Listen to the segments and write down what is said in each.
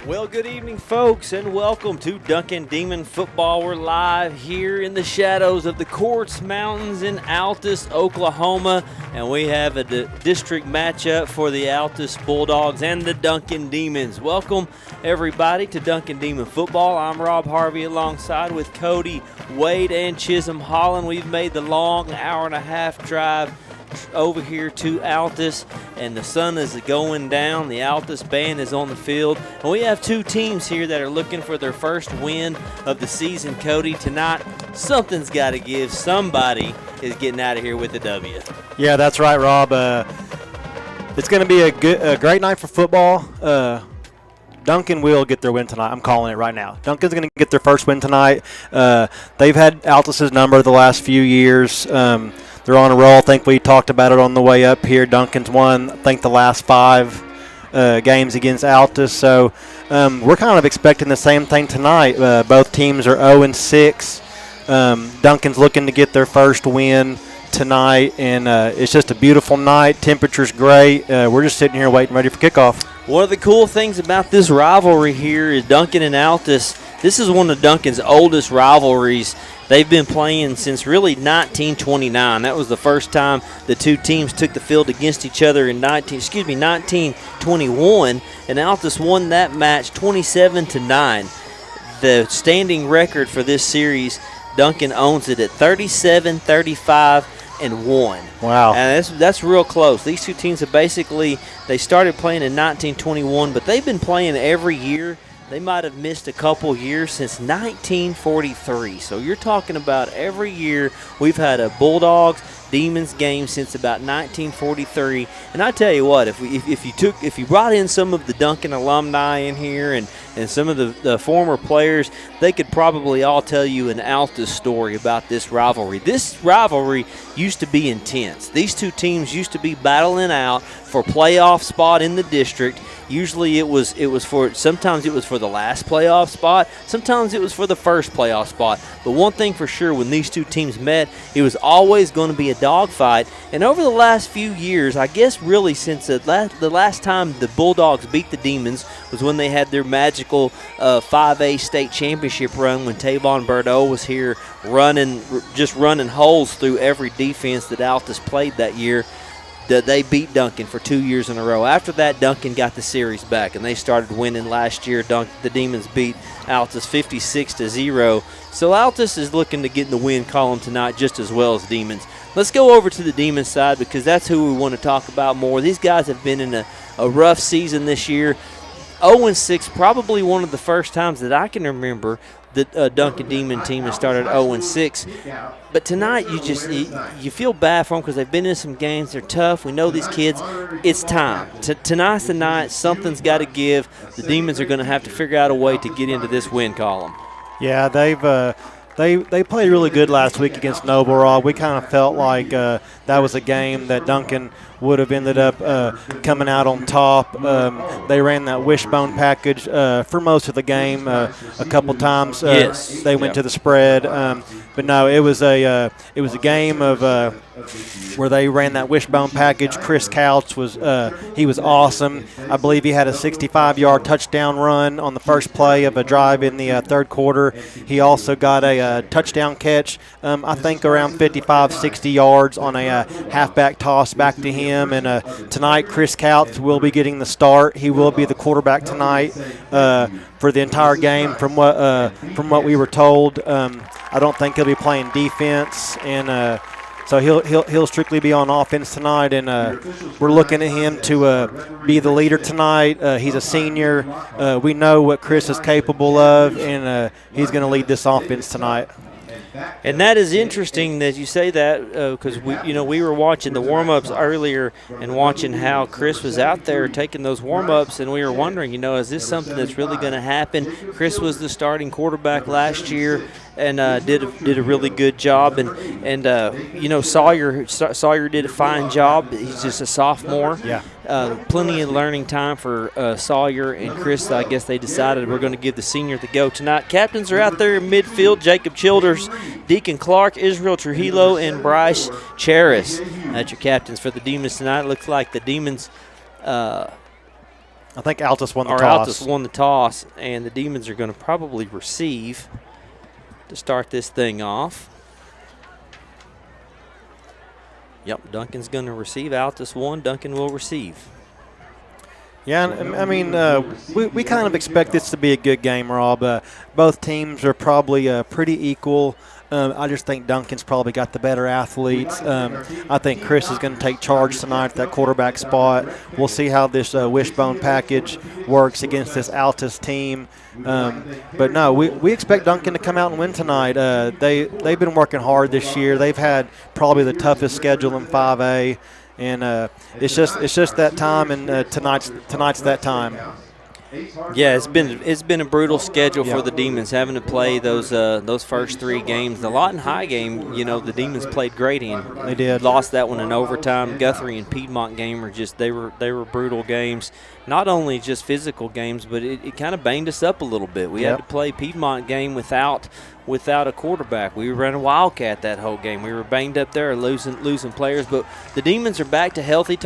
Well, good evening, folks, and welcome to Duncan Demon Football. We're live here in the shadows of the Quartz Mountains in Altus, Oklahoma, and we have a district matchup for the Altus Bulldogs and the Duncan Demons. Welcome, everybody, to Duncan Demon Football. I'm Rob Harvey alongside with Cody, Wade, and Chisholm Holland. We've made the long hour-and-a-half drive over here to Altus, and the sun is going down. The Altus band is on the field, and we have two teams here that are looking for their first win of the season. Cody, tonight something's got to give. Somebody is getting out of here with a W. Yeah, that's right, Rob. It's going to be a great night for football. Duncan will get their win tonight. I'm calling it right now. Duncan's going to get their first win tonight. They've had Altus's number the last few years. They're on a roll. I think we talked about it on the way up here. Duncan's won, I think, the last 5 games against Altus. So we're kind of expecting the same thing tonight. Both teams are 0-6. Duncan's looking to get their first win tonight, and it's just a beautiful night. Temperature's great. We're just sitting here waiting, ready for kickoff. One of the cool things about this rivalry here is Duncan and Altus. This is one of Duncan's oldest rivalries. They've been playing since really 1929. That was the first time the two teams took the field against each other in 1921, and Altus won that match 27-9. The standing record for this series, Duncan owns it at 37-35-1. Wow. And that's real close. These two teams have they started playing in 1921, but they've been playing every year. They might have missed a couple years since 1943. So you're talking about every year we've had a Bulldogs Demons game since about 1943. And I tell you what, if you brought in some of the Duncan alumni in here and some of the former players, they could probably all tell you an Altus story about this rivalry. This rivalry used to be intense. These two teams used to be battling out for playoff spot in the district. Usually sometimes it was for the last playoff spot, sometimes it was for the first playoff spot. But one thing for sure, when these two teams met, it was always going to be a dogfight. And over the last few years, I guess really since the last time the Bulldogs beat the Demons was when they had their magical 5A state championship run when Tavon Bordeaux was here running holes through every defense that Altus played that year. They beat Duncan for 2 years in a row. After that, Duncan got the series back, and they started winning last year. The Demons beat Altus 56-0. So Altus is looking to get in the win column tonight just as well as Demons. Let's go over to the Demons side because that's who we want to talk about more. These guys have been in a rough season this year. 0-6, probably one of the first times that I can remember the Duncan Demon team has started 0-6. But tonight you feel bad for them because they've been in some games. They're tough. We know these kids. It's time. Tonight's the night. Something's got to give. The Demons are going to have to figure out a way to get into this win column. Yeah, they played really good last week against Noble Rock. We kind of felt like that was a game that Duncan would have ended up coming out on top. They ran that wishbone package for most of the game. A couple times they went to the spread, but no, it was a game of where they ran that wishbone package. Chris Couch was awesome. I believe he had a 65-yard touchdown run on the first play of a drive in the third quarter. He also got a touchdown catch, I think around 55, 60 yards on a halfback toss back to him. And tonight, Chris Couch will be getting the start. He will be the quarterback tonight for the entire game. From what we were told, I don't think he'll be playing defense, and so he'll strictly be on offense tonight. And we're looking at him to be the leader tonight. He's a senior. We know what Chris is capable of, and he's going to lead this offense tonight. And that is interesting that you say that because we were watching the warm-ups earlier and watching how Chris was out there taking those warm-ups, and we were wondering, is this something that's really going to happen? Chris was the starting quarterback last year and did a really good job, and Sawyer did a fine job. He's just a sophomore. Yeah. Plenty of learning time for Sawyer and Chris. I guess they decided we're going to give the senior the go tonight. Captains are out there in midfield: Jacob Childers, Deacon Clark, Israel Trujillo, and Bryce Charis. That's your captains for the Demons tonight. It looks like the Demons I think Altus won the toss. Altus won the toss, and the Demons are going to probably receive to start this thing off. Yep, Duncan's going to receive. Altus won. Duncan will receive. Yeah, I mean, we kind of expect this to be a good game, Rob. Both teams are probably pretty equal. I just think Duncan's probably got the better athletes. I think Chris is going to take charge tonight at that quarterback spot. We'll see how this wishbone package works against this Altus team. But no, we expect Duncan to come out and win tonight. They've been working hard this year. They've had probably the toughest schedule in 5A. And it's just that time, and tonight's that time. Yeah, it's been a brutal schedule for the Demons, having to play those first 3 games. The Lawton High game, the Demons played great in. They did. Lost that one in overtime. Guthrie and Piedmont game were they were brutal games. Not only just physical games, but it kind of banged us up a little bit. We had to play Piedmont game without a quarterback. We were running Wildcat that whole game. We were banged up there, losing players. But the Demons are back to healthy.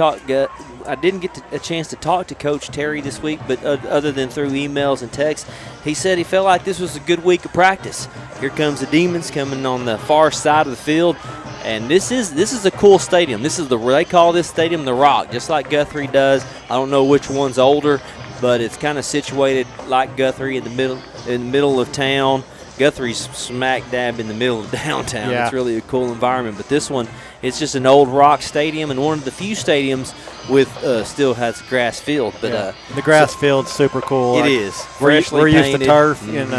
I didn't get a chance to talk to Coach Terry this week, but other than through emails and texts, he said he felt like this was a good week of practice. Here comes the Demons coming on the far side of the field. And this is a cool stadium. They call this stadium the Rock, just like Guthrie does. I don't know which one's older, but it's kind of situated like Guthrie in the middle of town. Guthrie's smack dab in the middle of downtown. Yeah. It's really a cool environment. But this one, it's just an old Rock stadium and one of the few stadiums with still has grass field. But the grass field's super cool. It is. We're Freshly used to painted. turf, and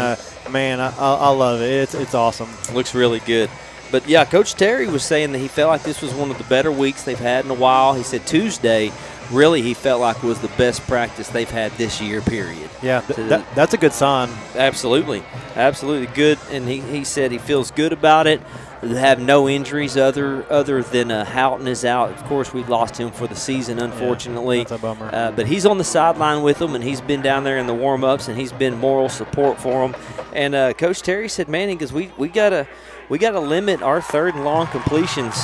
man, I love it. It's awesome. Looks really good. But, yeah, Coach Terry was saying that he felt like this was one of the better weeks they've had in a while. He said Tuesday, really, he felt like was the best practice they've had this year, period. Yeah, that's a good sign. Absolutely. Absolutely good. And he said he feels good about it. They have no injuries other than Houghton is out. Of course, we've lost him for the season, unfortunately. Yeah, that's a bummer. But he's on the sideline with them, and he's been down there in the warm-ups, and he's been moral support for them. And Coach Terry said, man, he goes, we got to limit our third and long completions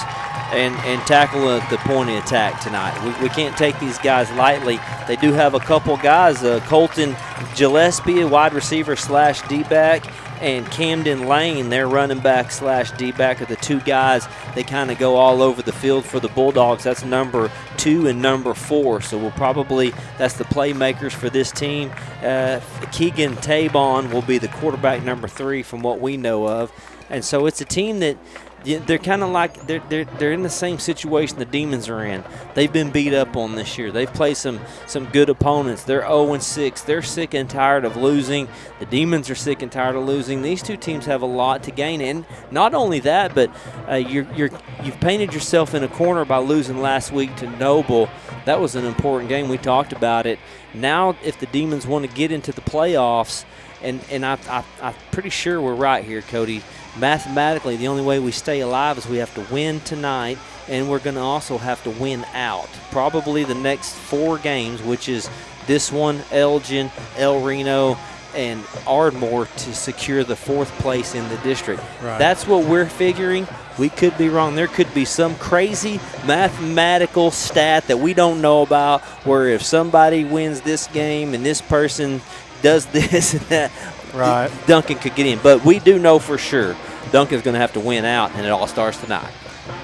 and tackle the point of attack tonight. We can't take these guys lightly. They do have a couple guys, Colton Gillespie, a wide receiver / D-back, and Camden Lane, their running back / D-back, are the 2 guys. They kind of go all over the field for the Bulldogs. That's number 2 and number 4. So that's the playmakers for this team. Keegan Tabon will be the quarterback number 3 from what we know of. And so it's a team that they're kind of like they're in the same situation the Demons are in. They've been beat up on this year. They've played some good opponents. They're 0-6. They're sick and tired of losing. The Demons are sick and tired of losing. These 2 teams have a lot to gain. And not only that, but you've painted yourself in a corner by losing last week to Noble. That was an important game. We talked about it. Now, if the Demons want to get into the playoffs, and I'm pretty sure we're right here, Cody. Mathematically, the only way we stay alive is we have to win tonight, and we're going to also have to win out. Probably the next 4 games, which is this one, Elgin, El Reno, and Ardmore to secure the 4th place in the district. Right. That's what we're figuring. We could be wrong. There could be some crazy mathematical stat that we don't know about where if somebody wins this game and this person does this and that, right, Duncan could get in. But we do know for sure Duncan's going to have to win out, and it all starts tonight.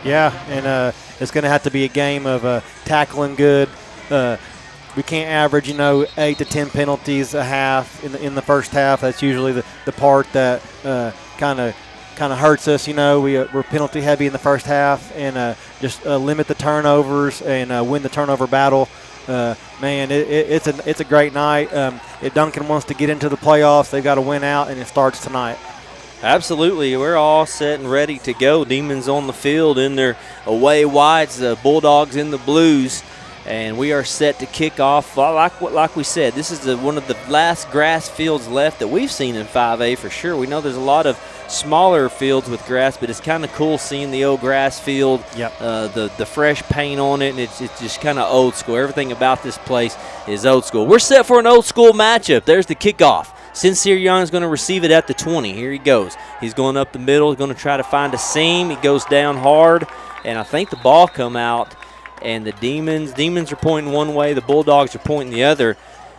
Yeah, and it's going to have to be a game of tackling good. We can't average, 8 to 10 penalties a half in the first half. That's usually the part that kind of hurts us. We're penalty heavy in the first half, and just limit the turnovers and win the turnover battle. Man, it's a great night. If Duncan wants to get into the playoffs, they've got to win out, and it starts tonight. Absolutely. We're all set and ready to go. Demons on the field in their away whites, the Bulldogs in the blues, and we are set to kick off. Like we said, this is one of the last grass fields left that we've seen in 5A for sure. We know there's a lot of smaller fields with grass, but it's kind of cool seeing the old grass field. Yep. The fresh paint on it, and it's just kind of old school. Everything about this place is old school. We're set for an old school matchup. There's the kickoff. Sincere Young is going to receive it at the 20. Here he goes. He's going up the middle. He's going to try to find a seam. He goes down hard, and I think the ball come out, and the Demons are pointing one way. The Bulldogs are pointing the other.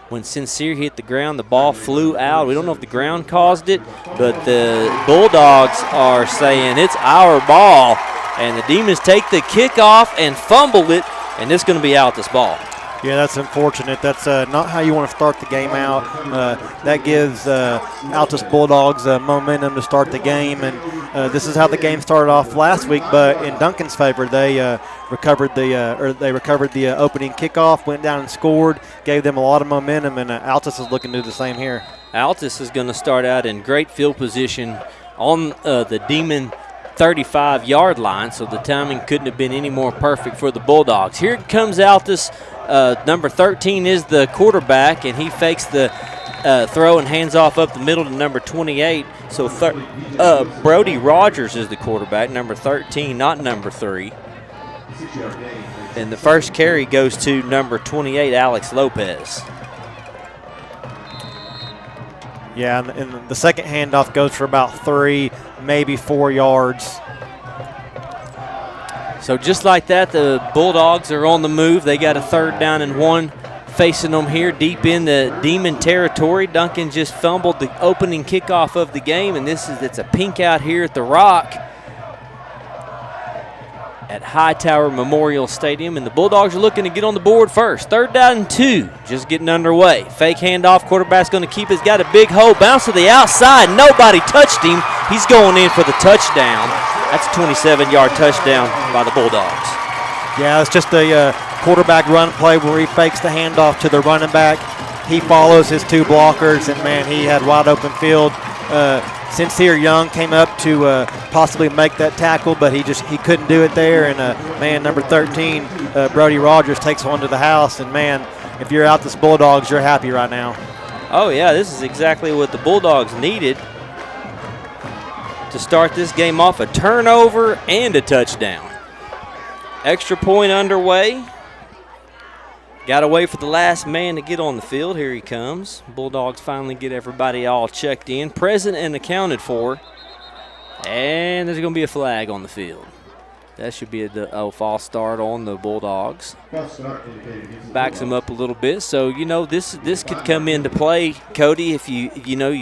When Sincere hit the ground, the ball flew out. We don't know if the ground caused it, but the Bulldogs are saying it's our ball. And the Demons take the kickoff and fumble it, and it's going to be Altus ball. Yeah, that's unfortunate. That's not how you want to start the game out. That gives Altus Bulldogs momentum to start the game, and this is how the game started off last week. But in Duncan's favor, they recovered the opening kickoff, went down and scored, gave them a lot of momentum, and Altus is looking to do the same here. Altus is going to start out in great field position on the Demon 35-yard line, so the timing couldn't have been any more perfect for the Bulldogs. Here comes Altus. Number 13 is the quarterback, and he fakes the throw and hands off up the middle to number 28. So Brody Rogers is the quarterback, number 13, not number 3. And the first carry goes to number 28, Alex Lopez. Yeah, and the second handoff goes for about 3, maybe 4 yards. So just like that, the Bulldogs are on the move. They got a 3rd down and 1 facing them here deep in the Demon territory. Duncan just fumbled the opening kickoff of the game, and it's a pink out here at the Rock at Hightower Memorial Stadium, and the Bulldogs are looking to get on the board first. 3rd down and 2, just getting underway. Fake handoff, quarterback's going to keep it. He's got a big hole, bounce to the outside. Nobody touched him. He's going in for the touchdown. That's a 27-yard touchdown by the Bulldogs. Yeah, it's just a quarterback run play where he fakes the handoff to the running back. He follows his 2 blockers, and, man, he had wide open field. Sincere Young came up to possibly make that tackle, but he couldn't do it there. And, man, number 13, Brody Rogers, takes one to the house. And, man, if you're out this Bulldogs, you're happy right now. Oh, yeah, this is exactly what the Bulldogs needed to start this game off, a turnover and a touchdown. Extra point underway. Got to wait for the last man to get on the field. Here he comes. Bulldogs finally get everybody all checked in, present and accounted for. And there's going to be a flag on the field. That should be a false start on the Bulldogs. Backs them up a little bit. So, this could come into play, Cody, if you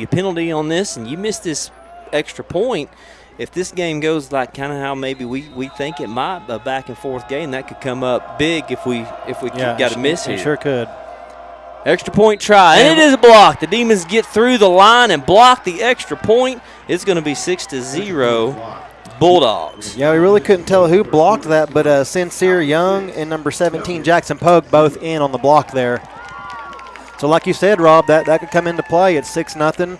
penalty on this and you miss this extra point. If this game goes like kind of how maybe we think it might, a back and forth game, that could come up big if we got a miss here. It sure could. Extra point try, and it is a block. The Demons get through the line and block the extra point. It's going to be 6-0 Bulldogs. Yeah, we really couldn't tell who blocked that, but Sincere Young and number 17 Jackson Pogue both in on the block there. So like you said, Rob, that could come into play. It's 6-0.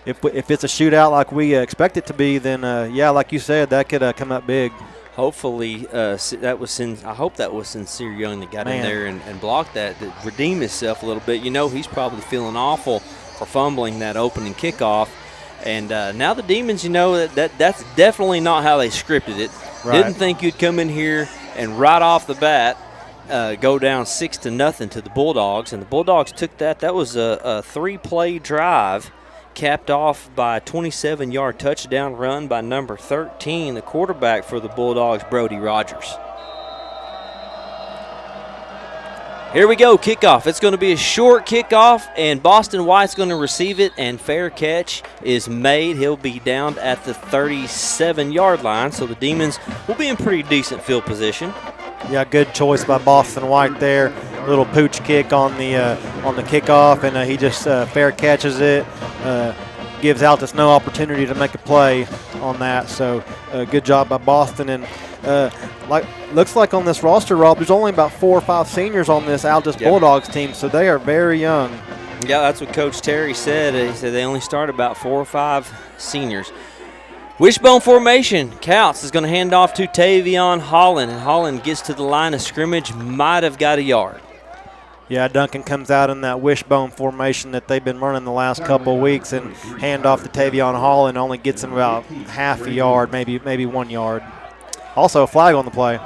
If it's a shootout like we expect it to be, then, like you said, that could come up big. Hopefully, I hope that was Sincere Young that got in there and blocked that redeemed himself a little bit. He's probably feeling awful for fumbling that opening kickoff. And now the Demons, that's definitely not how they scripted it. Right. Didn't think you'd come in here and right off the bat go down 6-0 to the Bulldogs, and the Bulldogs took that. That was a 3-play drive, capped off by a 27-yard touchdown run by number 13, the quarterback for the Bulldogs, Brody Rogers. Here we go, kickoff. It's going to be a short kickoff, and Boston White's going to receive it, and fair catch is made. He'll be down at the 37-yard line, so the Demons will be in pretty decent field position. Yeah, good choice by Boston White there. Little pooch kick on the kickoff, and he just fair catches it. Gives Altus no opportunity to make a play on that. So good job by Boston. And looks like on this roster, Rob, there's only about 4 or 5 seniors on this Altus Bulldogs team, so they are very young. Yeah, that's what Coach Terry said. He said they only start about 4 or 5 seniors. Wishbone formation. Couts is going to hand off to Tavion Holland, and Holland gets to the line of scrimmage, might have got a yard. Yeah, Duncan comes out in that wishbone formation that they've been running the last couple of weeks, and hand off to Tavion Holland, only gets him about half a yard, maybe 1 yard. Also a flag on the play.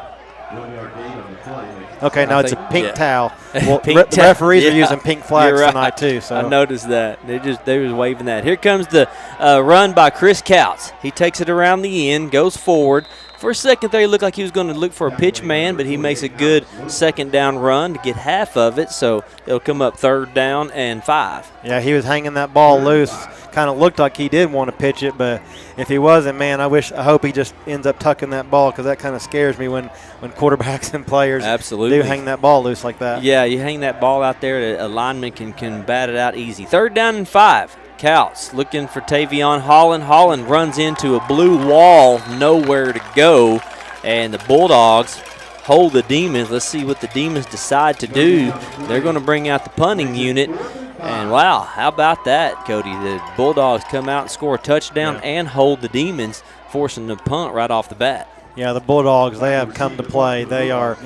Okay, no, it's a pink towel. Well, the referees are using pink flags tonight too. So I noticed that. They was waving that. Here comes the run by Chris Couts. He takes it around the end, goes forward For a second there, he looked like he was going to look for a pitch man, but he makes a good second down run to get half of it, so it'll come up 3rd down and 5. Yeah, he was hanging that ball loose. Kind of looked like he did want to pitch it, but if he wasn't, man, I hope he just ends up tucking that ball, because that kind of scares me when quarterbacks and players absolutely do hang that ball loose like that. Yeah, you hang that ball out there, a lineman can bat it out easy. 3rd down and 5. Couts looking for Tavion Holland. Holland runs into a blue wall, nowhere to go, and the Bulldogs hold the Demons. Let's see what the Demons decide to do. They're going to bring out the punting unit, and wow, how about that, Cody? The Bulldogs come out and score a touchdown and hold the Demons, forcing the punt right off the bat. Yeah, the Bulldogs, they have come to play. They are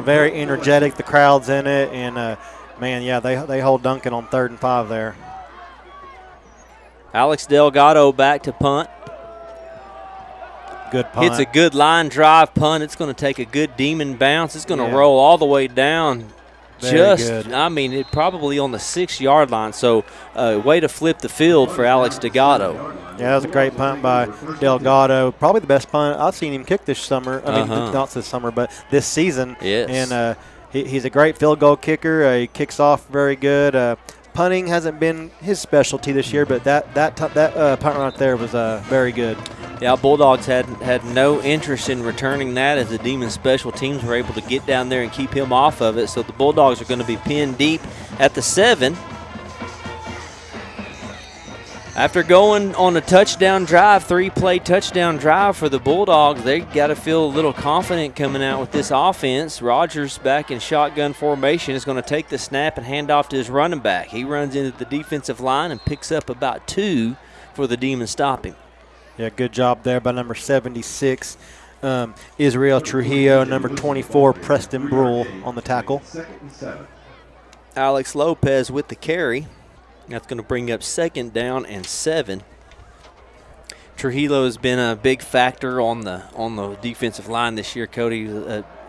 very energetic. The crowd's in it, and man, yeah, they hold Duncan on 3rd and 5 there. Alex Delgado back to punt. Good punt. Hits a good line drive punt. It's going to take a good Demon bounce. It's going to roll all the way down. Good. I mean, it probably on the 6-yard line. So, way to flip the field for Alex Delgado. Yeah, that was a great punt by Delgado. Probably the best punt I've seen him kick this summer. I mean, not this summer, but this season. Yes. And he's a great field goal kicker. He kicks off very good. Punting hasn't been his specialty this year, but that punt right there was very good. Yeah, Bulldogs had no interest in returning that, as the Demon special teams were able to get down there and keep him off of it. So the Bulldogs are going to be pinned deep at the 7. After going on a touchdown drive, 3-play touchdown drive for the Bulldogs, they got to feel a little confident coming out with this offense. Rogers back in shotgun formation is going to take the snap and hand off to his running back. He runs into the defensive line and picks up about 2 for the Demons stop him. Yeah, good job there by number 76, Israel Trujillo, number 24, Preston Brule on the tackle. Alex Lopez with the carry. That's going to bring up 2nd down and 7. Trujillo has been a big factor on the defensive line this year, Cody.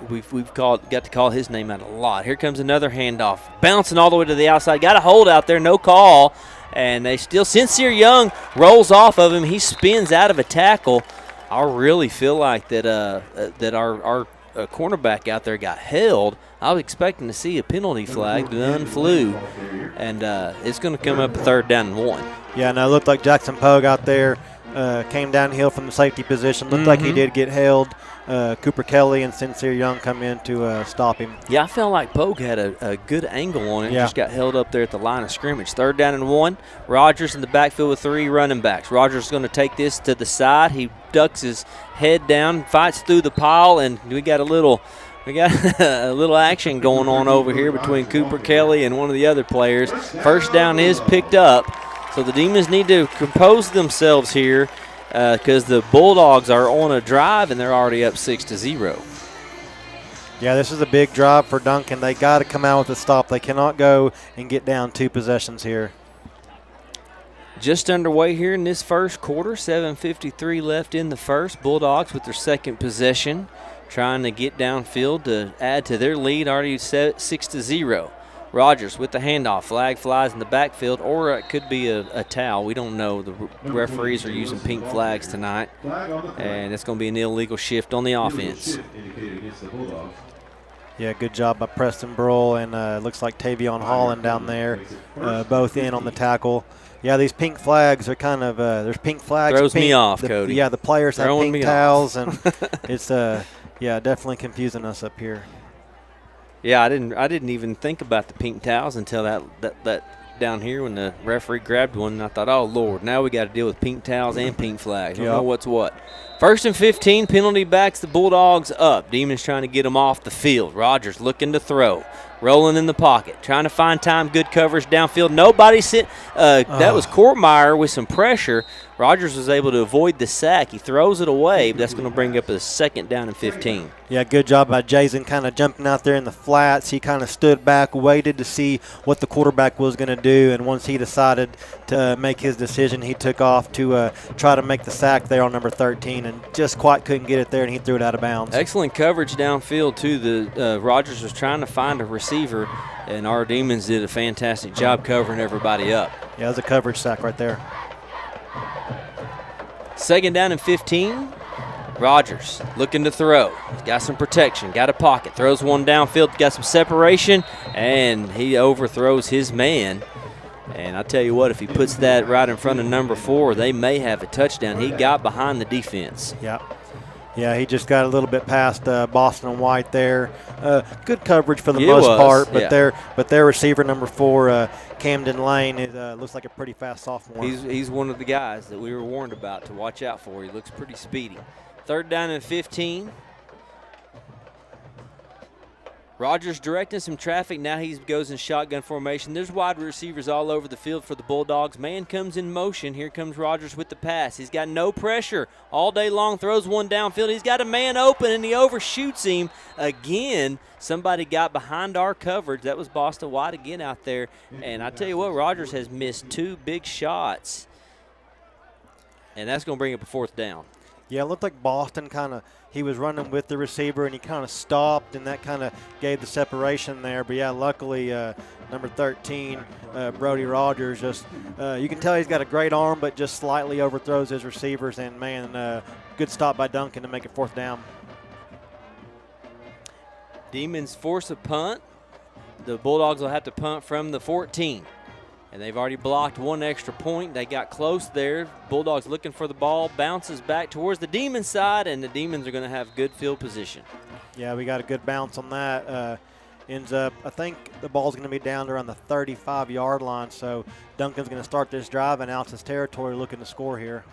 We've got to call his name out a lot. Here comes another handoff, bouncing all the way to the outside. Got a hold out there, no call, and they still. Sincere Young rolls off of him. He spins out of a tackle. I really feel like that our cornerback out there got held. I was expecting to see a penalty flag, but none flew, and it's going to come up 3rd down and 1. Yeah, no, it looked like Jackson Pogue out there came downhill from the safety position. Looked like he did get held. Cooper Kelly and Sincere Young come in to stop him. Yeah, I felt like Pogue had a good angle on it. Yeah. Just got held up there at the line of scrimmage. 3rd down and 1. Rogers in the backfield with 3 running backs. Rogers is going to take this to the side. He ducks his head down, fights through the pile, and we got a little action going on over here between Cooper Kelly and one of the other players. 1st down is picked up. So the Demons need to compose themselves here, because the Bulldogs are on a drive and they're already up 6-0. Yeah, this is a big drive for Duncan. They got to come out with a stop. They cannot go and get down 2 possessions here. Just underway here in this first quarter. 7:53 left in the first. Bulldogs with their 2nd possession, trying to get downfield to add to their lead, already set 6-0. Rogers with the handoff. Flag flies in the backfield, or it could be a towel. We don't know. The referees are using pink flags tonight, and it's going to be an illegal shift on the offense. Yeah, good job by Preston Brule, and looks like Tavion Holland down there, both in on the tackle. Yeah, these pink flags are kind of there's pink flags. Throws me off, Cody. Yeah, the players have Throwing pink towels, and it's definitely confusing us up here. Yeah, I didn't even think about the pink towels until that down here when the referee grabbed one, and I thought, oh Lord, now we got to deal with pink towels and pink flags. Don't know what's what. 1st and 15, penalty backs the Bulldogs up. Demons trying to get them off the field. Rogers looking to throw. Rolling in the pocket, trying to find time, good coverage downfield. Nobody sit. That was Courtmeyer with some pressure. Rogers was able to avoid the sack. He throws it away, but that's going to bring up a 2nd down and 15. Yeah, good job by Jason kind of jumping out there in the flats. He kind of stood back, waited to see what the quarterback was going to do, and once he decided to make his decision, he took off to try to make the sack there on number 13, and just quite couldn't get it there, and he threw it out of bounds. Excellent coverage downfield, too. The Rogers was trying to find a receiver, and our Demons did a fantastic job covering everybody up. Yeah, it was a coverage sack right there. 2nd down and 15. Rogers looking to throw. He's got some protection, got a pocket, throws one downfield, got some separation, and he overthrows his man. And I tell you what, if he puts that right in front of number 4, they may have a touchdown. He got behind the defense. Yeah. Yeah, he just got a little bit past Boston and White there. Good coverage for the most part, but their receiver number 4, Camden Lane, looks like a pretty fast sophomore. He's one of the guys that we were warned about to watch out for. He looks pretty speedy. 3rd down and 15. Rogers directing some traffic. Now he goes in shotgun formation. There's wide receivers all over the field for the Bulldogs. Man comes in motion. Here comes Rogers with the pass. He's got no pressure all day long. Throws one downfield. He's got a man open, and he overshoots him. Again, somebody got behind our coverage. That was Boston White again out there. And I tell you what, Rogers has missed 2 big shots. And that's going to bring up a 4th down. Yeah, it looked like Boston he was running with the receiver, and he kind of stopped, and that kind of gave the separation there. But, yeah, luckily number 13, Brody Rogers, you can tell he's got a great arm, but just slightly overthrows his receivers. And, man, good stop by Duncan to make it 4th down. Demons force a punt. The Bulldogs will have to punt from the 14. And they've already blocked 1 extra point. They got close there. Bulldogs looking for the ball, bounces back towards the Demons side, and the Demons are going to have good field position. Yeah, we got a good bounce on that. Ends up, I think the ball's going to be down to around the 35-yard line, so Duncan's going to start this drive in Altus territory looking to score here.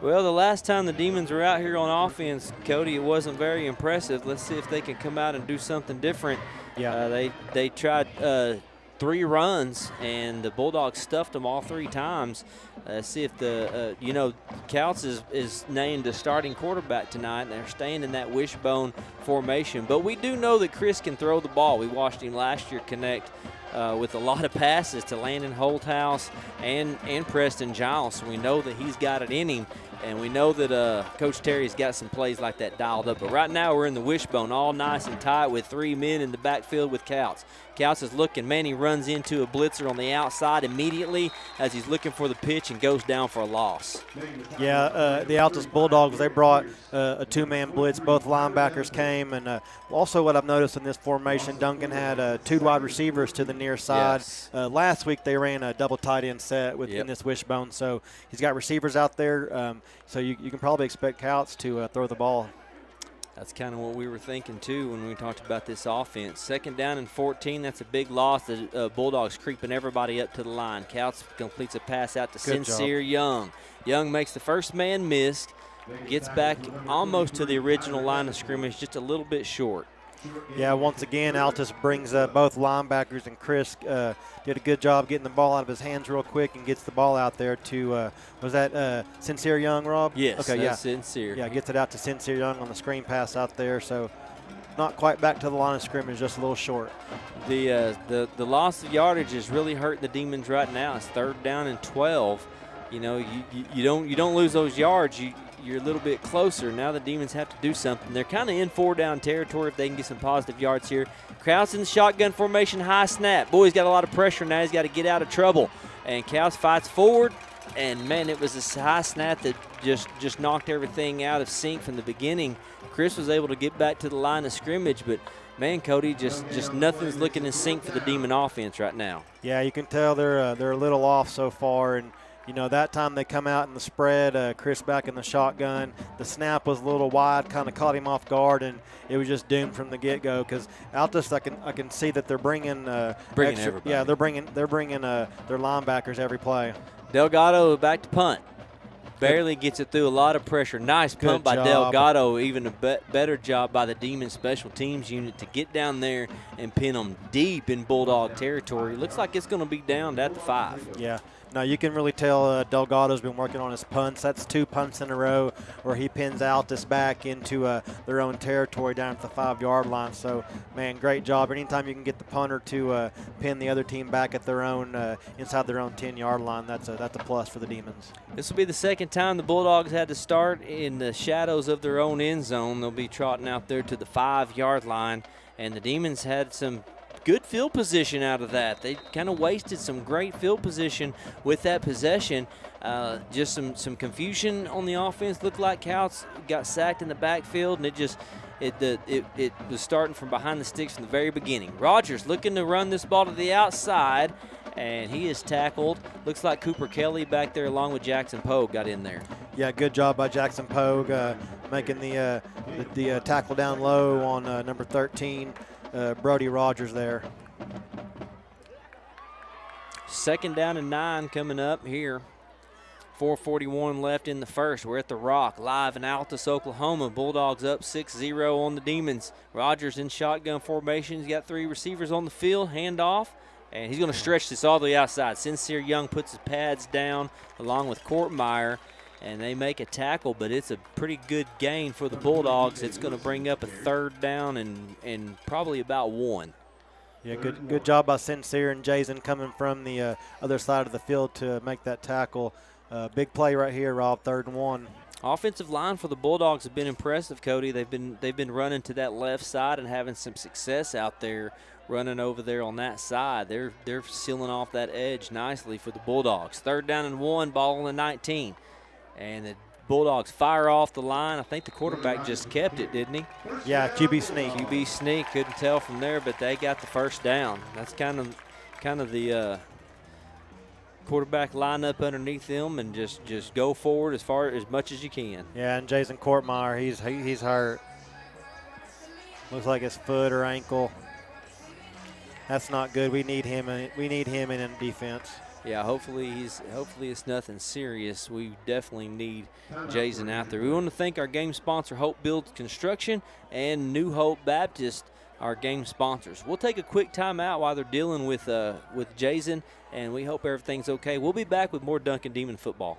Well, the last time the Demons were out here on offense, Cody, it wasn't very impressive. Let's see if they can come out and do something different. Yeah, they tried 3 runs, and the Bulldogs stuffed them all 3 times. See if the Couts is named the starting quarterback tonight, and they're staying in that wishbone formation. But we do know that Chris can throw the ball. We watched him last year connect with a lot of passes to Landon Holthouse and Preston Giles. So we know that he's got it in him, and we know that Coach Terry's got some plays like that dialed up. But right now we're in the wishbone, all nice and tight with 3 men in the backfield with Couts. Couts is looking. Manny runs into a blitzer on the outside immediately as he's looking for the pitch and goes down for a loss. Yeah, the Altus Bulldogs, they brought a 2-man blitz. Both linebackers came. And also what I've noticed in this formation, Duncan had 2 wide receivers to the near side. Yes. Last week they ran a double tight end set in this wishbone. So he's got receivers out there. So you can probably expect Couts to throw the ball. That's kind of what we were thinking, too, when we talked about this offense. 2nd down and 14, that's a big loss. The Bulldogs creeping everybody up to the line. Couts completes a pass out to Sincere Young. Young makes the first man miss, gets back almost to the original line of scrimmage, just a little bit short. Yeah, once again, Altus brings both linebackers, and Chris did a good job getting the ball out of his hands real quick and gets the ball out there to, was that Sincere Young, Rob? Yes, okay, that's Sincere. Yeah, gets it out to Sincere Young on the screen pass out there. So not quite back to the line of scrimmage, just a little short. The loss of yardage is really hurting the Demons right now. It's 3rd down and 12. You know, you don't lose those yards. You're a little bit closer. Now the Demons have to do something. They're kind of in 4-down territory if they can get some positive yards here. Krause in the shotgun formation, high snap. Boy, he's got a lot of pressure now. He's got to get out of trouble. And Krause fights forward, and, man, it was a high snap that just knocked everything out of sync from the beginning. Chris was able to get back to the line of scrimmage, but, man, Cody, just nothing's looking in sync for the Demon offense right now. Yeah, you can tell they're a little off so far, and you know, that time they come out in the spread, Chris back in the shotgun. The snap was a little wide, kind of caught him off guard, and it was just doomed from the get-go. Because Altus, I can see that they're bringing everybody. Yeah, they're bringing their linebackers every play. Delgado back to punt. Barely gets it through a lot of pressure. Nice punt by Delgado. Even a better job by the Demon special teams unit to get down there and pin them deep in Bulldog territory. Looks like it's going to be down at the 5. Yeah. Now, you can really tell Delgado's been working on his punts. That's 2 punts in a row where he pins Altus back into their own territory down at the 5-yard line. So, man, great job. Anytime you can get the punter to pin the other team back at their own inside their own 10-yard line, that's a plus for the Demons. This will be the 2nd time the Bulldogs had to start in the shadows of their own end zone. They'll be trotting out there to the 5-yard line, and the Demons had some good field position out of that. They kind of wasted some great field position with that possession. Just some confusion on the offense. Looked like Couts got sacked in the backfield, and it was starting from behind the sticks from the very beginning. Rogers looking to run this ball to the outside, and he is tackled. Looks like Cooper Kelly back there along with Jackson Pogue got in there. Yeah, good job by Jackson Pogue making the tackle down low on number 13, Brody Rogers there. 2nd down and 9 coming up here. 4:41 left in the first. We're at the Rock, live in Altus, Oklahoma. Bulldogs up 6-0 on the Demons. Rogers in shotgun formation. He's got 3 receivers on the field. Handoff, and he's going to stretch this all the way outside. Sincere Young puts his pads down along with Courtmeyer, and they make a tackle, but it's a pretty good gain for the Bulldogs. It's going to bring up a 3rd down and probably about 1. Yeah, good job by Sincere and Jason coming from the other side of the field to make that tackle. Big play right here, Rob, 3rd and 1. Offensive line for the Bulldogs have been impressive, Cody. They've been running to that left side and having some success out there, running over there on that side. They're sealing off that edge nicely for the Bulldogs. 3rd down and 1, ball on the 19. And the Bulldogs fire off the line. I think the quarterback just kept it, didn't he? Yeah, QB sneak. QB sneak, couldn't tell from there, but they got the 1st down. That's kind of the quarterback line up underneath them and just go forward as much as you can. Yeah, and Jason Courtmeyer, he's hurt. Looks like his foot or ankle. That's not good. We need him in defense. Yeah, hopefully it's nothing serious. We definitely need Jason out there. We want to thank our game sponsor, Hope Builds Construction, and New Hope Baptist, our game sponsors. We'll take a quick time out while they're dealing with Jason, and we hope everything's okay. We'll be back with more Duncan Demon football.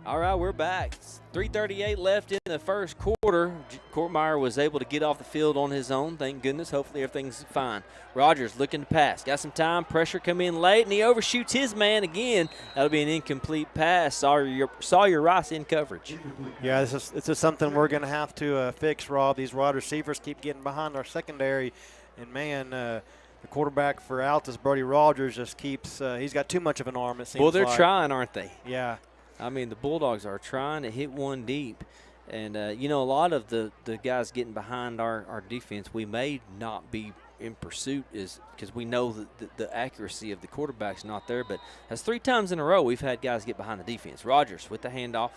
All right, we're back. 3:38 left in the first quarter. Courtmeyer was able to get off the field on his own, thank goodness. Hopefully everything's fine. Rogers looking to pass. Got some time. Pressure come in late, and he overshoots his man again. That'll be an incomplete pass. Sawyer Rice in coverage. Yeah, this is something we're going to have to fix, Rob. These wide receivers keep getting behind our secondary, and, man, the quarterback for Altus, Brody Rogers, just keeps he's got too much of an arm, it seems like. Well, they're trying, aren't they? Yeah. I mean, the Bulldogs are trying to hit one deep. And, a lot of the guys getting behind our defense, we may not be in pursuit because we know that the accuracy of the quarterback's not there. But that's 3 times in a row we've had guys get behind the defense. Rogers with the handoff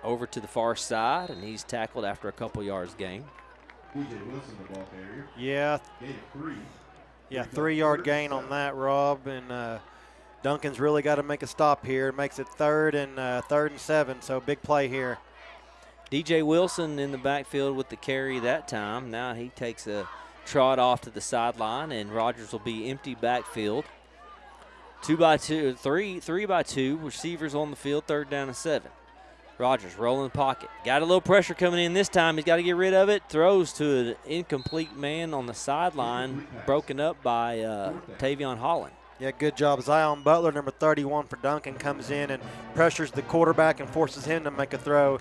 over to the far side, and he's tackled after a couple yards gain. Yeah. Yeah, 3-yard gain on that, Rob. And Duncan's really got to make a stop here. Makes it 3rd and 7, so big play here. DJ Wilson in the backfield with the carry that time. Now he takes a trot off to the sideline, and Rogers will be empty backfield. 3 by 2 receivers on the field, 3rd down and 7. Rogers rolling the pocket. Got a little pressure coming in this time. He's got to get rid of it. Throws to an incomplete man on the sideline, broken up by Tavion Holland. Yeah, good job. Zion Butler, number 31 for Duncan, comes in and pressures the quarterback and forces him to make a throw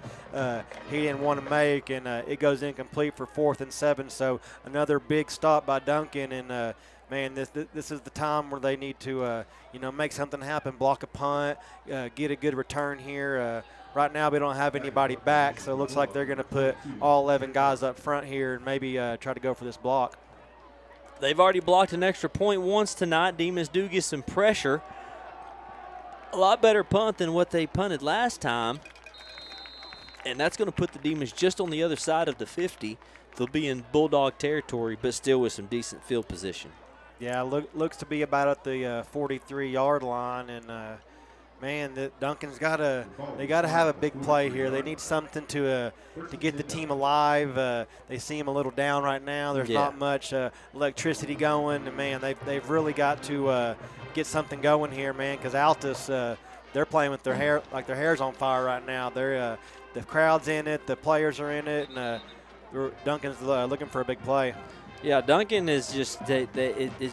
he didn't want to make, and it goes incomplete for 4th and 7. So another big stop by Duncan, and man, this is the time where they need to make something happen, block a punt, get a good return here. Right now we don't have anybody back, so it looks like they're going to put all 11 guys up front here and maybe try to go for this block. They've already blocked an extra point once tonight. Demons do get some pressure. A lot better punt than what they punted last time. And that's going to put the Demons just on the other side of the 50. They'll be in Bulldog territory, but still with some decent field position. Yeah, looks to be about at the 43-yard line, and man, Duncan's got to have a big play here. They need something to get the team alive. They seem a little down right now. There's not much electricity going, and man, they've really got to get something going here, man, because Altus they're playing with their hair's on fire right now. They're the crowd's in it, the players are in it, and Duncan's looking for a big play. Yeah, Duncan is just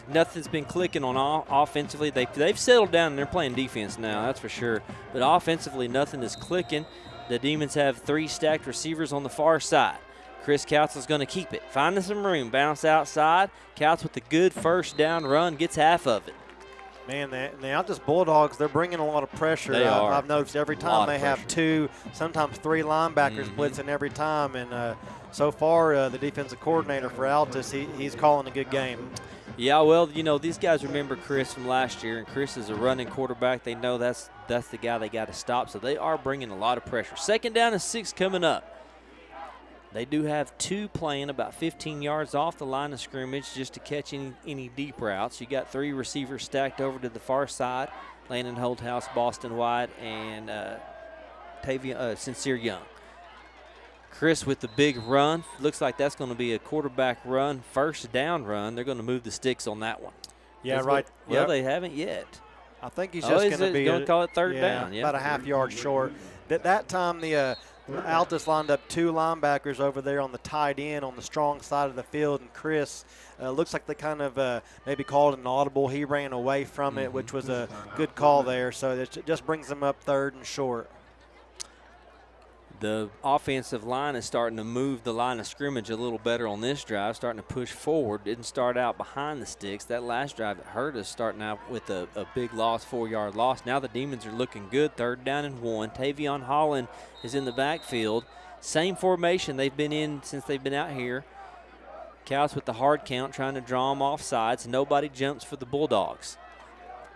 nothing's been clicking on offensively. They've settled down and they're playing defense now, that's for sure. But offensively, nothing is clicking. The Demons have 3 stacked receivers on the far side. Chris Couts is going to keep it, finding some room, bounce outside. Couts with a good first down run, gets half of it. Man, the Altus Bulldogs, they're bringing a lot of pressure. They are. I've noticed every time they have 2, sometimes 3 linebackers blitzing every time. And so far, the defensive coordinator for Altus, he's calling a good game. Yeah, well, these guys remember Chris from last year, and Chris is a running quarterback. They know that's the guy they got to stop, so they are bringing a lot of pressure. 2nd down and 6 coming up. They do have 2 playing about 15 yards off the line of scrimmage just to catch any deep routes. You got 3 receivers stacked over to the far side, Landon Holthouse, Boston White, and Sincere Young. Chris with the big run. Looks like that's going to be a quarterback run, first down run. They're going to move the sticks on that one. Yeah, right. Well, they haven't yet. I think he's just going to be going to call it 3rd down. Yeah, about a half yard short. That time the Altus lined up 2 linebackers over there on the tight end on the strong side of the field, and Chris looks like they kind of maybe called an audible. He ran away from it, which was a good call there. So it just brings them up 3rd and short. The offensive line is starting to move the line of scrimmage a little better on this drive, starting to push forward. Didn't start out behind the sticks. That last drive that hurt us, starting out with a big loss, 4-yard loss. Now the Demons are looking good, 3rd down and 1. Tavion Holland is in the backfield. Same formation they've been in since they've been out here. Cows with the hard count, trying to draw them off sides. Nobody jumps for the Bulldogs.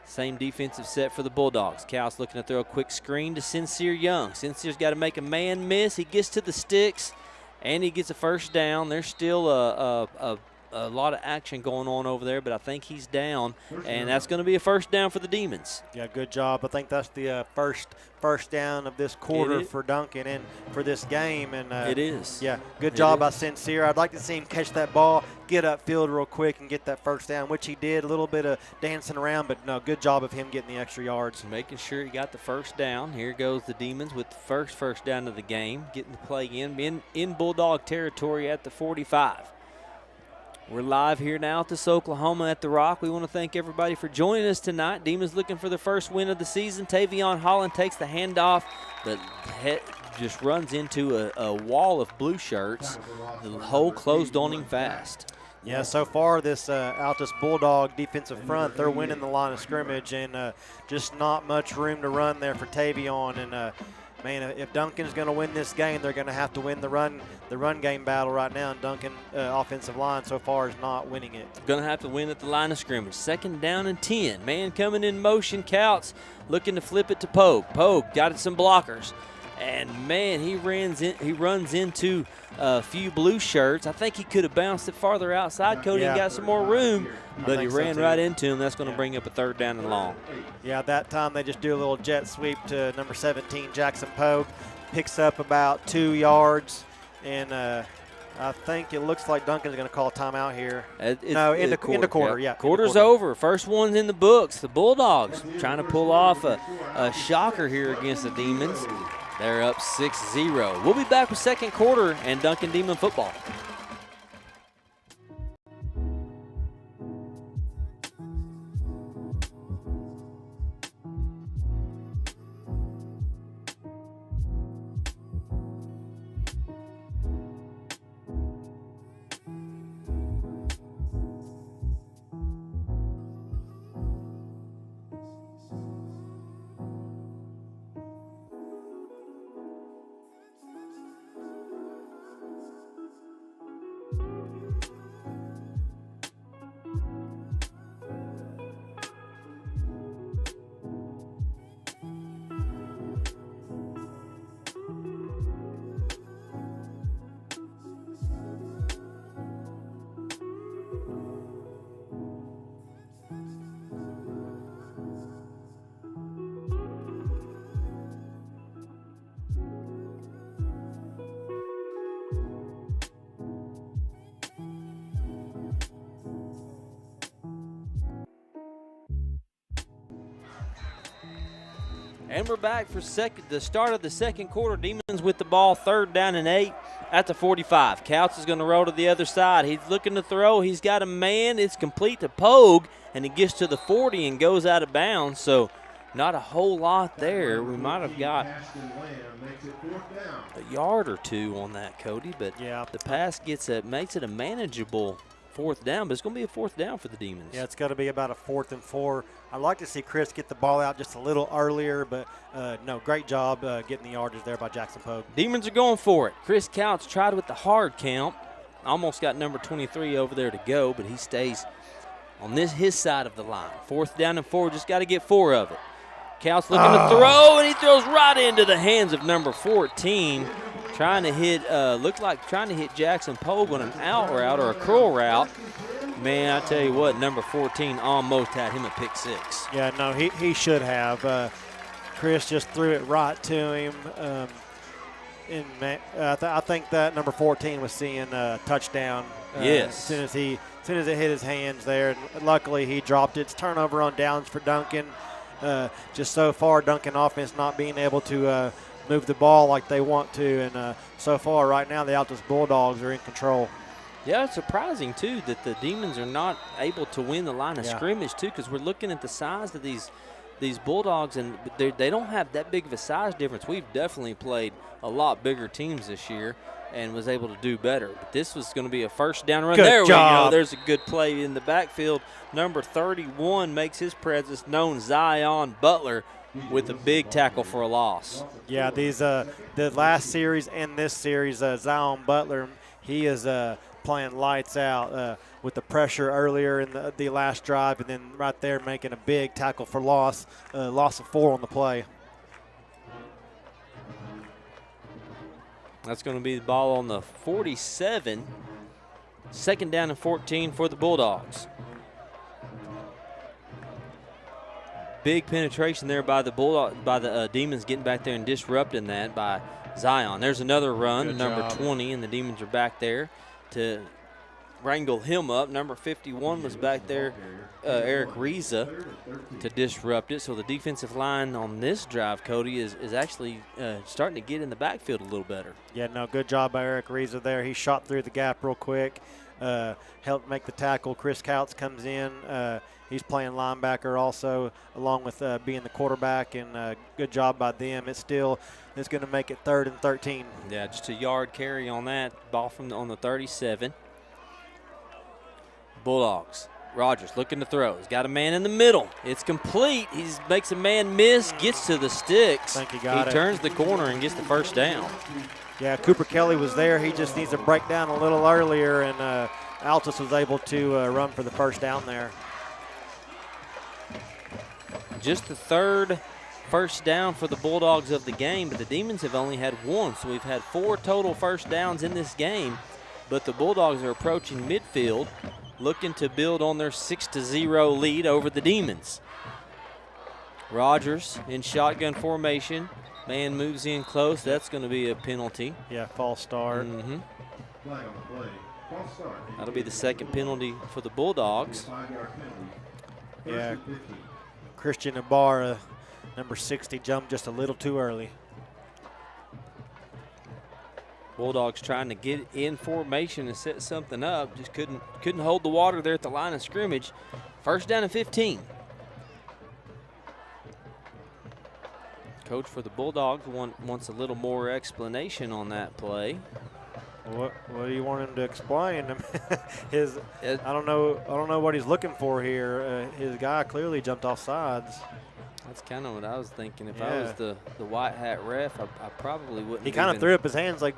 Same defensive set for the Bulldogs. Cows looking to throw a quick screen to Sincere Young. Sincere's got to make a man miss. He gets to the sticks, and he gets a first down. There's still a lot of action going on over there, but I think he's down, and that's going to be a first down for the Demons. Yeah, good job. I think that's the first down of this quarter for Duncan and for this game. And it is. Yeah, good job by Sincere. I'd like to see him catch that ball, get upfield real quick, and get that first down, which he did. A little bit of dancing around, but no, good job of him getting the extra yards. Making sure he got the first down. Here goes the Demons with the first down of the game, getting the play in Bulldog territory at the 45. We're live here now at Altus, Oklahoma at the Rock. We want to thank everybody for joining us tonight. Demons looking for the first win of the season. Tavion Holland takes the handoff, but just runs into a wall of blue shirts. The hole closed on him fast. Yeah, so far this Altus Bulldog defensive front, they're winning the line of scrimmage, and just not much room to run there for Tavion. And man, if Duncan's going to win this game, they're going to have to win the run game battle right now. And Duncan offensive line so far is not winning it. Going to have to win at the line of scrimmage. 2nd down and 10. Man coming in motion. Couts looking to flip it to Pogue. Pogue got some blockers. And, man, he runs into a few blue shirts. I think he could have bounced it farther outside, Cody, and got some more room. But he ran right into him. That's going to bring up a 3rd down and long. Yeah, that time they just do a little jet sweep to number 17, Jackson Pogue. Picks up about 2 yards. And I think it looks like Duncan's going to call a timeout here. In the quarter, yeah. Quarter's over. First one's in the books. The Bulldogs trying to pull off a shocker here against the Demons. They're up 6-0. We'll be back with 2nd quarter and Duncan Demon football. And we're back for the start of the second quarter. Demons with the ball, 3rd down and 8 at the 45. Couts is going to roll to the other side. He's looking to throw. He's got a man. It's complete to Pogue, and he gets to the 40 and goes out of bounds. So not a whole lot there. We might have got a yard or two on that, Cody, but yeah, the pass makes it a manageable 4th down, but it's going to be a 4th down for the Demons. Yeah, it's going to be about a 4th and 4. I'd like to see Chris get the ball out just a little earlier, but no, great job getting the yardage there by Jackson Pogue. Demons are going for it. Chris Couch tried with the hard count. Almost got number 23 over there to go, but he stays on his side of the line. 4th down and 4, just got to get 4 of it. Couch looking to throw, and he throws right into the hands of number 14. Trying to hit, looked like trying to hit Jackson Pogue on an out route or a curl route. Man, I tell you what, number 14 almost had him a pick 6. Yeah, no, he should have. Chris just threw it right to him. I think that number 14 was seeing a touchdown. Yes. As soon as it hit his hands there. And luckily, he dropped it. It's turnover on downs for Duncan. Just so far, Duncan offense not being able to move the ball like they want to. And so far, right now, the Altus Bulldogs are in control. Yeah, it's surprising, too, that the Demons are not able to win the line of scrimmage, too, because we're looking at the size of these Bulldogs, and they don't have that big of a size difference. We've definitely played a lot bigger teams this year and was able to do better. But this was going to be a 1st down run. Good there job. We go. There's a good play in the backfield. Number 31 makes his presence known, Zion Butler, with a big tackle for a loss. Yeah, the last series and this series, Zion Butler, he is playing lights out with the pressure earlier in the last drive, and then right there making a big tackle for loss of 4 on the play. That's going to be the ball on the 47. 2nd down and 14 for the Bulldogs. Big penetration there by the Demons, getting back there and disrupting that by Zion. There's another run, Good number job. 20, and the Demons are back there to wrangle him up. Number 51 was back there, Eric Riza, to disrupt it. So the defensive line on this drive, Cody, is actually starting to get in the backfield a little better. Yeah, no, good job by Eric Riza there. He shot through the gap real quick, helped make the tackle. Chris Couts comes in. He's playing linebacker also, along with being the quarterback, and good job by them. It's going to make it 3rd and 13. Yeah, just a yard carry on that. Ball on the 37. Bulldogs. Rogers looking to throw. He's got a man in the middle. It's complete. He makes a man miss, gets to the sticks. I think he got it. Turns the corner and gets the 1st down. Yeah, Cooper Kelly was there. He just needs to break down a little earlier, and Altus was able to run for the 1st down there. Just the 3rd 1st down for the Bulldogs of the game, but the Demons have only had 1, so we've had 4 total 1st downs in this game. But the Bulldogs are approaching midfield, looking to build on their 6-0 lead over the Demons. Rogers in shotgun formation. Man moves in close. That's going to be a penalty. Yeah, false start. Mm-hmm. That'll be the 2nd penalty for the Bulldogs. Yeah, Christian Ibarra, number 60, jumped just a little too early. Bulldogs trying to get in formation and set something up. Just couldn't hold the water there at the line of scrimmage. 1st down and 15. Coach for the Bulldogs wants a little more explanation on that play. What do you want him to explain? I don't know what he's looking for here. His guy clearly jumped off sides. That's kind of what I was thinking. If I was the white hat ref, I probably wouldn't. He kind of threw up his hands like,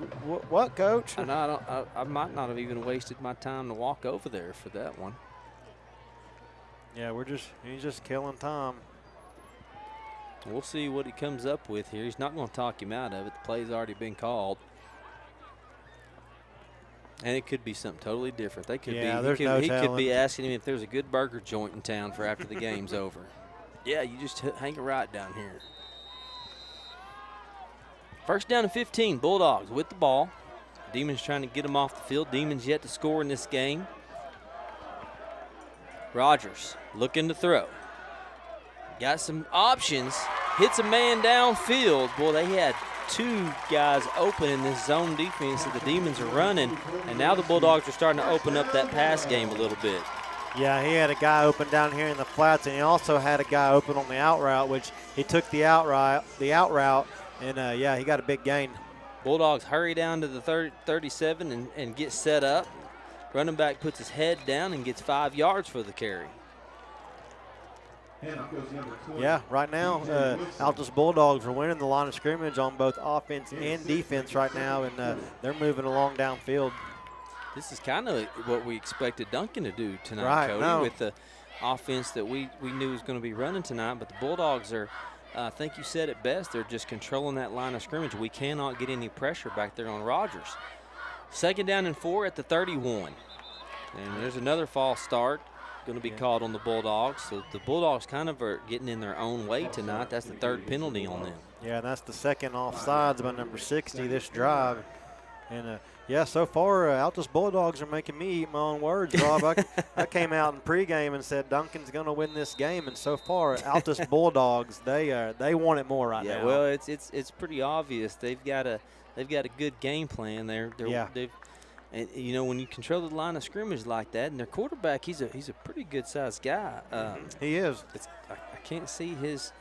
"What, coach?" I might not have even wasted my time to walk over there for that one. Yeah, he's just killing time. We'll see what he comes up with here. He's not going to talk him out of it. The play's already been called. And it could be something totally different. He could be asking him if there's a good burger joint in town for after the game's over. Yeah, you just hang it right down here. 1st down and 15, Bulldogs with the ball. Demons trying to get them off the field. Demons yet to score in this game. Rogers looking to throw. Got some options. hits a man downfield. Boy, they had 2 guys open in this zone defense that the Demons are running, and now the Bulldogs are starting to open up that pass game a little bit. Yeah, he had a guy open down here in the flats, and he also had a guy open on the out route, which he took the out route, and yeah, he got a big gain. Bulldogs hurry down to the 37 and get set up. Running back puts his head down and gets 5 yards for the carry. Yeah, right now, Altus Bulldogs are winning the line of scrimmage on both offense and defense right now, and they're moving along downfield. This is kind of what we expected Duncan to do tonight, right, Cody, with the offense that we knew was going to be running tonight. But the Bulldogs are, I think you said it best, they're just controlling that line of scrimmage. We cannot get any pressure back there on Rogers. 2nd down and 4 at the 31. And there's another false start going to be called on the Bulldogs. So the Bulldogs kind of are getting in their own way tonight. That's the 3rd penalty on them. Yeah, that's the 2nd offsides by number 60 this drive. And, yeah, so far, Altus Bulldogs are making me eat my own words, Rob. I came out in pregame and said Duncan's going to win this game, and so far, Altus Bulldogs, they want it more right now. Yeah, well, it's pretty obvious they've got a good game plan. And you know, when you control the line of scrimmage like that, and their quarterback, he's a pretty good sized guy. He is. I can't see his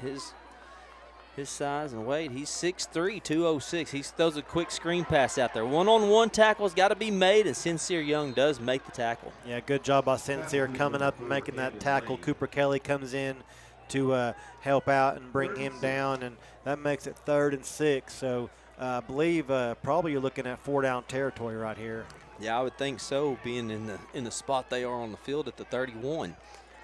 size and weight. He's 6'3", 206. He throws a quick screen pass out there. One-on-one tackle's got to be made, and Sincere Young does make the tackle. Yeah, good job by Sincere coming up and making that tackle. Cooper Kelly comes in to help out and bring him down, and that makes it 3rd and 6. So I believe probably you're looking at 4-down territory right here. Yeah, I would think so, being in the spot they are on the field at the 31.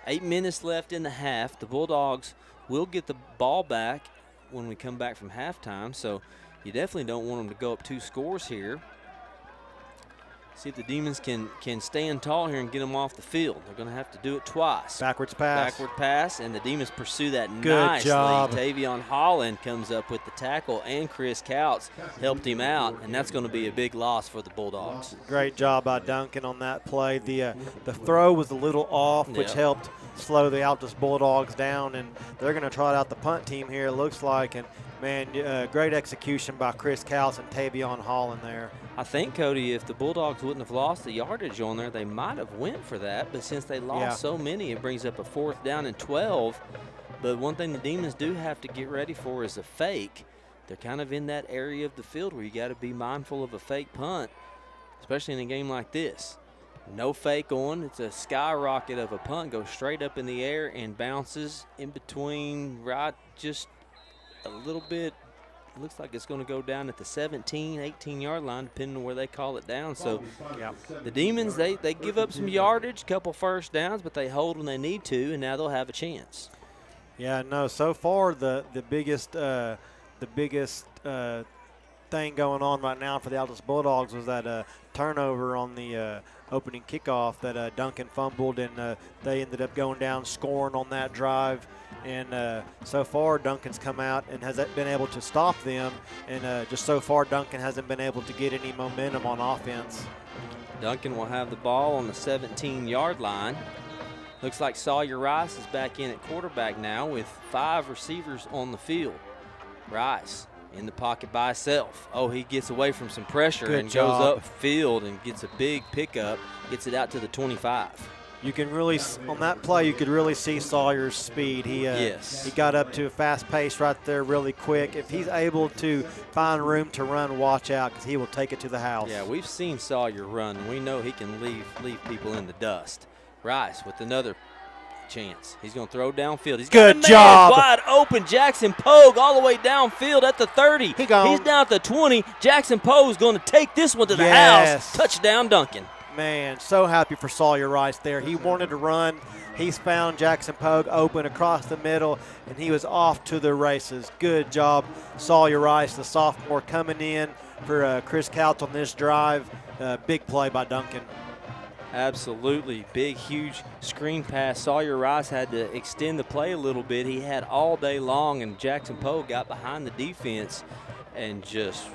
8 minutes left in the half. The Bulldogs will get the ball back when we come back from halftime, so you definitely don't want them to go up 2 scores here. See if the Demons can stand tall here and get them off the field. They're going to have to do it twice. Backwards pass. Backward pass, and the Demons pursue that Good nicely. job. Tavion Holland comes up with the tackle, and Chris Couts helped him out, and that's going to be a big loss for the Bulldogs. Great job by Duncan on that play. The throw was a little off, which helped slow the Altus Bulldogs down, and they're going to trot out the punt team here, it looks like. And, man, great execution by Chris Couts and Tavion Holland there. I think, Cody, if the Bulldogs wouldn't have lost the yardage on there, they might have went for that. But since they lost so many, it brings up a 4th down and 12. But one thing the Demons do have to get ready for is a fake. They're kind of in that area of the field where you got to be mindful of a fake punt, especially in a game like this. No fake on. It's a skyrocket of a punt. Goes straight up in the air and bounces in between right just a little bit. Looks like it's going to go down at the 17, 18-yard line, depending on where they call it down. So the Demons, they give up some yardage, couple 1st downs, but they hold when they need to, and now they'll have a chance. Yeah, no, so far the biggest thing going on right now for the Altus Bulldogs was that turnover on the opening kickoff that Duncan fumbled, and they ended up going down scoring on that drive. And so far, Duncan's come out and has been able to stop them. And just so far, Duncan hasn't been able to get any momentum on offense. Duncan will have the ball on the 17-yard line. Looks like Sawyer Rice is back in at quarterback now with 5 receivers on the field. Rice in the pocket by himself. Oh, he gets away from some pressure and goes upfield and gets a big pickup, gets it out to the 25. You can really, on that play, you could really see Sawyer's speed. He got up to a fast pace right there really quick. If he's able to find room to run, watch out, because he will take it to the house. Yeah, we've seen Sawyer run, and we know he can leave people in the dust. Rice with another chance. He's going to throw downfield. He's got Good job. Wide open. Jackson Pogue all the way downfield at the 30. He's down at the 20. Jackson Pogue's going to take this one to the house. Touchdown, Duncan. Man, so happy for Sawyer Rice there. He wanted to run. He's found Jackson Pogue open across the middle, and he was off to the races. Good job, Sawyer Rice, the sophomore, coming in for Chris Couch on this drive. Big play by Duncan. Absolutely. Big, huge screen pass. Sawyer Rice had to extend the play a little bit. He had all day long, and Jackson Pogue got behind the defense and just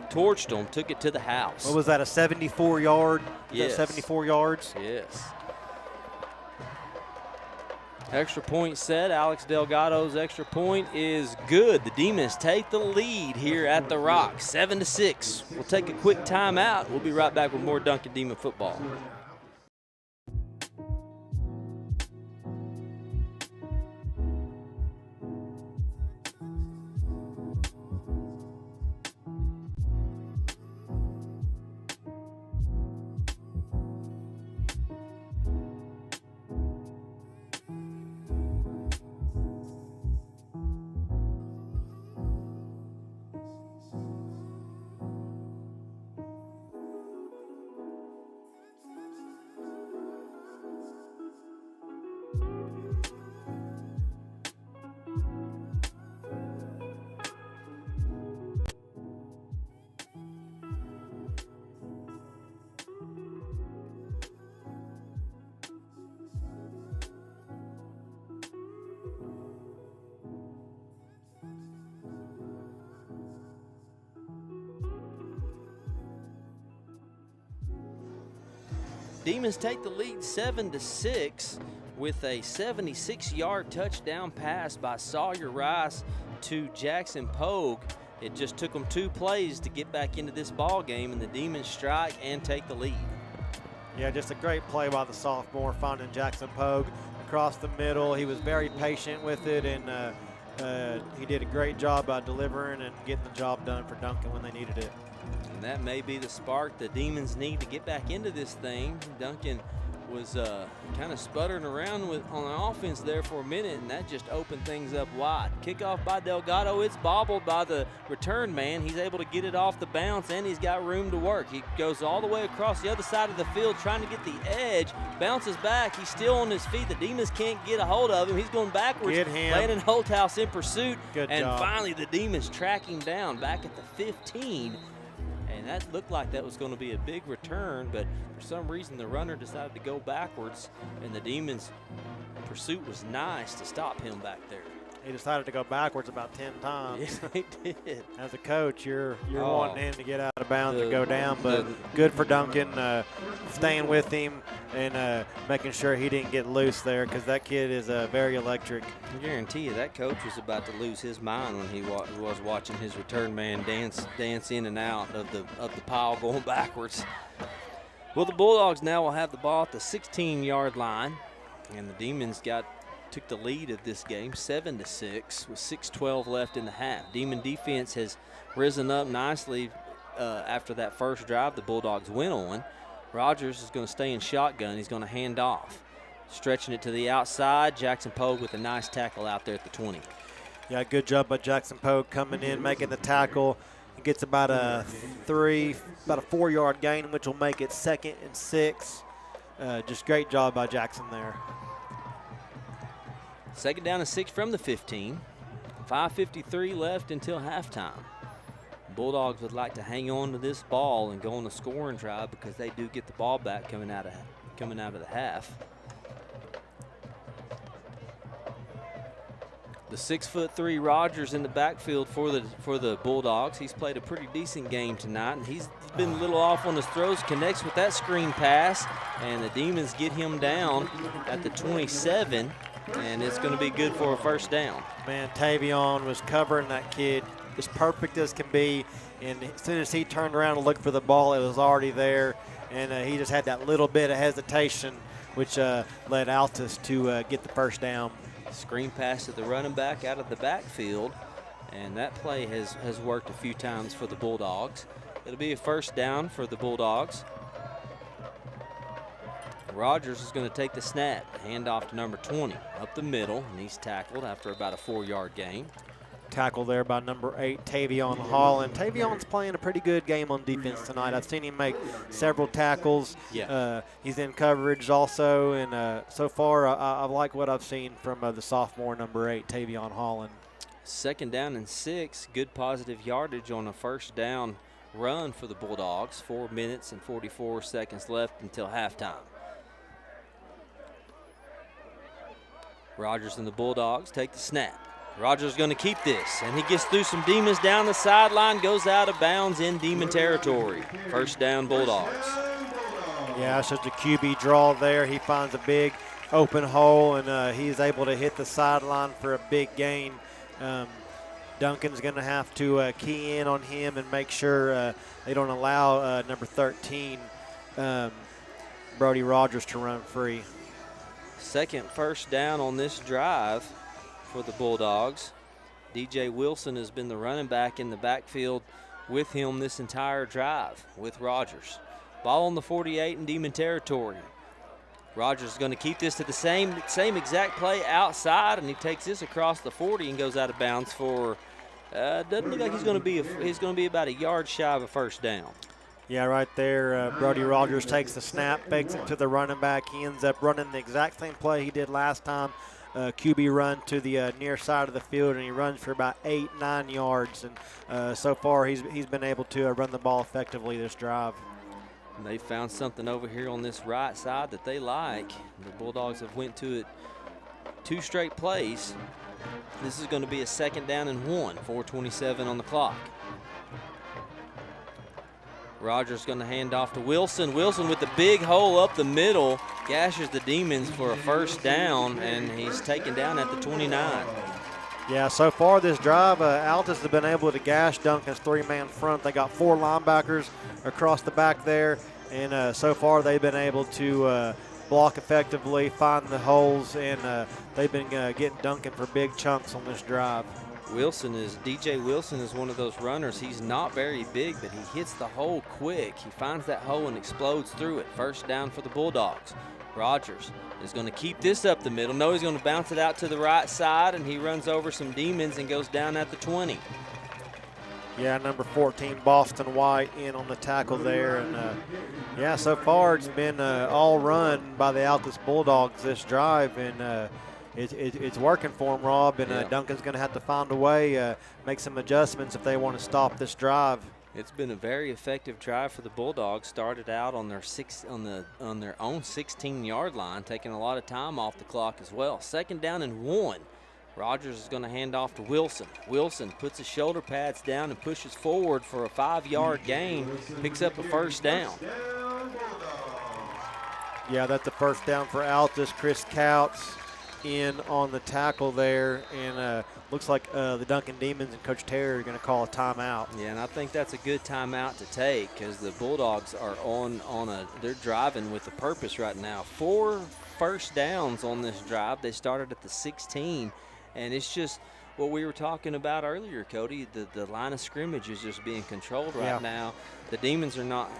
torched them, took it to the house. What was that, a 74-yard? Yes. 74 yards? Yes. Extra point set. Alex Delgado's extra point is good. The Demons take the lead here at the Rock, 7-6. We'll take a quick timeout. We'll be right back with more Duncan Demon football. Demons take the lead 7-6 with a 76-yard touchdown pass by Sawyer Rice to Jackson Pogue. It just took them 2 plays to get back into this ball game, and the Demons strike and take the lead. Yeah, just a great play by the sophomore, finding Jackson Pogue across the middle. He was very patient with it, and he did a great job by delivering and getting the job done for Duncan when they needed it. And that may be the spark the Demons need to get back into this thing. Duncan was kind of sputtering around on offense there for a minute, and that just opened things up wide. Kickoff by Delgado. It's bobbled by the return man. He's able to get it off the bounce, and he's got room to work. He goes all the way across the other side of the field trying to get the edge, bounces back. He's still on his feet. The Demons can't get a hold of him. He's going backwards. Get him. Landon Holthouse in pursuit. Good and job. Finally the Demons track him down back at the 15. And that looked like that was going to be a big return, but for some reason the runner decided to go backwards, and the Demons' pursuit was nice to stop him back there. He decided to go backwards about 10 times. Yeah, he did. As a coach, you're wanting him to get out of bounds and go down, but good for Duncan staying with him and making sure he didn't get loose there, because that kid is very electric. I guarantee you that coach was about to lose his mind when he was watching his return man dance in and out of the pile going backwards. Well, the Bulldogs now will have the ball at the 16-yard line, and the Demons took the lead of this game 7-6 with 6:12 left in the half. Demon defense has risen up nicely after that first drive the Bulldogs went on. Rogers is going to stay in shotgun. He's going to hand off. Stretching it to the outside. Jackson Pogue with a nice tackle out there at the 20. Yeah, good job by Jackson Pogue coming in, making the tackle. He gets about a 4-yard gain, which will make it 2nd and 6. Just great job by Jackson there. 2nd down and 6 from the 15. 5:53 left until halftime. Bulldogs would like to hang on to this ball and go on a scoring drive because they do get the ball back coming out of the half. The 6'3" Rogers in the backfield for the Bulldogs. He's played a pretty decent game tonight, and he's been a little off on his throws. Connects with that screen pass, and the Demons get him down at the 27, and it's going to be good for a first down. Man, Tavion was covering that kid as perfect as can be, and as soon as he turned around to look for the ball, it was already there, and he just had that little bit of hesitation, which led Altus to get the first down. Screen pass to the running back out of the backfield, and that play has worked a few times for the Bulldogs. It'll be a first down for the Bulldogs. Rogers is going to take the snap, hand off to number 20, up the middle, and he's tackled after about a 4-yard gain. Tackle there by number 8, Tavion Holland. Tavion's playing a pretty good game on defense tonight. I've seen him make several tackles. Yeah. He's in coverage also, and so far I like what I've seen from the sophomore number 8, Tavion Holland. 2nd down and 6, good positive yardage on a first down run for the Bulldogs. 4 minutes and 44 seconds left until halftime. Rogers and the Bulldogs take the snap. Rogers going to keep this, and he gets through some Demons down the sideline, goes out of bounds in Demon territory. First down, Bulldogs. Yeah, it's just a QB draw there. He finds a big open hole, and he's able to hit the sideline for a big gain. Duncan's going to have to key in on him and make sure they don't allow number 13, Brody Rogers, to run free. Second first down on this drive for the Bulldogs. DJ Wilson has been the running back in the backfield with him this entire drive with Rogers. Ball on the 48 in Demon territory. Rogers is going to keep this to the same exact play outside, and he takes this across the 40 and goes out of bounds for. Doesn't look like he's going to be about a yard shy of a first down. Yeah, right there. Brody Rogers takes the snap, fakes it to the running back. He ends up running the exact same play he did last time. QB run to the near side of the field, and he runs for about 8-9 yards. And so far, he's been able to run the ball effectively this drive. And they found something over here on this right side that they like. The Bulldogs have went to it 2 straight plays. This is going to be a 2nd down and 1, 4:27 on the clock. Rogers going to hand off to Wilson. Wilson with the big hole up the middle, gashes the Demons for a first down, and he's taken down at the 29. Yeah, so far this drive, Altus has been able to gash Duncan's 3-man front. They got 4 linebackers across the back there, and so far they've been able to block effectively, find the holes, and they've been getting Duncan for big chunks on this drive. DJ Wilson is one of those runners. He's not very big, but he hits the hole quick. He finds that hole and explodes through it. First down for the Bulldogs. Rogers is going to keep this up the middle. No, he's going to bounce it out to the right side, and he runs over some Demons and goes down at the 20. Yeah, number 14, Boston White, in on the tackle there. And, yeah, so far it's been all run by the Altus Bulldogs this drive, and it's working for them, Rob. And Duncan's going to have to find a way, make some adjustments if they want to stop this drive. It's been a very effective drive for the Bulldogs. Started out on their on their own 16-yard line, taking a lot of time off the clock as well. 2nd down and 1. Rogers is going to hand off to Wilson. Wilson puts his shoulder pads down and pushes forward for a 5-yard gain, picks up a first down. Yeah, that's the first down for Altus. Chris Couts in on the tackle there, and looks like the Duncan Demons and Coach Terry are going to call a timeout. Yeah, and I think that's a good timeout to take because the Bulldogs are they're driving with a purpose right now. 4 first downs on this drive. They started at the 16, and it's just what we were talking about earlier, Cody. The line of scrimmage is just being controlled right now. The Demons are not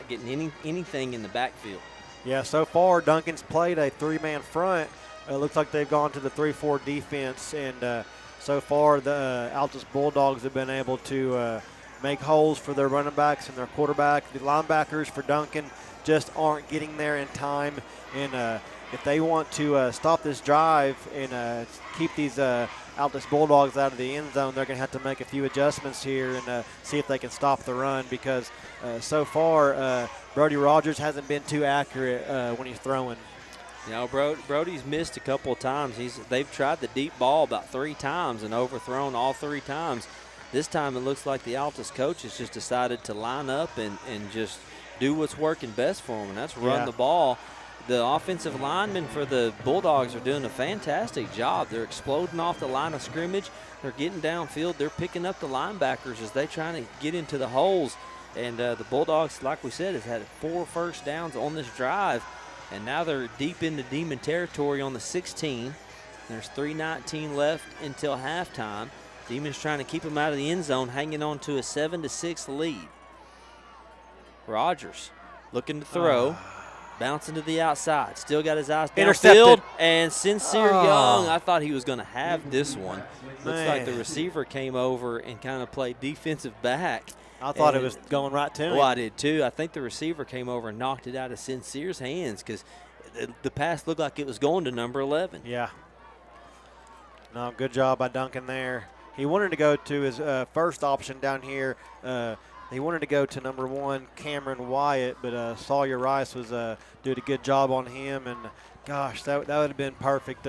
getting anything in the backfield. Yeah, so far Duncan's played a 3-man front. It looks like they've gone to the 3-4 defense, and so far the Altus Bulldogs have been able to make holes for their running backs and their quarterback. The linebackers for Duncan just aren't getting there in time, and if they want to stop this drive and keep these Altus Bulldogs out of the end zone, they're going to have to make a few adjustments here and see if they can stop the run, because so far Brody Rogers hasn't been too accurate when he's throwing. You know, Brody's missed a couple of times. They've tried the deep ball about 3 times and overthrown all 3 times. This time it looks like the Altus coach has just decided to line up and just do what's working best for them, and that's run the ball. The offensive linemen for the Bulldogs are doing a fantastic job. They're exploding off the line of scrimmage. They're getting downfield. They're picking up the linebackers as they're trying to get into the holes. And the Bulldogs, like we said, has had 4 first downs on this drive. And now they're deep into Demon territory on the 16. There's 3:19 left until halftime. Demons trying to keep them out of the end zone, hanging on to a 7-6 lead. Rogers looking to throw, bouncing to the outside. Still got his eyes downfield. And Sincere Young, I thought he was going to have this one. Looks like the receiver came over and kind of played defensive back. I thought it was going right to him. Well, I did too. I think the receiver came over and knocked it out of Sincere's hands because the pass looked like it was going to number 11. Yeah. No, good job by Duncan there. He wanted to go to his first option down here. He wanted to go to number 1, Cameron Wyatt, but Sawyer Rice was doing a good job on him. And, gosh, that would have been perfect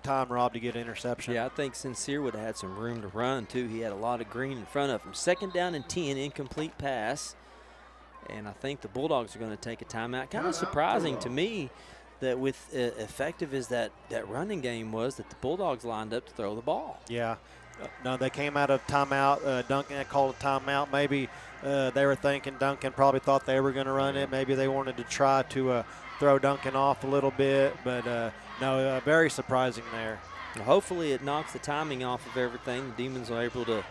time, Rob, to get an interception. Yeah, I think Sincere would have had some room to run, too. He had a lot of green in front of him. 2nd down and 10, incomplete pass. And I think the Bulldogs are going to take a timeout. Kind of surprising to me that with effective as that running game was, that the Bulldogs lined up to throw the ball. Yeah. No, they came out of timeout. Duncan had called a timeout. Maybe they were thinking Duncan probably thought they were going to run it. Maybe they wanted to try to throw Duncan off a little bit. But, no, very surprising there. Well, hopefully it knocks the timing off of everything. The Demons are able to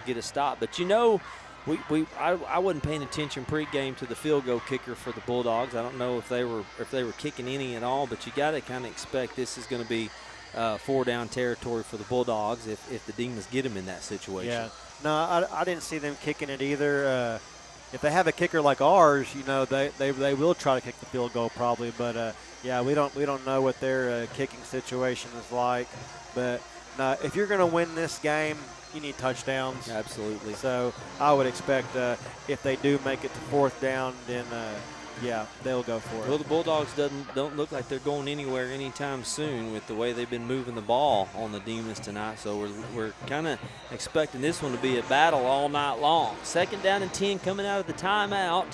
get a stop. But, I wasn't paying attention pregame to the field goal kicker for the Bulldogs. I don't know if they were kicking any at all, but you got to kind of expect this is going to be 4-down territory for the Bulldogs if the Demons get them in that situation. Yeah, no, I didn't see them kicking it either. If they have a kicker like ours, they will try to kick the field goal probably. But yeah, we don't know what their kicking situation is like. But no, if you're going to win this game, you need touchdowns. Absolutely. So I would expect if they do make it to 4th down, then yeah, they'll go for it. Well, the Bulldogs don't look like they're going anywhere anytime soon with the way they've been moving the ball on the Demons tonight. So we're kind of expecting this one to be a battle all night long. 2nd down and 10 coming out of the timeout.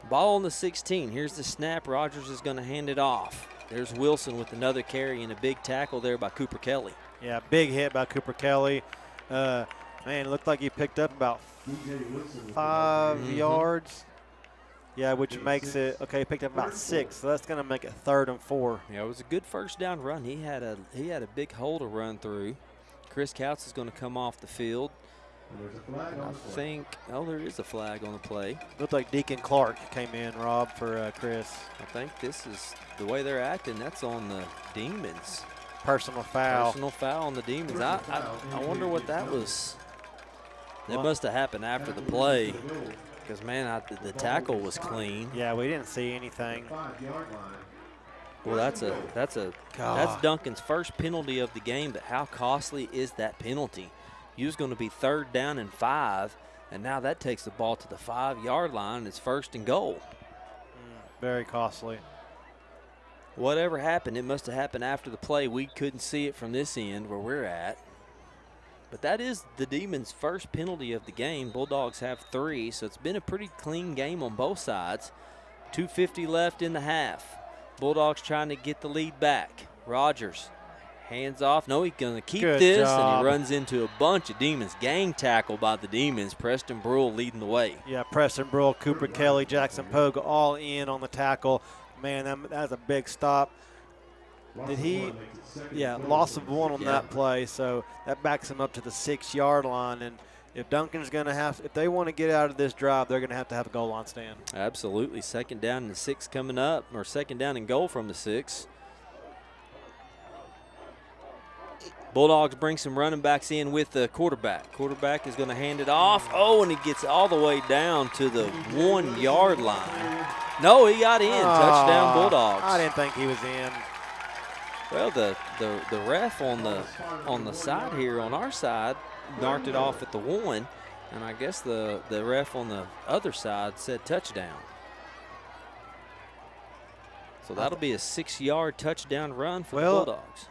Ball on the 16. Here's the snap. Rogers is going to hand it off. There's Wilson with another carry and a big tackle there by Cooper Kelly. Yeah, big hit by Cooper Kelly. Man, it looked like he picked up about 5 yards. Yeah, which makes it, okay, he picked up about 6, so that's going to make it 3rd and 4. Yeah, it was a good 1st down run. He had a big hole to run through. Chris Couts is going to come off the field. I think, there is a flag on the play. Looked like Deacon Clark came in, Rob, for Chris. I think this is the way they're acting. That's on the Demons. Personal foul. Personal foul on the Demons. I wonder what that was. That must have happened after the play because, man, the tackle was clean. Yeah, we didn't see anything. Well, that's Duncan's first penalty of the game, but how costly is that penalty? He was going to be 3rd down and 5, and now that takes the ball to the 5-yard line. It's 1st and goal. Very costly. Whatever happened, it must have happened after the play. We couldn't see it from this end where we're at. But that is the Demons' first penalty of the game. Bulldogs have 3, so it's been a pretty clean game on both sides. 2:50 left in the half. Bulldogs trying to get the lead back. Rogers, hands off. No, he's going to keep this, and he runs into a bunch of Demons. Gang tackle by the Demons. Preston Brule leading the way. Yeah, Preston Brule, Cooper Kelly, Jackson Pogue all in on the tackle. Man, that's a big stop. Did he? Yeah, loss of 1 on that play, so that backs him up to the 6-yard line. And if Duncan's going to if they want to get out of this drive, they're going to have a goal line stand. Absolutely. 2nd down and 6 coming up, or 2nd down and goal from the 6. Bulldogs bring some running backs in with the quarterback. Quarterback is going to hand it off. Oh, and he gets all the way down to the 1-yard line. No, he got in. Touchdown Bulldogs. I didn't think he was in. Well, the ref on the side here, on our side, marked it off at the 1, and I guess the ref on the other side said touchdown. So that'll be a 6-yard touchdown run for the Bulldogs.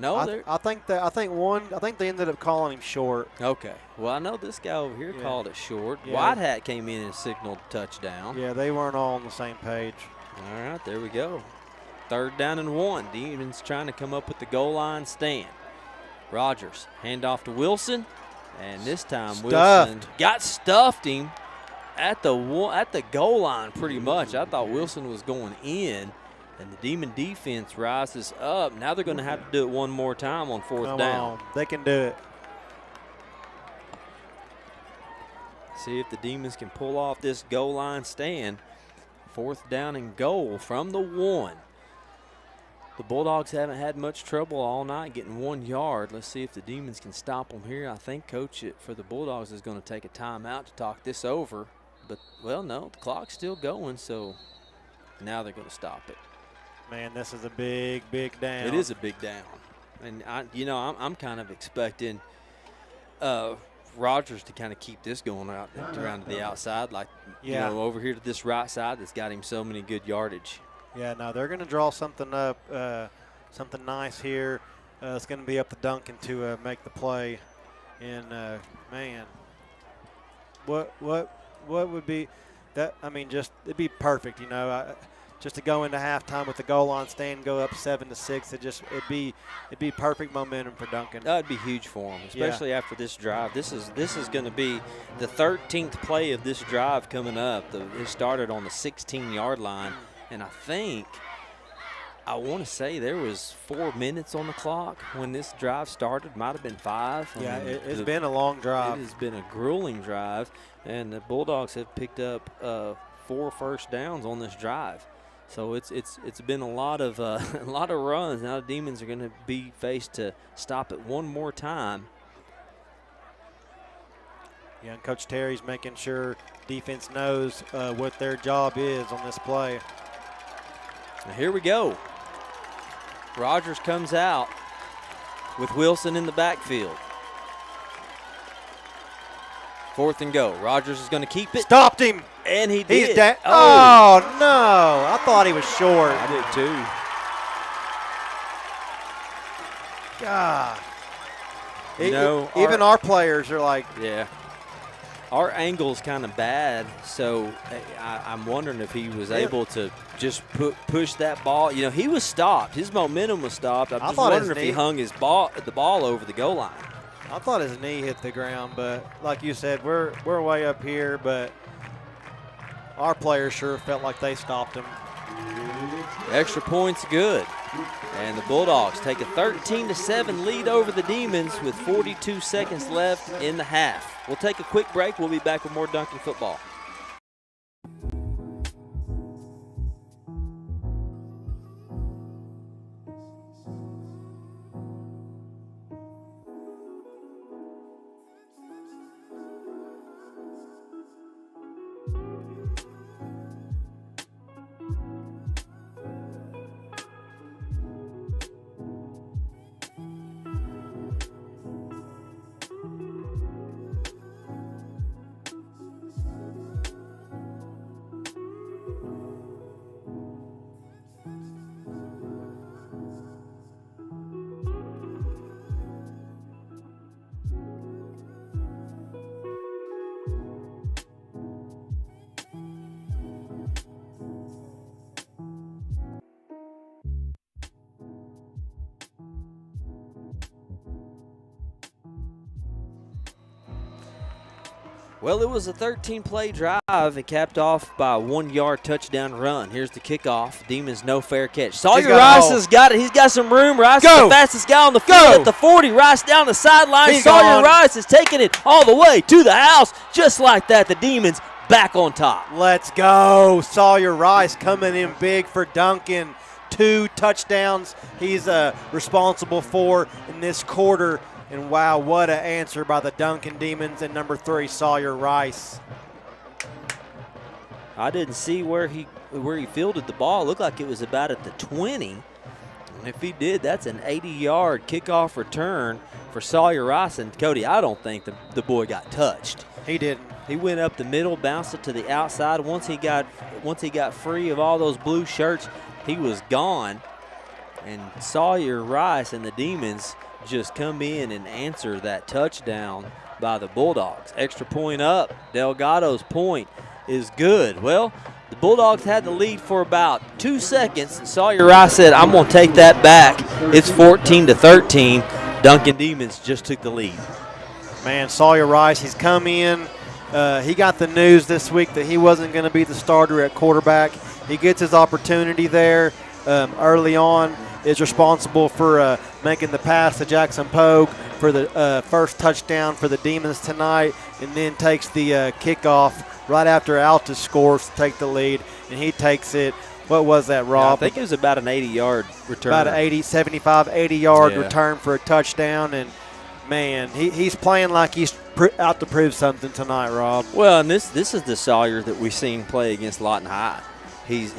No, I think they ended up calling him short. Okay. Well, I know this guy over here called it short. Yeah. White Hat came in and signaled touchdown. Yeah, they weren't all on the same page. All right, there we go. 3rd down and 1. Demons trying to come up with the goal line stand. Rogers, hand off to Wilson, and this time Wilson stuffed him at the goal line pretty much. I thought Wilson was going in, and the Demon defense rises up. Now they're going to have to do it one more time on 4th down. They can do it. See if the Demons can pull off this goal line stand. 4th down and goal from the 1. The Bulldogs haven't had much trouble all night getting 1 yard. Let's see if the Demons can stop them here. I think Coach for the Bulldogs is going to take a timeout to talk this over. But, well, no, the clock's still going, so now they're going to stop it. Man, this is a big, big down. It is a big down. And, I'm kind of expecting Rogers to kind of keep this going out around to the outside, like, over here to this right side that's got him so many good yardage. Yeah, no, they're going to draw something up, something nice here. It's going to be up to Duncan to make the play. And, man, what would be just it'd be perfect, just to go into halftime with the goal line stand, go up 7-6. It'd be perfect momentum for Duncan. That'd be huge for him, especially after this drive. This is going to be the 13th play of this drive coming up. It started on the 16-yard line, and I want to say there was 4 minutes on the clock when this drive started. Might have been 5. Yeah, it's been a long drive. It has been a grueling drive, and the Bulldogs have picked up 4 first downs on this drive. So it's been a lot of runs. Now the Demons are going to be faced to stop it one more time. Yeah, and Coach Terry's making sure defense knows what their job is on this play. Now here we go. Rogers comes out with Wilson in the backfield. 4th and go. Rogers is going to keep it. Stopped him. And he did. He's down. Oh, no. I thought he was short. I did too. God. Even our players are like. Yeah. Our angle's kind of bad, so I'm wondering if he was able to just push that ball. He was stopped. His momentum was stopped. I'm just wondering if he hung the ball over the goal line. I thought his knee hit the ground, but like you said, we're way up here, but our players sure felt like they stopped him. Extra point's good. And the Bulldogs take a 13-7 lead over the Demons with 42 seconds left in the half. We'll take a quick break. We'll be back with more Duncan Football. Well, it was a 13-play drive and capped off by a 1-yard touchdown run. Here's the kickoff. Demons no fair catch. Sawyer Rice has got it. He's got some room. Rice is the fastest guy on the field at the 40. Rice down the sideline. Sawyer Rice is taking it all the way to the house. Just like that, the Demons back on top. Let's go. Sawyer Rice coming in big for Duncan. 2 touchdowns he's responsible for in this quarter. And, wow, what an answer by the Duncan Demons and number 3, Sawyer Rice. I didn't see where he fielded the ball. It looked like it was about at the 20. And if he did, that's an 80-yard kickoff return for Sawyer Rice. And, Cody, I don't think the boy got touched. He didn't. He went up the middle, bounced it to the outside. Once he got free of all those blue shirts, he was gone. And Sawyer Rice and the Demons just come in and answer that touchdown by the Bulldogs. Extra point up. Delgado's point is good. Well, the Bulldogs had the lead for about 2 seconds, and Sawyer Rice said, I'm going to take that back. It's 14-13. Duncan Demons just took the lead. Man, Sawyer Rice, he's come in. He got the news this week that he wasn't going to be the starter at quarterback. He gets his opportunity there early on. Is responsible for making the pass to Jackson Pogue for the first touchdown for the Demons tonight, and then takes the kickoff right after Altus scores to take the lead, and he takes it. What was that, Rob? Yeah, I think it was about an 80-yard return. About an 75, 80-yard return for a touchdown, and, man, he's playing like he's out to prove something tonight, Rob. Well, and this is the Sawyer that we've seen play against Lawton High. He's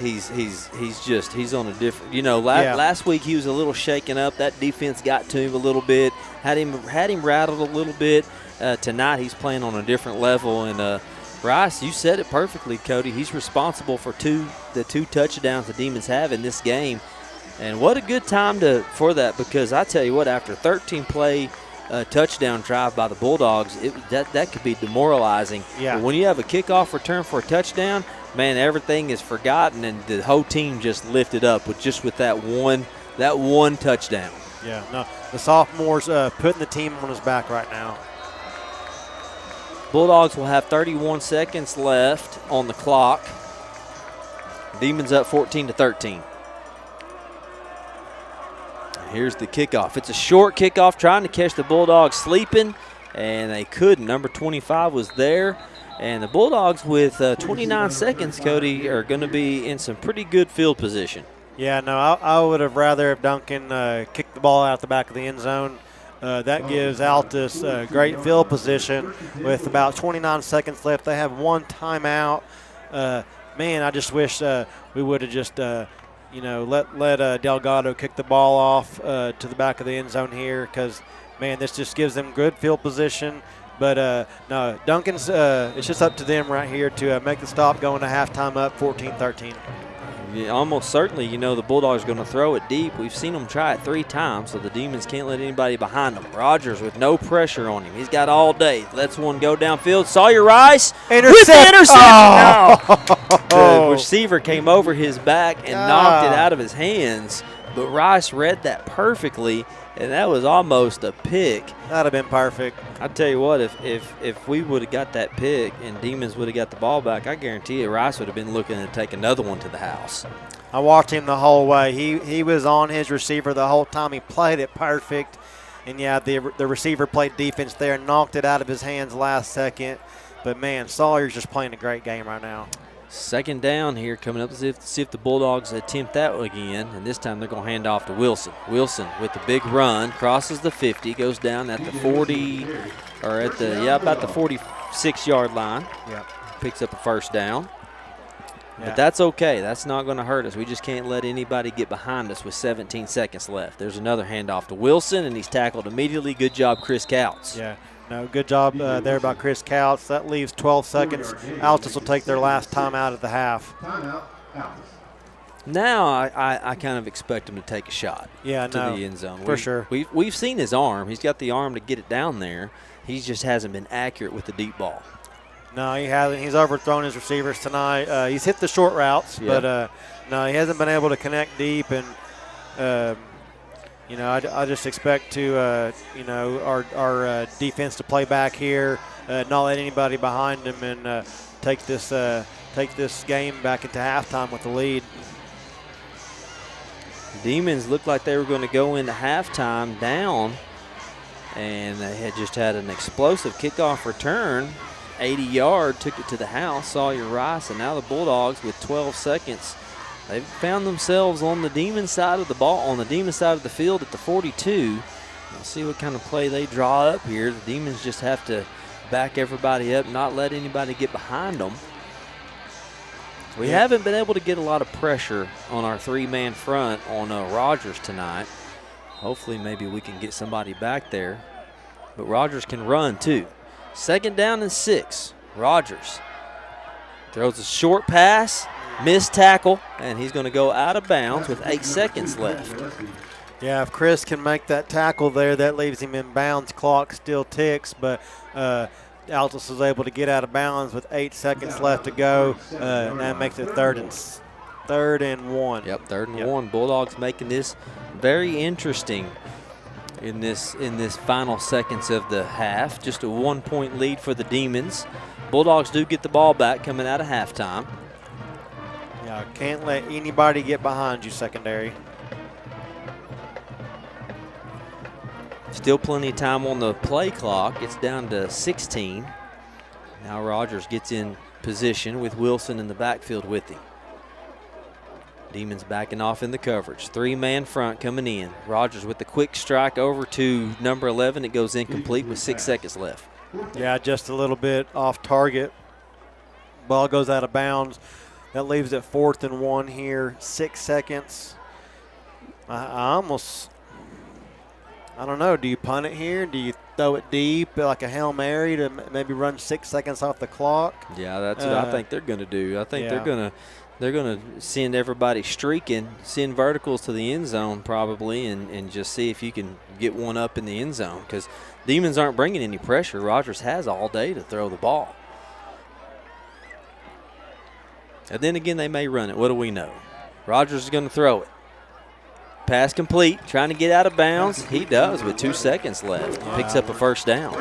on a different, last week he was a little shaken up. That defense got to him a little bit, had him rattled a little bit. Tonight he's playing on a different level. And Rice, you said it perfectly, Cody. He's responsible for the two touchdowns the Demons have in this game. And what a good time for that, because I tell you what, after 13 play touchdown drive by the Bulldogs, that could be demoralizing. Yeah. But when you have a kickoff return for a touchdown, man, everything is forgotten, and the whole team just lifted up with that one touchdown. Yeah, no, the sophomore's putting the team on his back right now. Bulldogs will have 31 seconds left on the clock. Demons up 14-13. Here's the kickoff. It's a short kickoff, trying to catch the Bulldogs sleeping, and they couldn't. Number 25 was there. And the Bulldogs, with 29 seconds, Cody, are going to be in some pretty good field position. Yeah, no, I would have rather have Duncan kicked the ball out the back of the end zone. That gives Altus great field position with about 29 seconds left. They have one timeout. Man, I just wish we would have just let Delgado kick the ball off to the back of the end zone here, because, man, this just gives them good field position. But, no, Duncan's it's just up to them right here to make the stop going to halftime up 14-13. Yeah, almost certainly, the Bulldogs are going to throw it deep. We've seen them try it 3 times, so the Demons can't let anybody behind them. Rogers with no pressure on him. He's got all day. Lets one go downfield. Sawyer Rice with the interception. Oh. The receiver came over his back and knocked it out of his hands, but Rice read that perfectly, and that was almost a pick. That would have been perfect. I tell you what, if we would have got that pick and Demons would have got the ball back, I guarantee you Rice would have been looking to take another one to the house. I watched him the whole way. He was on his receiver the whole time. He played it perfect. And, yeah, the receiver played defense there and knocked it out of his hands last second. But, man, Sawyer's just playing a great game right now. Second down here coming up. Let's see if the Bulldogs attempt that again, and this time they're going to hand off to Wilson. Wilson with the big run, crosses the 50, goes down at the 40, or about the 46-yard line. Yeah. Picks up a first down. Yeah. But that's okay. That's not going to hurt us. We just can't let anybody get behind us with 17 seconds left. There's another handoff to Wilson, and he's tackled immediately. Good job, Chris Couts. Yeah. No, good job there by Chris Couts. That leaves 12 seconds. Altus will take their last time out of the half. Now I kind of expect him to take a shot the end zone. For sure. We've seen his arm. He's got the arm to get it down there. He just hasn't been accurate with the deep ball. No, he hasn't. He's overthrown his receivers tonight. He's hit the short routes, but no, he hasn't been able to connect deep. And I just expect to our defense to play back here, not let anybody behind him, and take this game back into halftime with the lead. Demons looked like they were going to go into halftime down, and they had just had an explosive kickoff return. 80-yard, took it to the house, Sawyer Rice, and now the Bulldogs with 12 seconds. They've found themselves on the Demon side of the ball, on the Demon side of the field at the 42. We'll see what kind of play they draw up here. The Demons just have to back everybody up, not let anybody get behind them. We haven't been able to get a lot of pressure on our 3-man front on Rogers tonight. Hopefully maybe we can get somebody back there. But Rogers can run too. Second down and 6. Rogers throws a short pass, missed tackle, and he's going to go out of bounds with 8 seconds left. Yeah, if Chris can make that tackle there, that leaves him in bounds. Clock still ticks, but Altus was able to get out of bounds with 8 seconds left to go. And that makes it third and 1. Yep, third and 1. Bulldogs making this very interesting in this final seconds of the half. Just a 1-point lead for the Demons. Bulldogs do get the ball back coming out of halftime. Yeah, can't let anybody get behind you, secondary. Still plenty of time on the play clock. It's down to 16. Now Rogers gets in position with Wilson in the backfield with him. Demons backing off in the coverage. 3-man front coming in. Rogers with the quick strike over to number 11. It goes incomplete with 6 seconds left. Yeah, just a little bit off target. Ball goes out of bounds. That leaves it 4th and 1 here. 6 seconds. I I don't know. Do you punt it here? Do you throw it deep like a Hail Mary to maybe run 6 seconds off the clock? Yeah, that's what I think they're going to do. I think they're going to send everybody streaking, send verticals to the end zone probably, and just see if you can get one up in the end zone because Demons aren't bringing any pressure. Rogers has all day to throw the ball. And then again, they may run it. What do we know? Rogers is going to throw it. Pass complete, trying to get out of bounds. He does with 2 seconds left. Picks up a first down.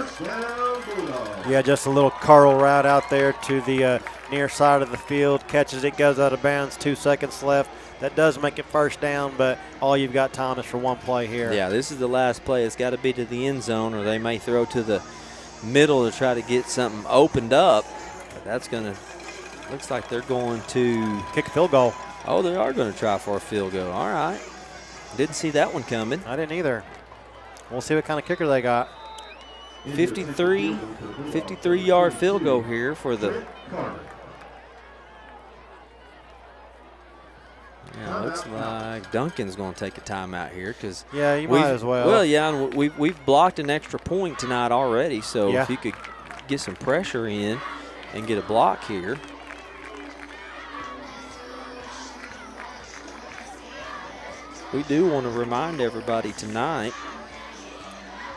Yeah, just a little curl route out there to the near side of the field. Catches it, goes out of bounds, 2 seconds left. That does make it first down, but all you've got time is for one play here. Yeah, this is the last play. It's got to be to the end zone, or they may throw to the middle to try to get something opened up. But that's going to – looks like they're going to – kick a field goal. Oh, they are going to try for a field goal. All right. Didn't see that one coming. I didn't either. We'll see what kind of kicker they got. 53-yard field goal here for the – yeah, looks like Duncan's going to take a timeout here because – yeah, you might as well. Well, yeah, and we've blocked an extra point tonight already, so if you could get some pressure in and get a block here. We do want to remind everybody tonight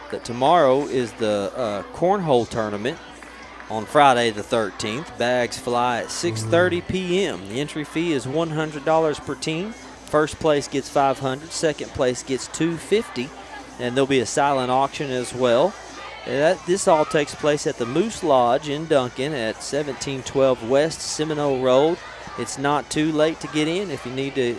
that tomorrow is the cornhole tournament on Friday the 13th. Bags fly at 6:30 p.m. The entry fee is $100 per team. First place gets $500. Second place gets $250. And there'll be a silent auction as well. This all takes place at the Moose Lodge in Duncan at 1712 West Seminole Road. It's not too late to get in. If you need to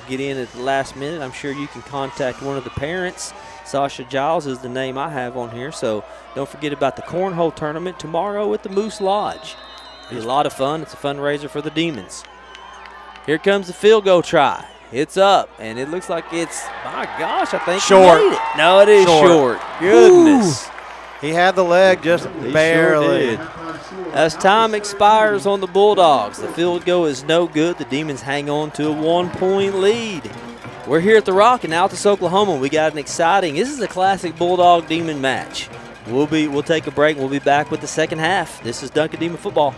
get in at the last minute, I'm sure you can contact one of the parents. Sasha Giles is the name I have on here. So don't forget about the cornhole tournament tomorrow at the Moose Lodge. It'll be a lot of fun. It's a fundraiser for the Demons. Here comes the field goal try. It's up, and it looks like it's, my gosh, I think short. He made it. No, it is short. Goodness. Ooh. He had the leg just barely. Sure did. As time expires on the Bulldogs, the field goal is no good. The Demons hang on to a 1-point lead. We're here at the Rock in Altus, Oklahoma. We got an exciting, this is a classic Bulldog-Demon match. We'll take a break, and we'll be back with the second half. This is Duncan Demon Football.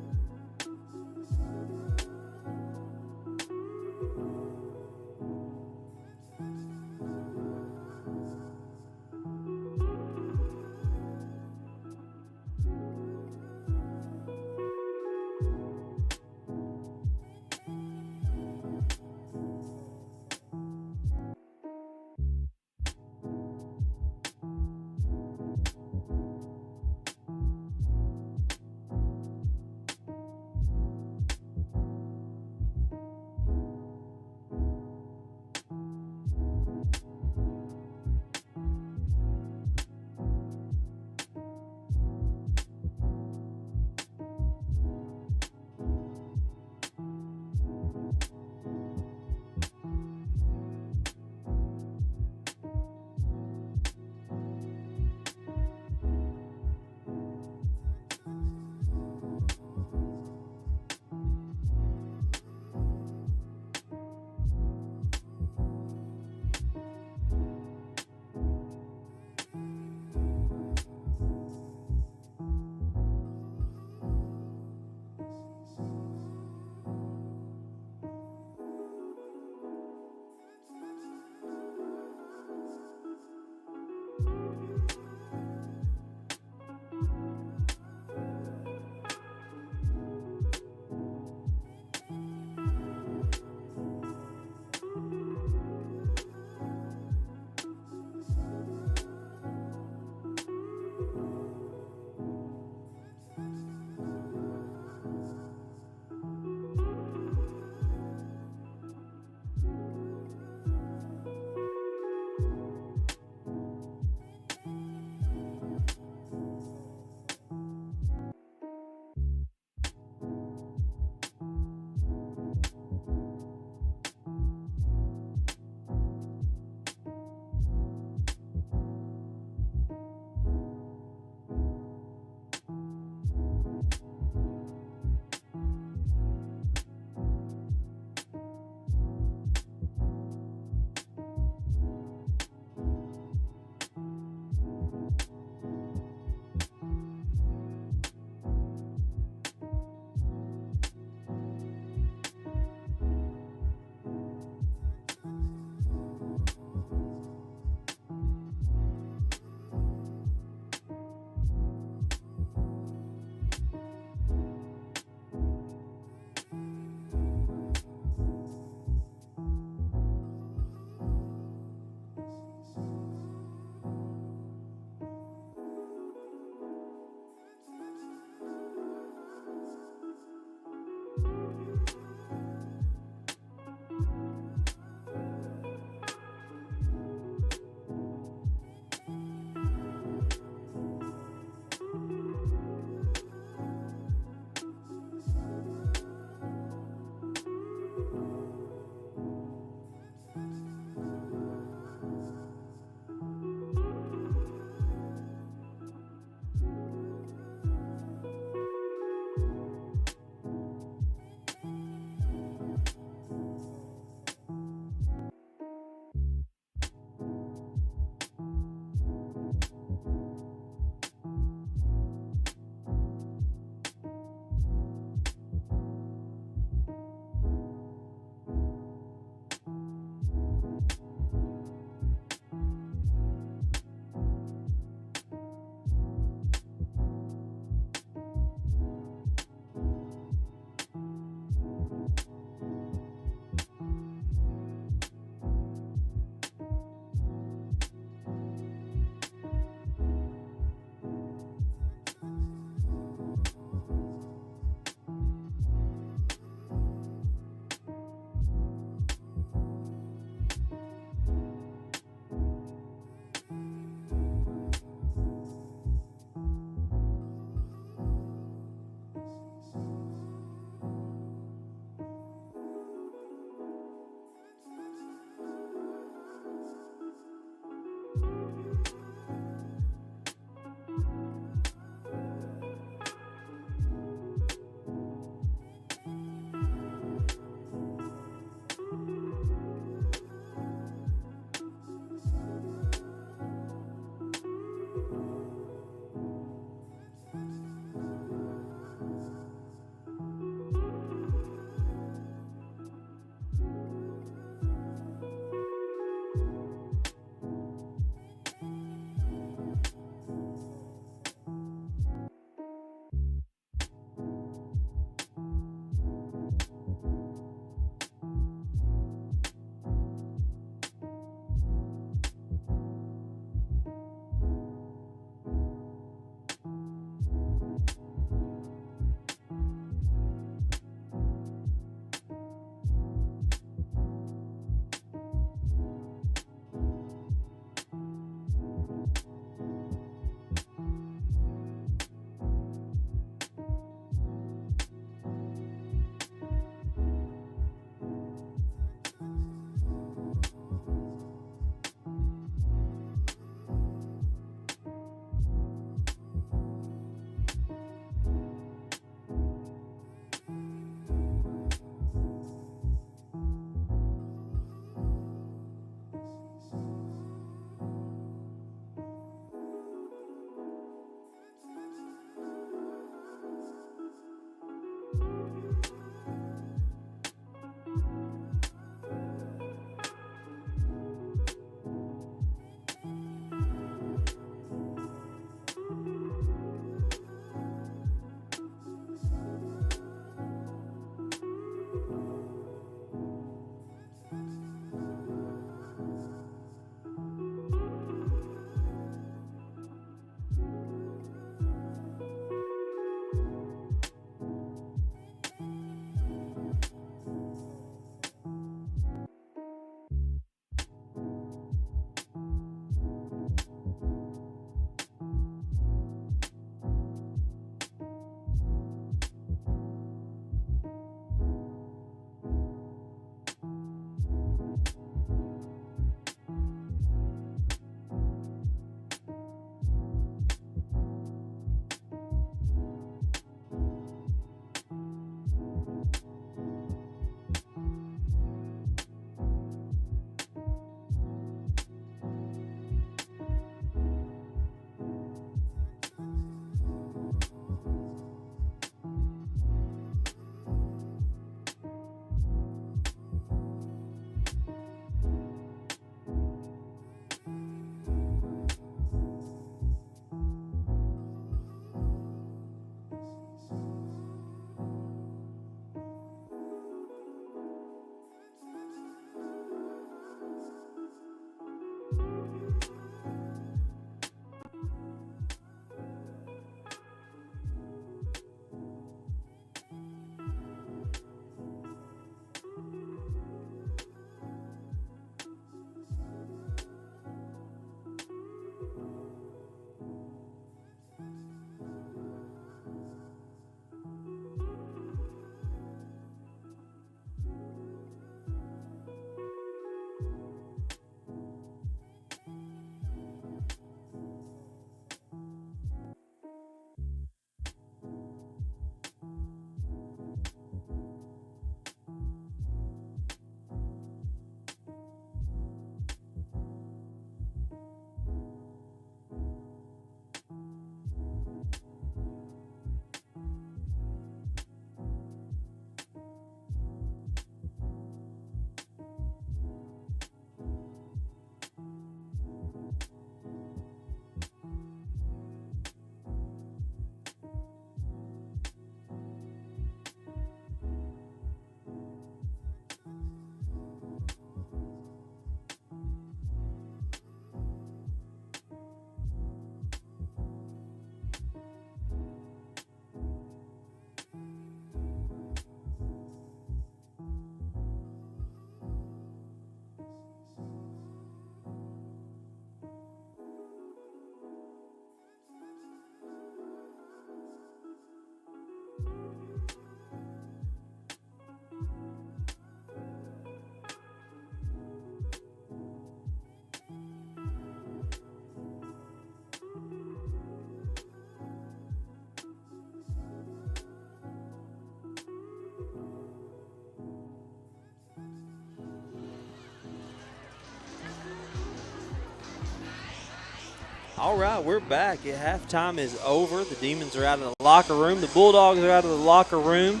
All right, we're back. Halftime is over. The Demons are out of the locker room. The Bulldogs are out of the locker room.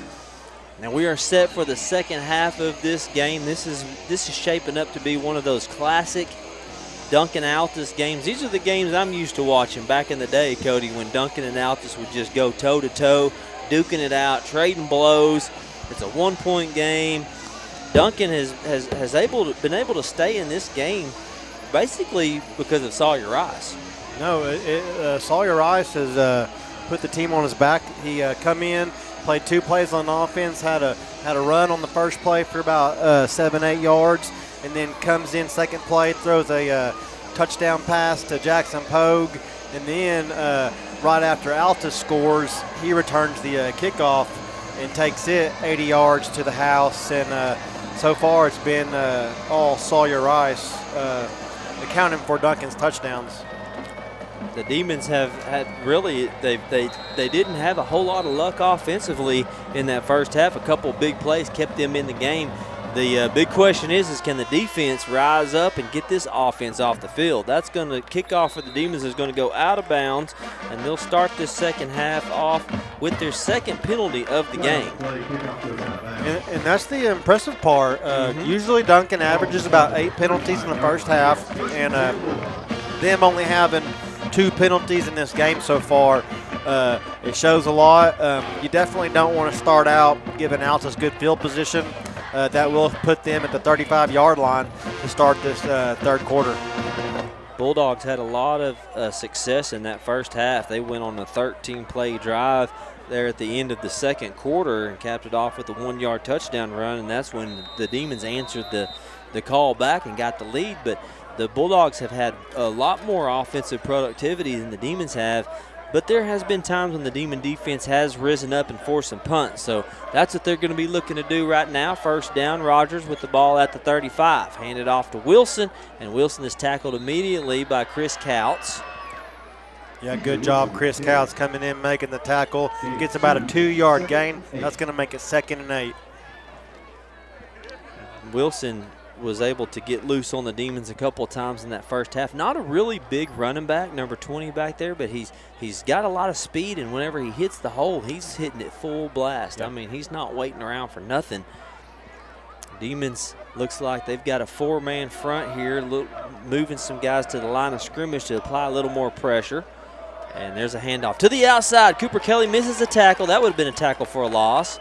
Now we are set for the second half of this game. This is shaping up to be one of those classic Duncan Altus games. These are the games I'm used to watching back in the day, Cody, when Duncan and Altus would just go toe-to-toe, duking it out, trading blows. It's a one-point game. Duncan has been able to stay in this game basically because of Sawyer Rice. No, Sawyer Rice has put the team on his back. He come in, played 2 plays on offense, had a run on the first play for about 7-8 yards, and then comes in second play, throws a touchdown pass to Jackson Pogue, and then right after Altus scores, he returns the kickoff and takes it 80 yards to the house. And so far, it's been all Sawyer Rice accounting for Duncan's touchdowns. The Demons have had really, they didn't have a whole lot of luck offensively in that first half. A couple big plays kept them in the game. The big question is can the defense rise up and get this offense off the field? That's going to kick off for the Demons is going to go out of bounds, and they'll start this second half off with their second penalty of the game. And that's the impressive part. Usually Duncan averages about 8 penalties in the first half, and them only having 2 penalties in this game so far, it shows a lot. You definitely don't want to start out giving Altus good field position. That will put them at the 35-yard line to start this third quarter. Bulldogs had a lot of success in that first half. They went on a 13-play drive there at the end of the second quarter and capped it off with a 1-yard touchdown run, and that's when the Demons answered the call back and got the lead. But the Bulldogs have had a lot more offensive productivity than the Demons have, but there has been times when the Demon defense has risen up and forced some punts. So that's what they're going to be looking to do right now. First down, Rogers with the ball at the 35. Handed off to Wilson, and Wilson is tackled immediately by Chris Couts. Yeah, good job, Chris Couts coming in, making the tackle. Gets about a 2-yard gain. That's going to make it 2nd and 8. Wilson was able to get loose on the Demons a couple of times in that first half. Not a really big running back, number 20 back there, but he's got a lot of speed, and whenever he hits the hole, he's hitting it full blast. Yep. I mean, he's not waiting around for nothing. Demons looks like they've got a 4-man front here, moving some guys to the line of scrimmage to apply a little more pressure. And there's a handoff to the outside. Cooper Kelly misses a tackle. That would have been a tackle for a loss.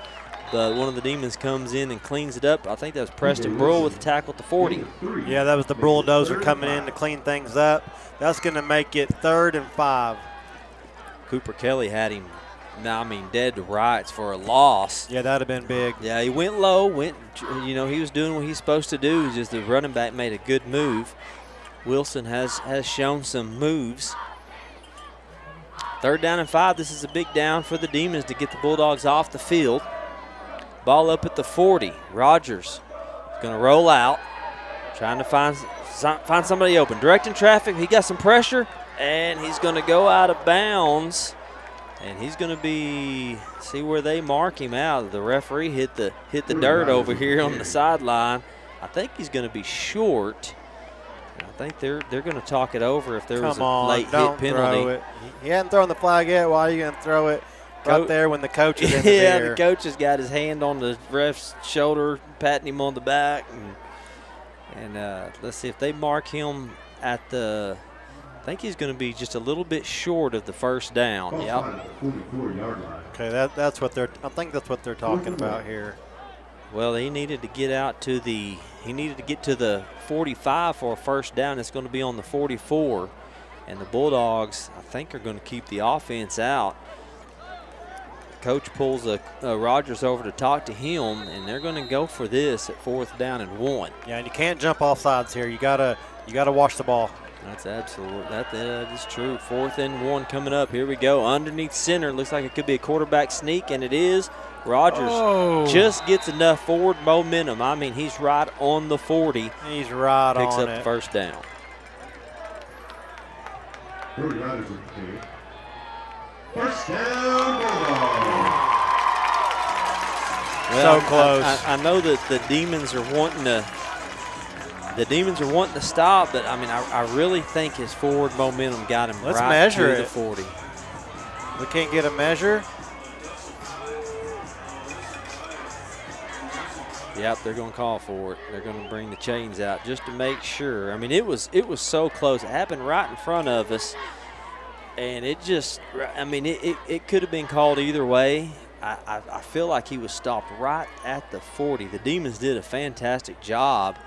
But one of the Demons comes in and cleans it up. I think that was Preston Brule with the tackle at the 40. Yeah, that was the bulldozer coming in to clean things up. That's going to make it 3rd and 5. Cooper Kelly had him, dead to rights for a loss. Yeah, that would have been big. Yeah, he went low. He was doing what he's supposed to do. Just the running back made a good move. Wilson has shown some moves. 3rd down and 5. This is a big down for the Demons to get the Bulldogs off the field. Ball up at the 40. Rogers is going to roll out, trying to find somebody open. Directing traffic. He got some pressure, and he's going to go out of bounds. And he's going to see where they mark him out. The referee hit the dirt over here on the sideline. I think he's going to be short. I think they're going to talk it over if there was a late hit penalty. Throw it. He hadn't thrown the flag yet. Why are you going to throw it? Right there when the coach is in yeah, there. The coach has got his hand on the ref's shoulder, patting him on the back. And let's see if they mark him at the – I think he's going to be just a little bit short of the first down. Yep. Okay, that's what they're – I think that's what they're talking about here. Well, he needed to get out to the – he needed to get to the 45 for a first down. It's going to be on the 44. And the Bulldogs, I think, are going to keep the offense out. Coach pulls Rogers over to talk to him, and they're going to go for this at 4th down and 1. Yeah, and you can't jump off sides here. You gotta watch the ball. That's absolute. That is true. 4th and 1 coming up. Here we go. Underneath center. Looks like it could be a quarterback sneak, and it is. Rogers just gets enough forward momentum. I mean, he's right on the 40. He's right on it. Picks up the first down. First down, Bulldogs. Well, so close. I know that the Demons are wanting to The Demons are wanting to stop, but, I mean, I really think his forward momentum got him Let's right measure to the it. 40. We can't get a measure. Yep, they're going to call for it. They're going to bring the chains out just to make sure. I mean, it was so close. It happened right in front of us, and it just, I mean, it could have been called either way. I feel like he was stopped right at the 40. The Demons did a fantastic job.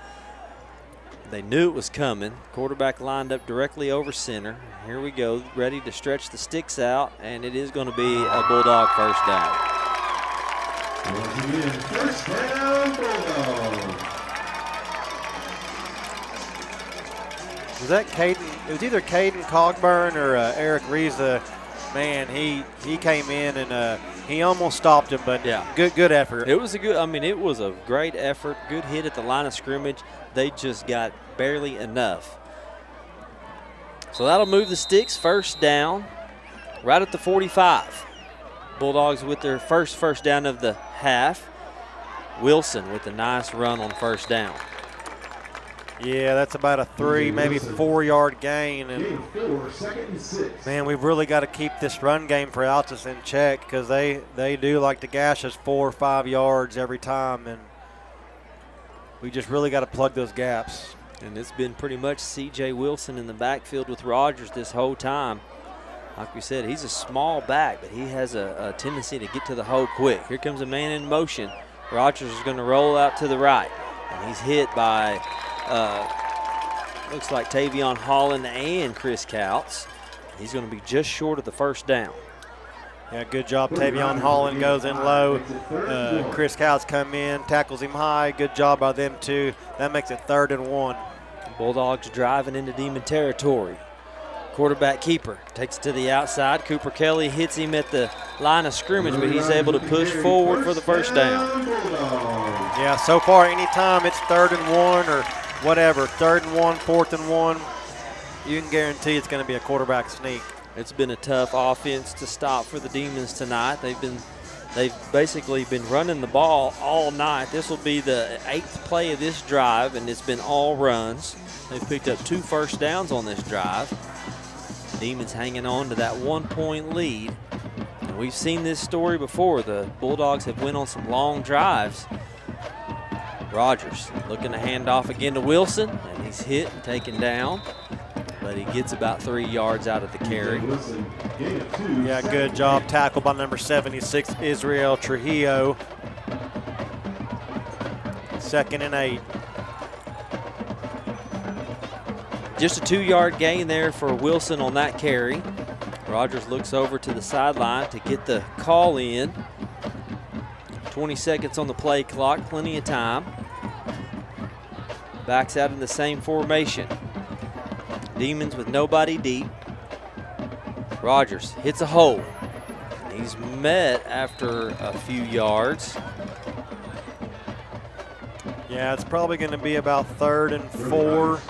They knew it was coming. Quarterback lined up directly over center. Here we go, ready to stretch the sticks out, and it is going to be a Bulldog first down. First down, Bulldogs. Was that Caden? It was either Caden Cogburn or Eric Riza. Man, he came in and he almost stopped him, but yeah, good effort. It was it was a great effort, good hit at the line of scrimmage. They just got barely enough. So that'll move the sticks, first down, right at the 45. Bulldogs with their first down of the half. Wilson with a nice run on first down. Yeah, that's about a 3, maybe 4-yard gain. And man, we've really got to keep this run game for Altus in check because they do like to gash us 4 or 5 yards every time, and we just really got to plug those gaps. And it's been pretty much C.J. Wilson in the backfield with Rogers this whole time. Like we said, he's a small back, but he has a tendency to get to the hole quick. Here comes a man in motion. Rogers is going to roll out to the right, and he's hit by looks like Tavion Holland and Chris Couts. He's going to be just short of the first down. Yeah, good job. Tavion Holland goes in low. Chris Couts come in, tackles him high. Good job by them too. That makes it 3rd and 1. Bulldogs driving into Demon territory. Quarterback keeper takes it to the outside. Cooper Kelly hits him at the line of scrimmage, but he's able to push forward for the first down. Yeah, so far anytime it's 3rd and 1 or whatever, 3rd and 1, 4th and 1, you can guarantee it's going to be a quarterback sneak. It's been a tough offense to stop for the Demons tonight. They've basically been running the ball all night. This will be the 8th play of this drive, and it's been all runs. They've picked up 2 first downs on this drive. Demons hanging on to that 1-point lead. And we've seen this story before. The Bulldogs have went on some long drives. Rogers looking to hand off again to Wilson, and he's hit and taken down, but he gets about 3 yards out of the carry. Yeah, good job. Tackle by number 76, Israel Trujillo. 2nd and 8. Just a 2-yard gain there for Wilson on that carry. Rogers looks over to the sideline to get the call in. 20 seconds on the play clock, plenty of time. Backs out in the same formation. Demons with nobody deep. Rogers hits a hole. He's met after a few yards. Yeah, it's probably going to be about 3rd and 4.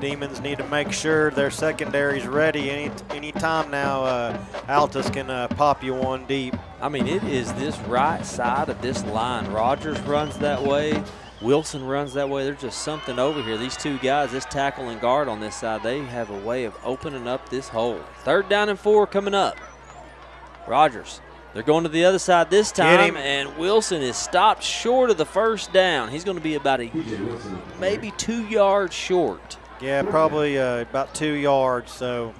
Demons need to make sure their secondary's ready. Any time now, Altus can pop you one deep. I mean, it is this right side of this line. Rogers runs that way. Wilson runs that way. There's just something over here. These two guys, this tackle and guard on this side, they have a way of opening up this hole. 3rd down and 4 coming up. Rogers, they're going to the other side this time, and Wilson is stopped short of the first down. He's going to be about maybe 2 yards short. Yeah, probably about 2 yards. So,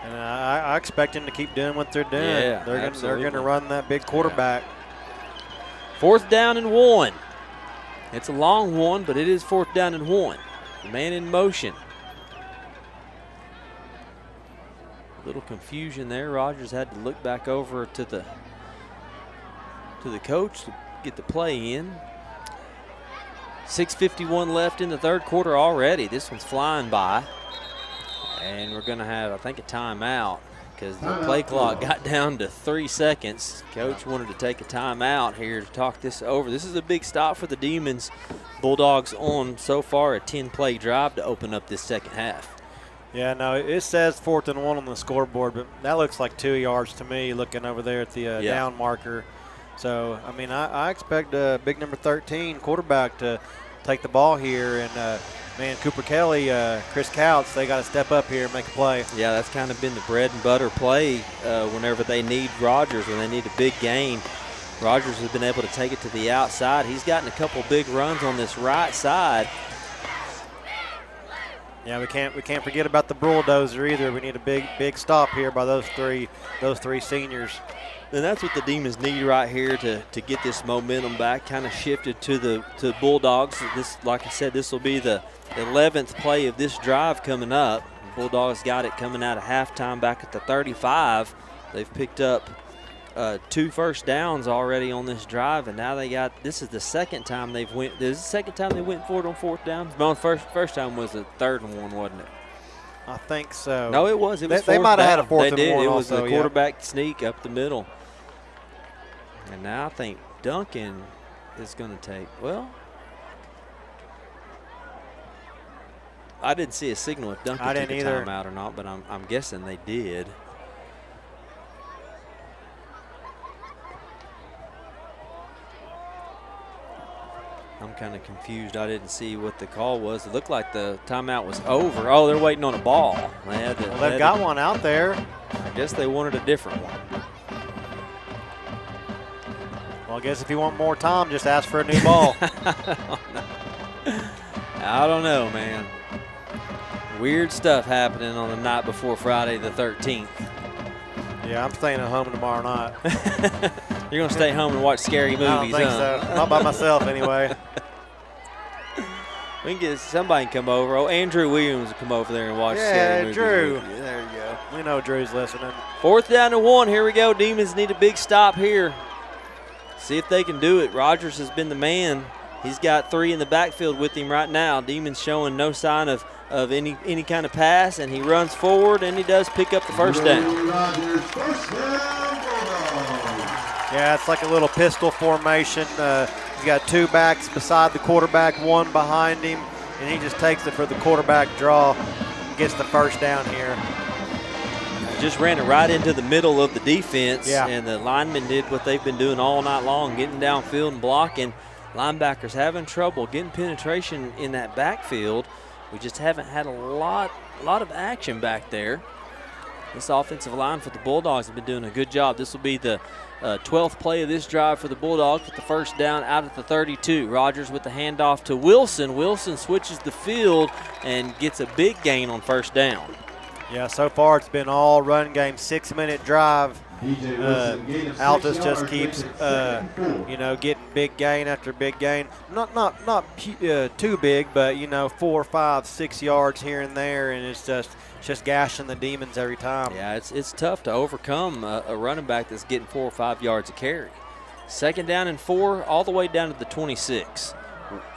and I expect him to keep doing what they're doing. Yeah, they're going to run that big quarterback. 4th down and 1. It's a long one, but it is 4th down and 1. Man in motion. A little confusion there. Rogers had to look back over to the coach to get the play in. 6:51 left in the 3rd quarter already. This one's flying by. And we're going to have, I think, a timeout because the play clock got down to 3 seconds. Coach wanted to take a timeout here to talk this over. This is a big stop for the Demons. Bulldogs on so far a 10-play drive to open up this second half. Yeah, no, it says 4th and 1 on the scoreboard, but that looks like 2 yards to me looking over there at the down marker. So, I mean, I expect big number 13 quarterback to take the ball here. And, man, Cooper Kelly, Chris Couts, they got to step up here and make a play. Yeah, that's kind of been the bread and butter play whenever they need Rogers, when they need a big gain. Rogers has been able to take it to the outside. He's gotten a couple big runs on this right side. Yeah, we can't forget about the bulldozer either. We need a big stop here by those three seniors. And that's what the Demons need right here to get this momentum back, kind of shifted to the Bulldogs. This, like I said, this will be the 11th play of this drive coming up. The Bulldogs got it coming out of halftime back at the 35. They've picked up 2 first downs already on this drive, and now this is the second time they've went. This is the second time they went for it on 4th down. No, first time was the 3rd and 1, wasn't it? I think so. No, it was. It was. They might have had a 4th and 1. They did. It was also, the quarterback sneak up the middle. And now I think Duncan is going to take. Well, I didn't see a signal if Duncan took a timeout or not, but I'm guessing they did. I'm kind of confused. I didn't see what the call was. It looked like the timeout was over. Oh, they're waiting on a ball. They've got one out there. I guess they wanted a different one. Well, I guess if you want more time, just ask for a new ball. I don't know, man. Weird stuff happening on the night before Friday the 13th. Yeah, I'm staying at home tomorrow night. You're going to stay home and watch scary movies, I don't think so. Not by myself, anyway. We can get somebody can come over. Oh, Andrew Williams will come over there and watch scary movies. Drew. Yeah, there you go. We know Drew's listening. 4th down and 1. Here we go. Demons need a big stop here. See if they can do it. Rogers has been the man. He's got 3 in the backfield with him right now. Demons showing no sign of any kind of pass, and he runs forward, and he does pick up the first down. Yeah, it's like a little pistol formation. He's got 2 backs beside the quarterback, 1 behind him, and he just takes it for the quarterback draw, gets the first down here. Just ran it right into the middle of the defense, yeah. And the linemen did what they've been doing all night long, getting downfield and blocking. Linebackers having trouble getting penetration in that backfield. We just haven't had a lot of action back there. This offensive line for the Bulldogs have been doing a good job. This will be the 12th play of this drive for the Bulldogs with the first down out at the 32. Rogers with the handoff to Wilson. Wilson switches the field and gets a big gain on first down. Yeah, so far it's been all run game, 6-minute drive. Altus just keeps, getting big gain after big gain. Not too big, but 4, 5, 6 yards here and there, and it's just gashing the Demons every time. Yeah, it's tough to overcome a running back that's getting 4 or 5 yards a carry. 2nd down and 4, all the way down to the 26.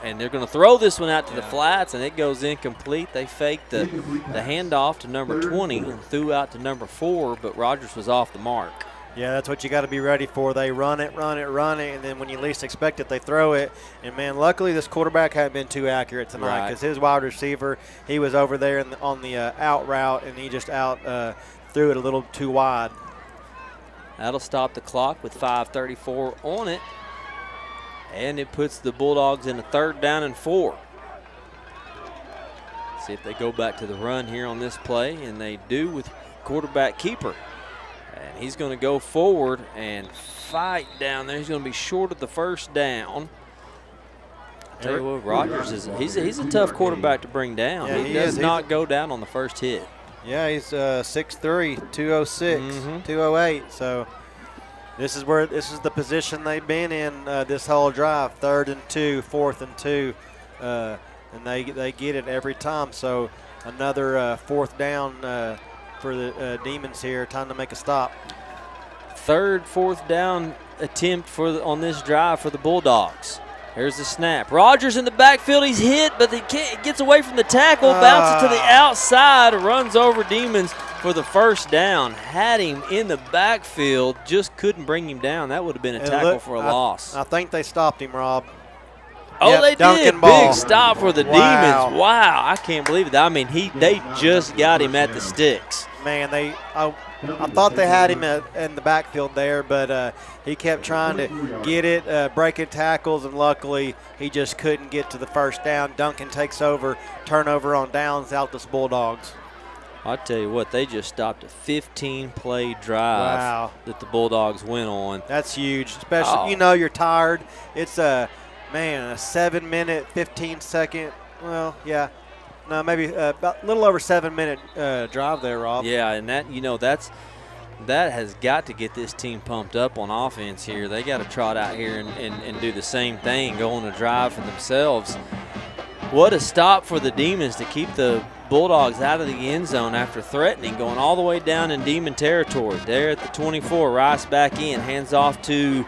And they're going to throw this one out to the flats, and it goes incomplete. They faked the handoff to number 20 and threw out to number 4, but Rogers was off the mark. Yeah, that's what you got to be ready for. They run it, and then when you least expect it, they throw it. And, man, luckily this quarterback hadn't been too accurate tonight because his wide receiver, he was over there on the out route, and he just threw it a little too wide. That'll stop the clock with 5:34 on it. And it puts the Bulldogs in a 3rd down and 4. See if they go back to the run here on this play, and they do with quarterback keeper. And he's going to go forward and fight down there. He's going to be short of the first down. I'll tell you what, Rogers he's a tough quarterback to bring down. Yeah, he does not go down on the first hit. Yeah, he's 6'3", 206, 208, so – This is the position they've been in this whole drive, 3rd and 2, 4th and 2, and they get it every time. So another 4th down for the Demons here. Time to make a stop. 3rd, 4th down attempt on this drive for the Bulldogs. Here's the snap. Rogers in the backfield. He's hit, but he gets away from the tackle, bounces to the outside, runs over Demons for the first down. Had him in the backfield, just couldn't bring him down. That would have been a tackle for a loss. I think they stopped him, Rob. Oh, yep, they Duncan did. Ball. Big stop for the Demons. Wow, I can't believe it. I mean, they just got him at the sticks. man, I thought they had him in the backfield there, but he kept trying to get it, breaking tackles, and luckily he just couldn't get to the first down. Duncan takes over, turnover on downs, Altus Bulldogs. I'll tell you what, they just stopped a 15-play drive that the Bulldogs went on. That's huge, especially, you're tired. It's a 7-minute, 15-second, maybe about a little over 7-minute drive there, Rob. Yeah, and that has got to get this team pumped up on offense here. They got to trot out here and do the same thing, go on a drive for themselves. What a stop for the Demons to keep the Bulldogs out of the end zone after threatening, going all the way down in Demon territory. There at the 24, Rice back in, hands off to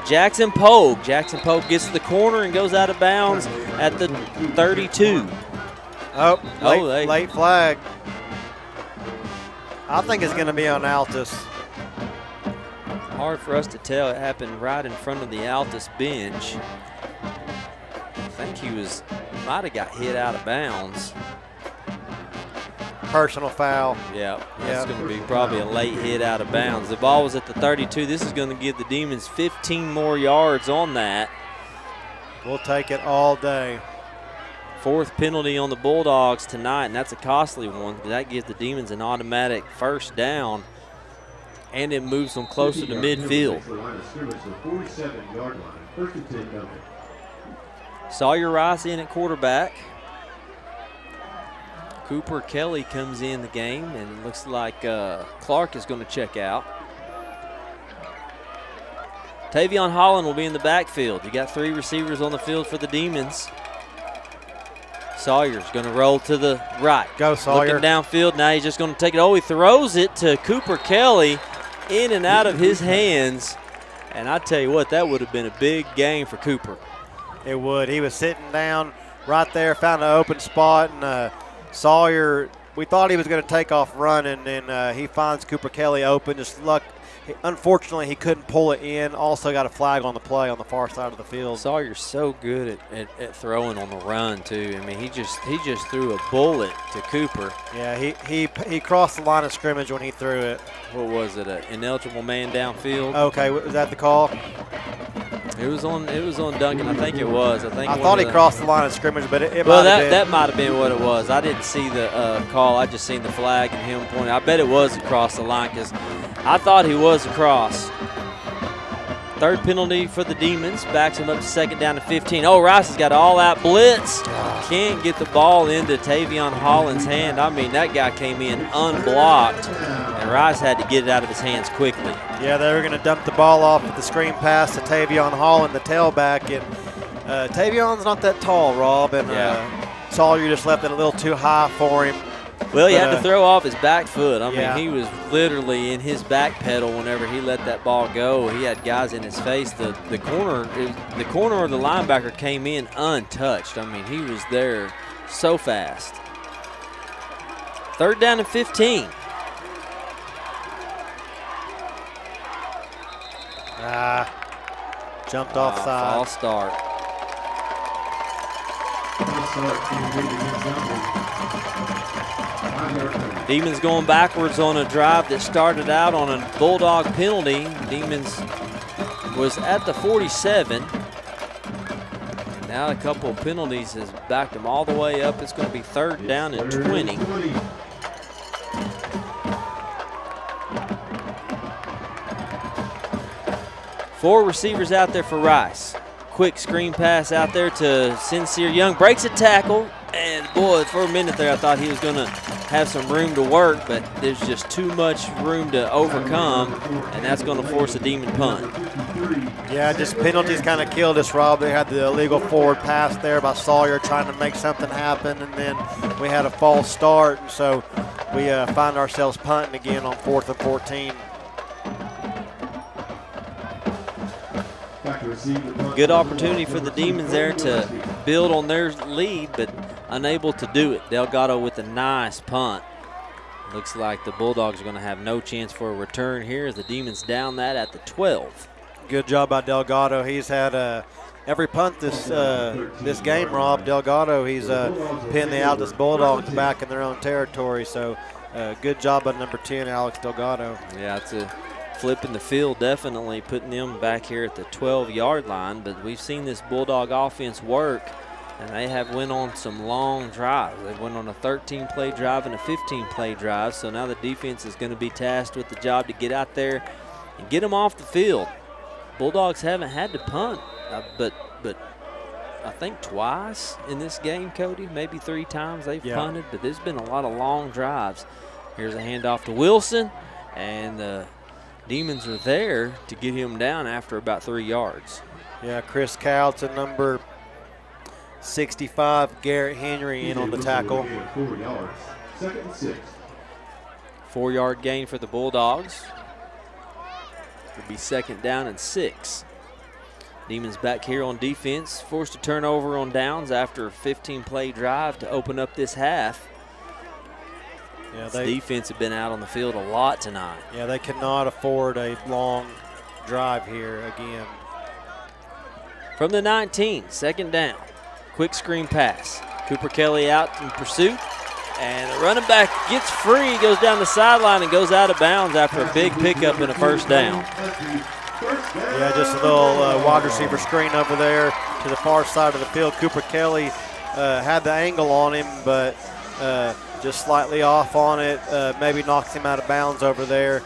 Jackson Pogue. Jackson Pogue gets to the corner and goes out of bounds at the 32. Late flag. I think it's going to be on Altus. Hard for us to tell. It happened right in front of the Altus bench. I think he might have got hit out of bounds. Personal foul. Yeah, that's going to be probably a late hit out of bounds. The ball was at the 32. This is going to give the Demons 15 more yards on that. We'll take it all day. Fourth penalty on the Bulldogs tonight, and that's a costly one. That gives the Demons an automatic first down, and it moves them closer to midfield. Sawyer Rice in at quarterback. Cooper Kelly comes in the game, and looks like Clark is going to check out. Tavion Holland will be in the backfield. You got 3 receivers on the field for the Demons. Sawyer's going to roll to the right. Go, Sawyer. Looking downfield. Now he's just going to take it. He throws it to Cooper Kelly, in and out of his hands. And I tell you what, that would have been a big game for Cooper. It would. He was sitting down right there, found an open spot, and Sawyer, we thought he was going to take off running, and he finds Cooper Kelly open. Just luck. Unfortunately, he couldn't pull it in. Also got a flag on the play on the far side of the field. Sawyer's so good at throwing on the run, too. I mean, he just threw a bullet to Cooper. Yeah, he crossed the line of scrimmage when he threw it. What was it, an ineligible man downfield? Okay, was that the call? It was on Duncan. I think it was. I thought he crossed the line of scrimmage, but that might have been what it was. I didn't see the call. I just seen the flag and him pointing. I bet it was across the line because I thought he was across. Third penalty for the Demons. Backs him up to second down to 15. Rice has got all-out blitz. Can't get the ball into Tavion Holland's hand. I mean, that guy came in unblocked, and Rice had to get it out of his hands quickly. Yeah, they were going to dump the ball off with the screen pass to Tavion Holland, the tailback. And Tavion's not that tall, Rob, and Sawyer just left it a little too high for him. Well, he had to throw off his back foot. I mean, he was literally in his back pedal whenever he let that ball go. He had guys in his face. The corner or the linebacker came in untouched. I mean, he was there so fast. Third down and 15. Jumped offside. False start. Demons going backwards on a drive that started out on a Bulldog penalty. Demons was at the 47. Now a couple of penalties has backed them all the way up. It's going to be third down and 20. Four receivers out there for Rice. Quick screen pass out there to Sincere Young. Breaks a tackle. And, boy, for a minute there I thought he was going to have some room to work, but there's just too much room to overcome, and that's going to force a Demon punt. Yeah, just penalties kind of killed us, Rob. They had the illegal forward pass there by Sawyer trying to make something happen, and then we had a false start, and so we find ourselves punting again on 4th and 14. Good opportunity for the Demons there to build on their lead, but unable to do it. Delgado with a nice punt. Looks like the Bulldogs are going to have no chance for a return here as the Demons down that at the 12. Good job by Delgado. He's had every punt this game, Rob. Delgado, he's pinned the Altus Bulldogs back in their own territory, so Good job by number 10, Alex Delgado. Yeah, it's a flip in the field, definitely putting them back here at the 12-yard line. But we've seen this Bulldog offense work, and they have went on some long drives. They went on a 13-play drive and a 15-play drive. So now the defense is going to be tasked with the job to get out there and get them off the field. Bulldogs haven't had to punt, but I think twice in this game, Cody, maybe 3 times they've punted, but there's been a lot of long drives. Here's a handoff to Wilson, and the Demons are there to get him down after about 3 yards. Yeah, Chris Couts and number 65, Garrett Henry, in on the tackle. 4 yards. 2nd and 6. 4-yard gain for the Bulldogs. It'll be 2nd down and 6. Demons back here on defense, forced to turn over on downs after a 15-play drive to open up this half. Yeah, the defense have been out on the field a lot tonight. Yeah, they cannot afford a long drive here again. From the 19, 2nd down. Quick screen pass. Cooper Kelly out in pursuit. And the running back gets free, goes down the sideline and goes out of bounds after a big pickup and a 1st down. Yeah, just a little wide receiver screen over there to the far side of the field. Cooper Kelly had the angle on him, but just slightly off on it. Maybe knocks him out of bounds over there.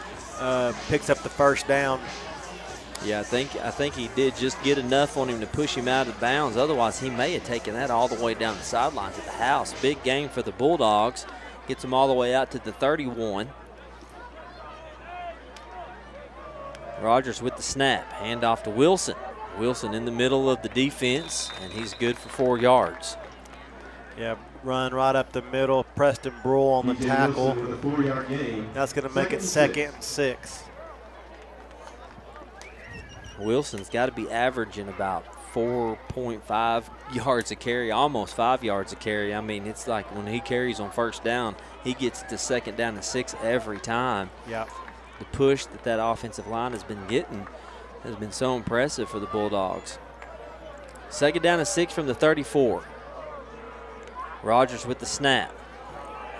Picks up the 1st down. Yeah, I think he did just get enough on him to push him out of bounds. Otherwise, he may have taken that all the way down the sidelines at the house. Big game for the Bulldogs. Gets them all the way out to the 31. Rogers with the snap. Handoff to Wilson. Wilson in the middle of the defense, and he's good for 4 yards. Yeah, run right up the middle. Preston Brule on the tackle. That's going to make it 2nd and 6. Wilson's got to be averaging about 4.5 yards a carry, almost 5 yards a carry. I mean, it's like when he carries on 1st down, he gets to 2nd down and 6 every time. Yeah. The push that offensive line has been getting has been so impressive for the Bulldogs. 2nd down and 6 from the 34. Rogers with the snap.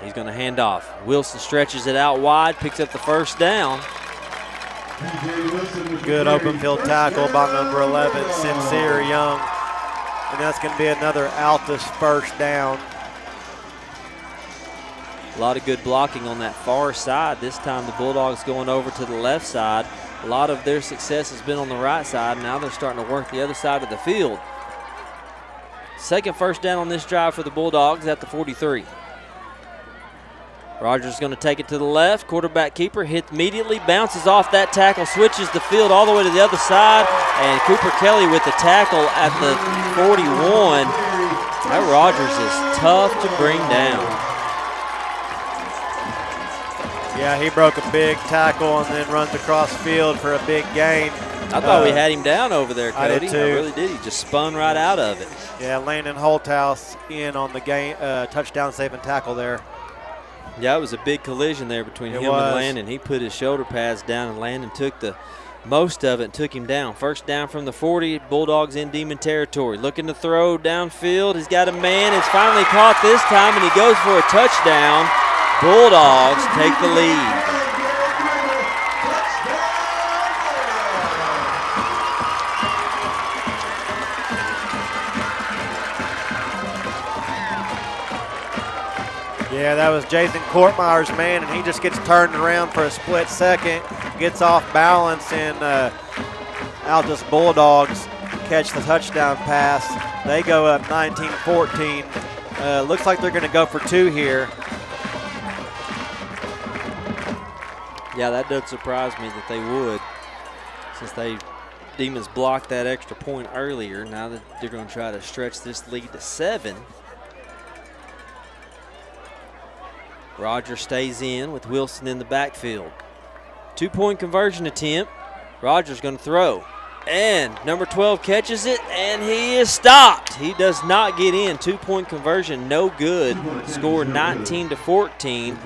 He's going to hand off. Wilson stretches it out wide, picks up the 1st down. Good open field tackle by number 11, Sincere Young. And that's going to be another Altus 1st down. A lot of good blocking on that far side. This time the Bulldogs going over to the left side. A lot of their success has been on the right side. Now they're starting to work the other side of the field. 2nd 1st down on this drive for the Bulldogs at the 43. Rogers is going to take it to the left. Quarterback keeper hits immediately, bounces off that tackle, switches the field all the way to the other side, and Cooper Kelly with the tackle at the 41. That Rogers is tough to bring down. Yeah, he broke a big tackle and then runs across the field for a big gain. I thought we had him down over there, Cody. I did too. I really did. He just spun right out of it. Yeah, Landon Holthouse in on the game, touchdown saving tackle there. Yeah, it was a big collision there between him and Landon. He put his shoulder pads down, and Landon took the most of it and took him down. 1st down from the 40. Bulldogs in Demon territory. Looking to throw downfield. He's got a man. It's finally caught this time, and he goes for a touchdown. Bulldogs take the lead. Yeah, that was Jason Courtmeyer's man, and he just gets turned around for a split second, gets off balance, and Altus Bulldogs catch the touchdown pass. They go up 19-14. Looks like they're going to go for 2 here. Yeah, that does surprise me that they would, since Demons blocked that extra point earlier. Now that they're going to try to stretch this lead to 7. Rogers stays in with Wilson in the backfield. 2-point conversion attempt. Rogers going to throw. And number 12 catches it, and he is stopped. He does not get in. 2-point conversion, no good. Score 19-14.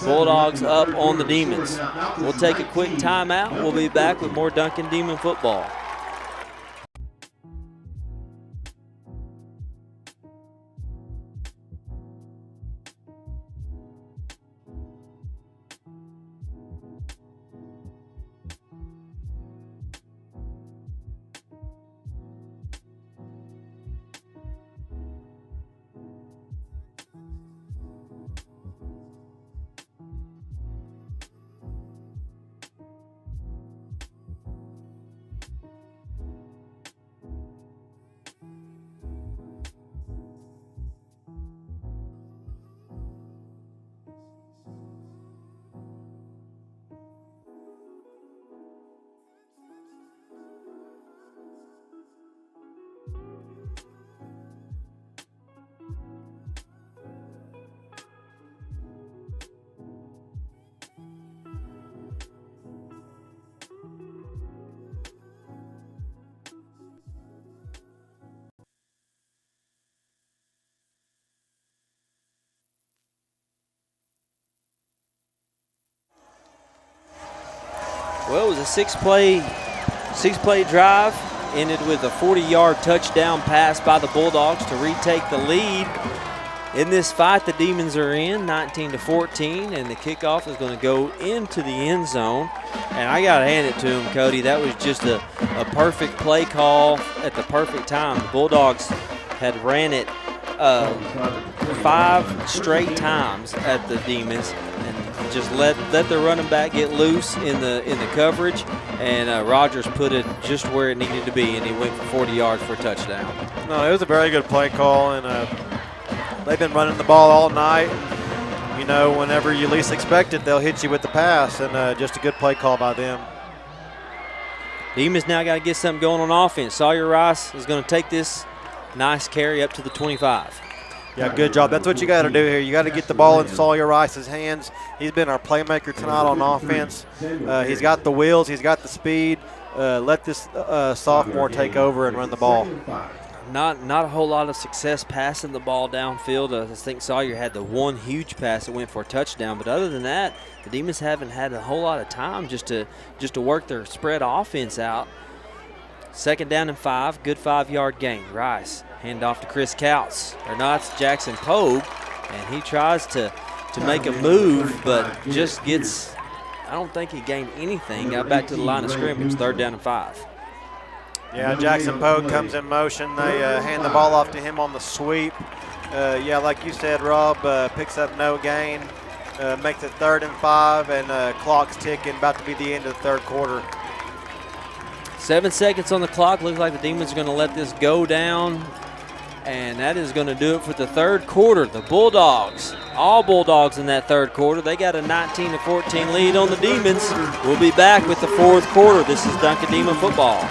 Bulldogs up on the Demons. We'll take a quick timeout. We'll be back with more Duncan Demon football. Well, it was a six-play drive. Ended with a 40-yard touchdown pass by the Bulldogs to retake the lead. In this fight, the Demons are in 19-14, and the kickoff is going to go into the end zone. And I got to hand it to him, Cody. That was just a perfect play call at the perfect time. The Bulldogs had ran it 5 straight times at the Demons and just let their running back get loose in the coverage. And Rogers put it just where it needed to be, and he went for 40 yards for a touchdown. No, it was a very good play call, and they've been running the ball all night. You know, whenever you least expect it, they'll hit you with the pass, and just a good play call by them. Demons now got to get something going on offense. Sawyer Rice is going to take this nice carry up to the 25. Yeah, good job. That's what you got to do here. You got to get the ball in Sawyer Rice's hands. He's been our playmaker tonight on offense. He's got the wheels. He's got the speed. Let this sophomore take over and run the ball. Not a whole lot of success passing the ball downfield. I think Sawyer had the one huge pass that went for a touchdown. But other than that, the Demons haven't had a whole lot of time just to work their spread offense out. 2nd down and 5, good 5-yard gain. Rice, hand off to Chris Couts. Or not, it's Jackson Pogue, and he tries to make a move, but just gets, I don't think he gained anything. Got back to the line of scrimmage, 3rd down and 5. Yeah, Jackson Pogue comes in motion. They hand the ball off to him on the sweep. Yeah, like you said, Rob, picks up no gain, makes it 3rd and 5, and clock's ticking, about to be the end of the 3rd quarter. 7 seconds on the clock. Looks like the Demons are going to let this go down. And that is going to do it for the 3rd quarter. The Bulldogs, all Bulldogs in that 3rd quarter. They got a 19-14 lead on the Demons. We'll be back with the 4th quarter. This is Duncan Football.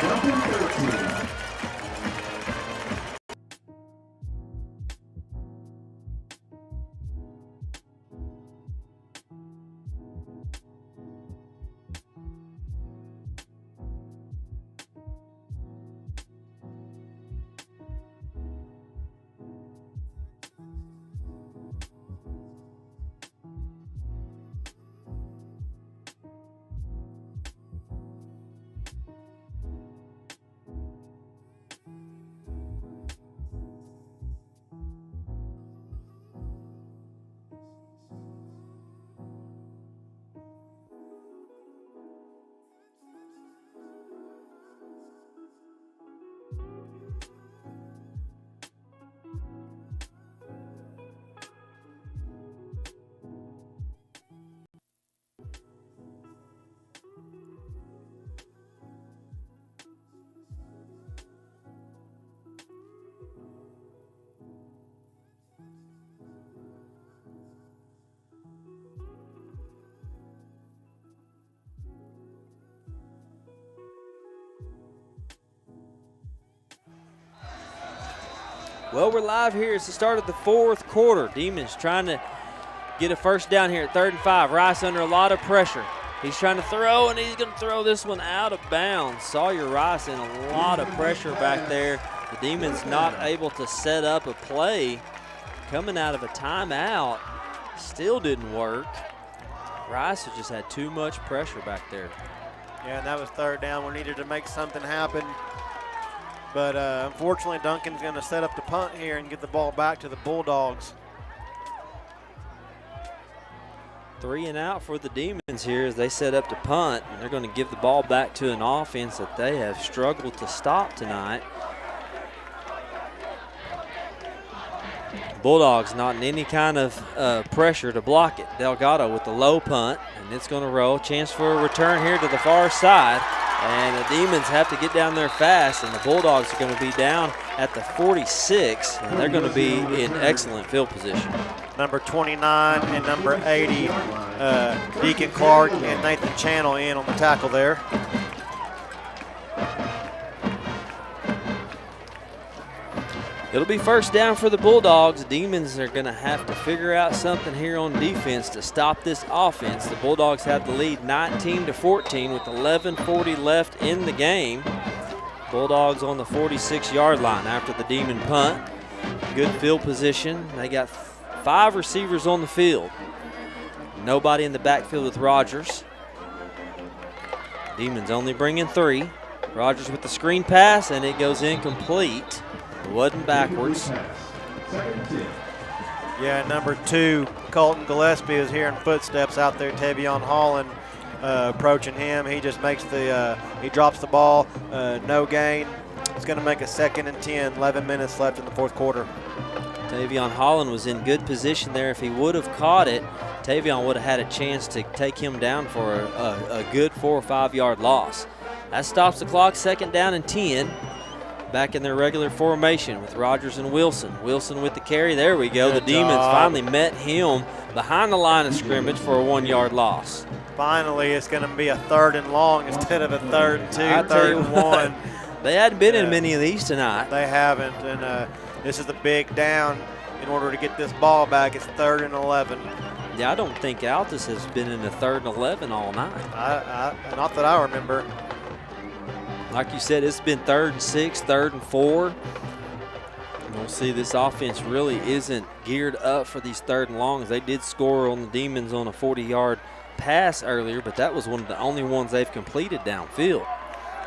Well, we're live here. It's the start of the 4th quarter. Demons trying to get a 1st down here at 3rd and 5. Rice under a lot of pressure. He's trying to throw, and he's going to throw this one out of bounds. Sawyer Rice in a lot of pressure back there. The Demons not able to set up a play. Coming out of a timeout. Still didn't work. Rice has just had too much pressure back there. Yeah, and that was 3rd down. We needed to make something happen. But unfortunately, Duncan's going to set up the punt here and get the ball back to the Bulldogs. 3 and out for the Demons here as they set up the punt. And they're going to give the ball back to an offense that they have struggled to stop tonight. Bulldogs not in any kind of pressure to block it. Delgado with the low punt, and it's going to roll. Chance for a return here to the far side. And the Demons have to get down there fast, and the Bulldogs are going to be down at the 46, and they're going to be in excellent field position. Number 29 and number 80, Deacon Clark and Nathan Channel in on the tackle there. It'll be 1st down for the Bulldogs. The Demons are going to have to figure out something here on defense to stop this offense. The Bulldogs have the lead 19-14 with 11:40 left in the game. Bulldogs on the 46-yard line after the Demon punt. Good field position. They got 5 receivers on the field. Nobody in the backfield with Rogers. Demons only bringing 3. Rogers with the screen pass, and it goes incomplete. It wasn't backwards. Yeah, number 2, Colton Gillespie is hearing footsteps out there. Tavion Holland approaching him. He just makes he drops the ball, no gain. It's going to make a 2nd and 10, 11 minutes left in the 4th quarter. Tavion Holland was in good position there. If he would have caught it, Tavion would have had a chance to take him down for a good 4 or 5 yard loss. That stops the clock, 2nd down and 10. Back in their regular formation with Rogers and Wilson. Wilson with the carry. There we go. Good the Demons job. finally met him behind the line of scrimmage for a 1 yard loss. Finally, it's going to be a 3rd and long instead of a 3rd and 2, 3rd and 1. They hadn't been in many of these tonight. They haven't, and this is a big down. In order to get this ball back, it's 3rd and 11. Yeah, I don't think Altus has been in a 3rd and 11 all night. Not that I remember. Like you said, it's been 3rd and 6, 3rd and 4. We'll see this offense really isn't geared up for these 3rd and longs. They did score on the Demons on a 40-yard pass earlier, but that was one of the only ones they've completed downfield.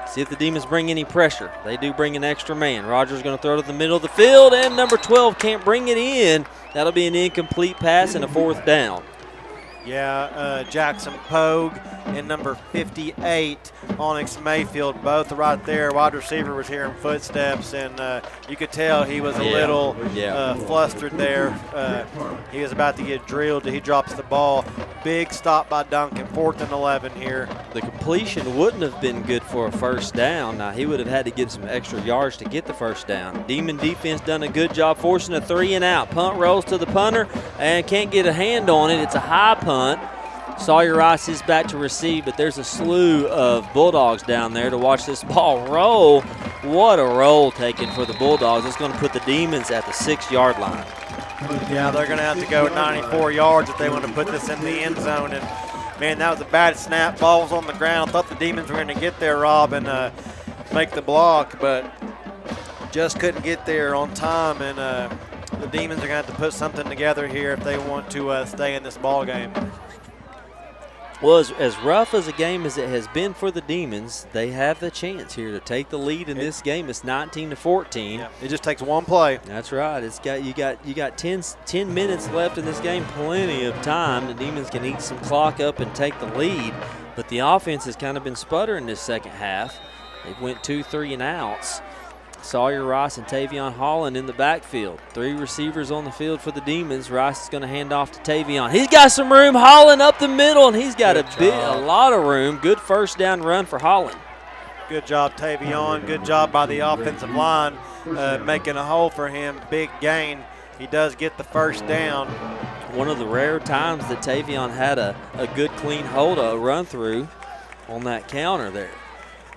See if the Demons bring any pressure. They do bring an extra man. Rogers going to throw to the middle of the field, and number 12 can't bring it in. That'll be an incomplete pass and a 4th down. Yeah, Jackson Pogue and number 58, Onyx Mayfield, both right there. Wide receiver was hearing footsteps, and you could tell he was a little flustered there. He was about to get drilled. He drops the ball. Big stop by Duncan, 4th and 11 here. The completion wouldn't have been good for a 1st down. Now, he would have had to get some extra yards to get the 1st down. Demon defense done a good job forcing a 3 and out. Punt rolls to the punter and can't get a hand on it. It's a high punt. Sawyer Rice is back to receive, but there's a slew of Bulldogs down there to watch this ball roll. What a roll taken for the Bulldogs. It's going to put the Demons at the 6-yard line. Yeah, they're going to have to go 94 yards if they want to put this in the end zone. And, man, that was a bad snap. Ball was on the ground. I thought the Demons were going to get there, Rob, and make the block, but just couldn't get there on time. And the Demons are going to have to put something together here if they want to stay in this ball game. Well, as rough as a game as it has been for the Demons, they have the chance here to take the lead in this game. It's 19-14. Yeah, it just takes one play. That's right. You got 10 minutes left in this game, plenty of time. The Demons can eat some clock up and take the lead, but the offense has kind of been sputtering this second half. They went 2 3 and outs. Sawyer Rice and Tavion Holland in the backfield. 3 receivers on the field for the Demons. Rice is going to hand off to Tavion. He's got some room. Holland up the middle, and he's got a lot of room. Good 1st down run for Holland. Good job, Tavion. Good job by the offensive line making a hole for him. Big gain. He does get the 1st down. One of the rare times that Tavion had a good, clean hold, a run through on that counter there.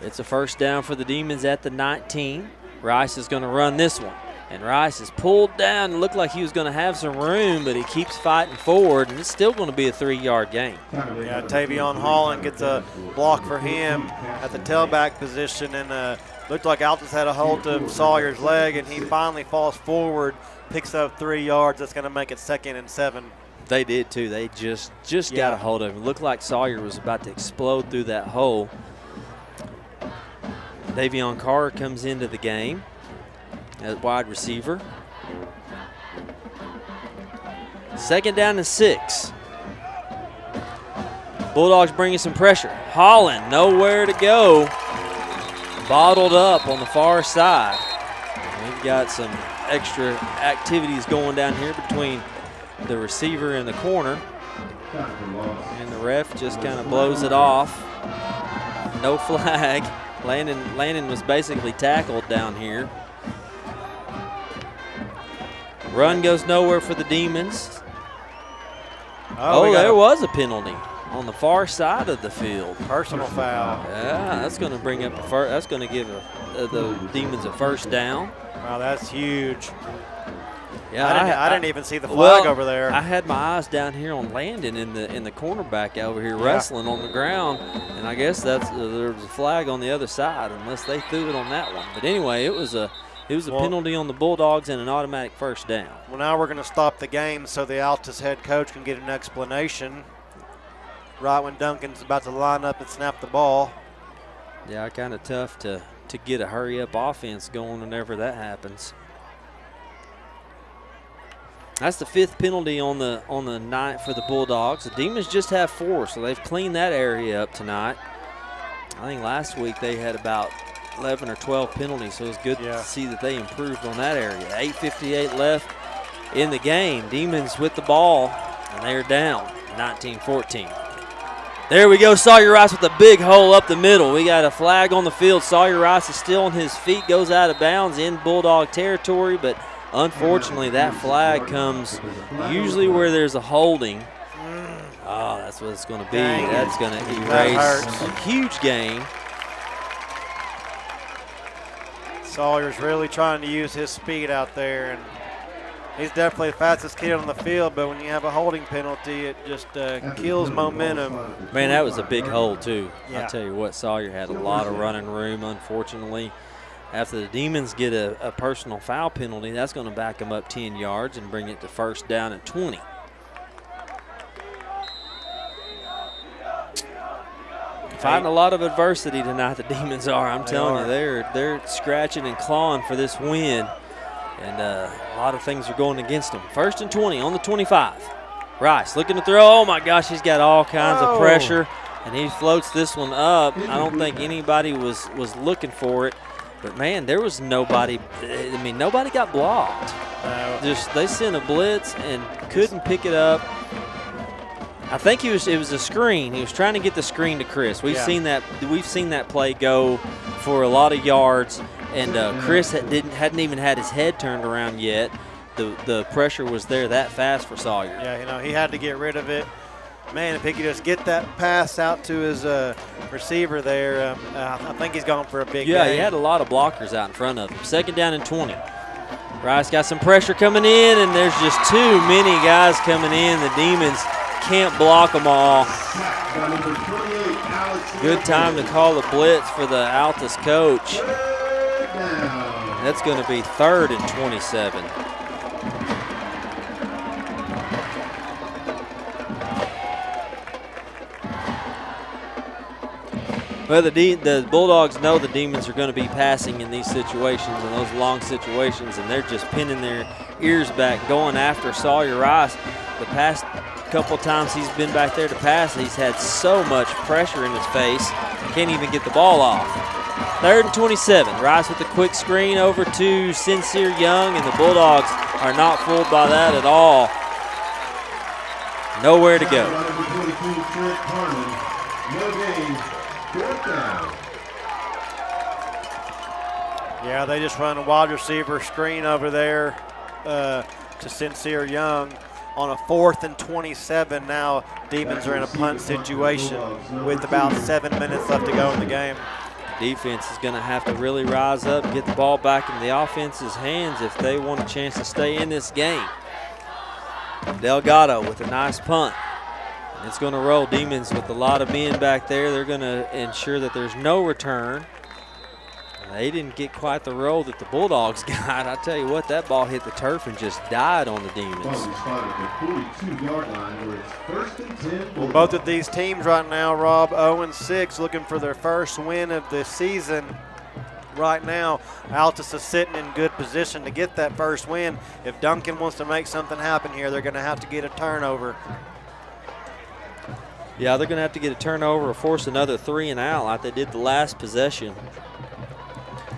It's a 1st down for the Demons at the 19. Rice is going to run this one, and Rice is pulled down. It looked like he was going to have some room, but he keeps fighting forward, and it's still going to be a 3-yard gain. Yeah, Tavion Holland gets a block for him at the tailback position, and looked like Altus had a hold of Sawyer's leg, and he finally falls forward, picks up 3 yards. That's going to make it 2nd and 7. They did, too. They just got a hold of him. It looked like Sawyer was about to explode through that hole. Davion Carr comes into the game as wide receiver. 2nd down and 6. Bulldogs bringing some pressure. Holland nowhere to go. Bottled up on the far side. We've got some extra activities going down here between the receiver and the corner. And the ref just kind of blows it off. No flag. Landon was basically tackled down here. Run goes nowhere for the Demons. There was a penalty on the far side of the field. Personal foul. Yeah, that's going to bring up that's going to give the Demons a 1st down. Wow, that's huge. Yeah, I didn't even see the flag over there. I had my eyes down here on Landon in the cornerback over here wrestling on the ground, and I guess there was a flag on the other side unless they threw it on that one. But anyway, it was a penalty on the Bulldogs and an automatic 1st down. Well, now we're going to stop the game so the Altus head coach can get an explanation right when Duncan's about to line up and snap the ball. Yeah, kind of tough to get a hurry-up offense going whenever that happens. That's the 5th penalty on the night for the Bulldogs. The Demons just have 4, so they've cleaned that area up tonight. I think last week they had about 11 or 12 penalties, so it was good to see that they improved on that area. 8:58 left in the game. Demons with the ball, and they're down 19-14. There we go, Sawyer Rice with a big hole up the middle. We got a flag on the field. Sawyer Rice is still on his feet, goes out of bounds in Bulldog territory, but unfortunately that flag comes usually where there's a holding. Oh, that's what it's going to be. That's going to erase a huge gain. Sawyer's really trying to use his speed out there, and he's definitely the fastest kid on the field, but when you have a holding penalty, it just kills momentum. Man, that was a big hole, too. Yeah. I tell you what, Sawyer had a lot of running room, unfortunately. After the Demons get a personal foul penalty, that's going to back them up 10 yards and bring it to 1st down at 20. Fighting a lot of adversity tonight, the Demons are. I'm telling you, they're scratching and clawing for this win. And a lot of things are going against them. 1st and 20 on the 25. Rice looking to throw. Oh, my gosh, he's got all kinds of pressure. And he floats this one up. I don't think anybody was looking for it. But, man, there was nobody. I mean, nobody got blocked. They sent a blitz and couldn't pick it up. I think it was a screen. He was trying to get the screen to Chris. We've seen that play go for a lot of yards. And Chris hadn't even had his head turned around yet. The pressure was there that fast for Sawyer. Yeah, he had to get rid of it. Man, if he could just get that pass out to his receiver there, I think he's going for a big gain. He had a lot of blockers out in front of him. 2nd down and 20. Rice got some pressure coming in, and there's just too many guys coming in. The Demons can't block them all. Good time to call the blitz for the Altus coach. That's going to be 3rd and 27. Well, the Bulldogs know the Demons are going to be passing in these situations and those long situations, and they're just pinning their ears back, going after Sawyer Rice. The past couple times he's been back there to pass, he's had so much pressure in his face, can't even get the ball off. 3rd and 27. Rice with a quick screen over to Sincere Young, and the Bulldogs are not fooled by that at all. Nowhere to go. Yeah, they just run a wide receiver screen over there to Sincere Young. On a 4th and 27 now, Demons are in a punt situation with about 7 minutes left to go in the game. Defense is going to have to really rise up and get the ball back in the offense's hands if they want a chance to stay in this game. Delgado with a nice punt. It's going to roll. Demons with a lot of men back there. They're going to ensure that there's no return. They didn't get quite the roll that the Bulldogs got. I tell you what, that ball hit the turf and just died on the Demons. Well, both of these teams right now, Rob, 0-6, looking for their first win of the season. Right now, Altus is sitting in good position to get that first win. If Duncan wants to make something happen here, they're going to have to get a turnover. Yeah, they're going to have to get a turnover or force another 3 and out like they did the last possession.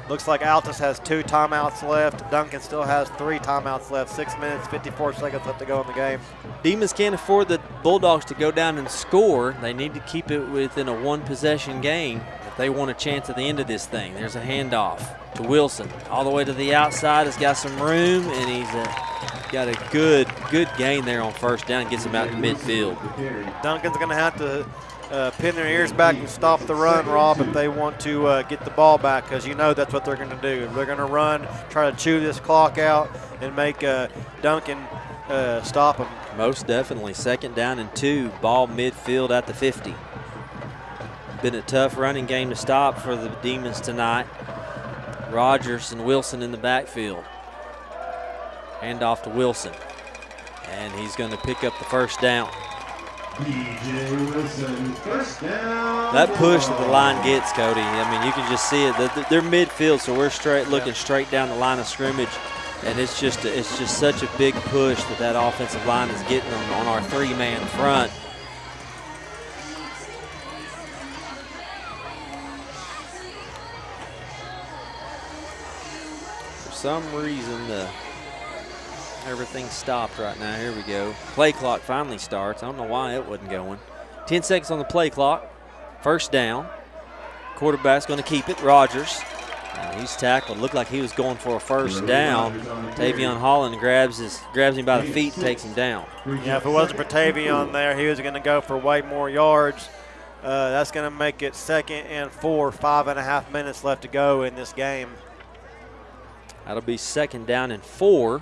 Looks like Altus has 2 timeouts left. Duncan still has 3 timeouts left. 6 minutes, 54 seconds left to go in the game. Demons can't afford the Bulldogs to go down and score. They need to keep it within a 1-possession game if they want a chance at the end of this thing. There's a handoff to Wilson. All the way to the outside. Has got some room, and he's got a good gain there on 1st down. Gets him out to midfield. Duncan's going to have to pin their ears back and stop the run, Rob, if they want to get the ball back, because you know that's what they're going to do. They're going to run, try to chew this clock out, and make Duncan stop them. Most definitely. 2nd down and 2, ball midfield at the 50. Been a tough running game to stop for the Demons tonight. Rogers and Wilson in the backfield. Hand off to Wilson, and he's going to pick up the 1st down. DJ Wilson, first down. That push that the line gets, Cody, I mean, you can just see it. They're midfield, so we're looking straight down the line of scrimmage, and it's just such a big push that offensive line is getting them on our three-man front. For some reason, everything stopped right now. Here we go. Play clock finally starts. I don't know why it wasn't going. 10 seconds on the play clock. First down. Quarterback's going to keep it. Rogers. And he's tackled. Looked like he was going for a first down. Tavion Holland grabs him by the feet and takes him down. Yeah, if it wasn't for Tavion there, he was going to go for way more yards. That's going to make it 2nd and 4, 5.5 minutes left to go in this game. That'll be 2nd down and 4.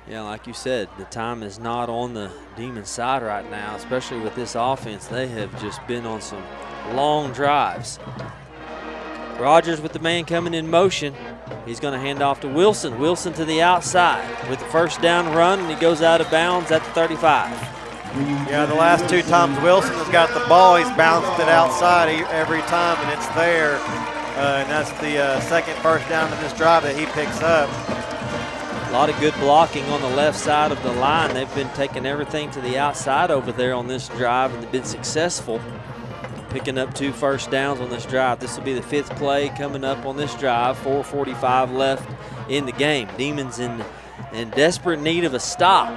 Yeah, like you said, the time is not on the Demon side right now, especially with this offense. They have just been on some long drives. Rogers with the man coming in motion. He's going to hand off to Wilson. Wilson to the outside with the first down run, and he goes out of bounds at the 35. Yeah, the last 2 times Wilson has got the ball, he's bounced it outside every time, and it's there. And that's the second first down in this drive that he picks up. A lot of good blocking on the left side of the line. They've been taking everything to the outside over there on this drive, and they've been successful picking up 2 first downs on this drive. This will be the 5th play coming up on this drive. 4:45 left in the game. Demons in desperate need of a stop.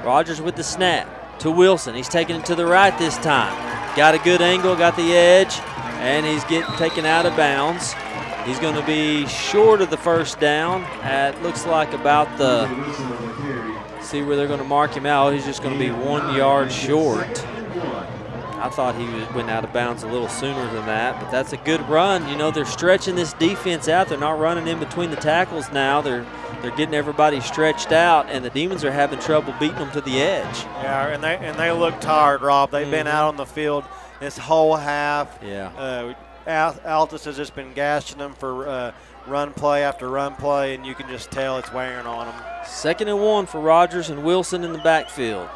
Rogers with the snap to Wilson. He's taking it to the right this time. Got a good angle, got the edge, and he's getting taken out of bounds. He's going to be short of the first down at, looks like about the, see where they're going to mark him out. He's just going to be 1 yard short. I thought he went out of bounds a little sooner than that, but that's a good run. You know, they're stretching this defense out. They're not running in between the tackles now. They're getting everybody stretched out, and the Demons are having trouble beating them to the edge. Yeah, and they look tired, Rob. They've been out on the field this whole half. Yeah. Altus has just been gashing them for run play after run play, and you can just tell it's wearing on them. 2nd and 1 for Rogers and Wilson in the backfield.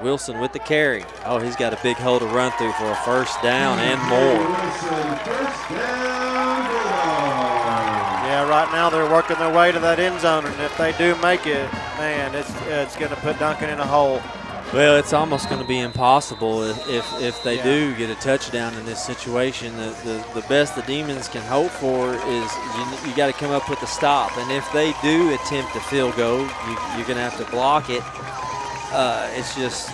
Wilson with the carry. Oh, he's got a big hole to run through for a first down and more. Yeah, right now they're working their way to that end zone, and if they do make it, man, it's going to put Duncan in a hole. Well, it's almost going to be impossible if they do get a touchdown in this situation. The best the Demons can hope for is you got to come up with a stop. And if they do attempt a field goal, you're going to have to block it. It's just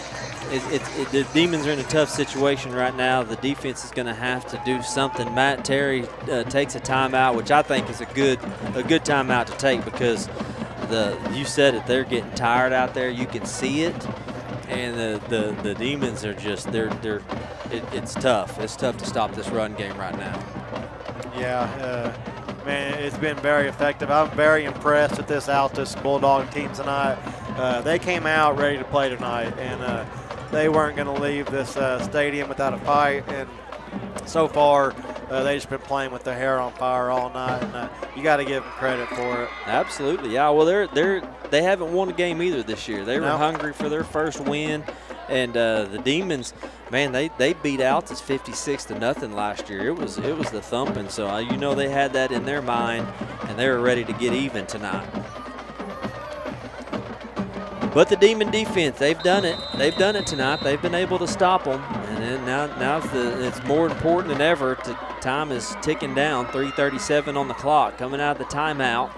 the Demons are in a tough situation right now. The defense is going to have to do something. Matt Terry takes a timeout, which I think is a good timeout to take because you said it, they're getting tired out there. You can see it. And the Demons are just it's tough. It's tough to stop this run game right now. Yeah, man, it's been very effective. I'm very impressed with this Altus Bulldog team tonight. They came out ready to play tonight, and they weren't going to leave this stadium without a fight. And so far, they've just been playing with their hair on fire all night, and you got to give them credit for it. Absolutely, yeah. Well, they haven't won a game either this year. They were hungry for their first win, and the Demons, man, they beat Altus 56-0 last year. It was the thumping. So they had that in their mind, and they were ready to get even tonight. But the Demon defense, they've done it. They've done it tonight. They've been able to stop them. And then now it's more important than ever. Time is ticking down, 3:37 on the clock. Coming out of the timeout,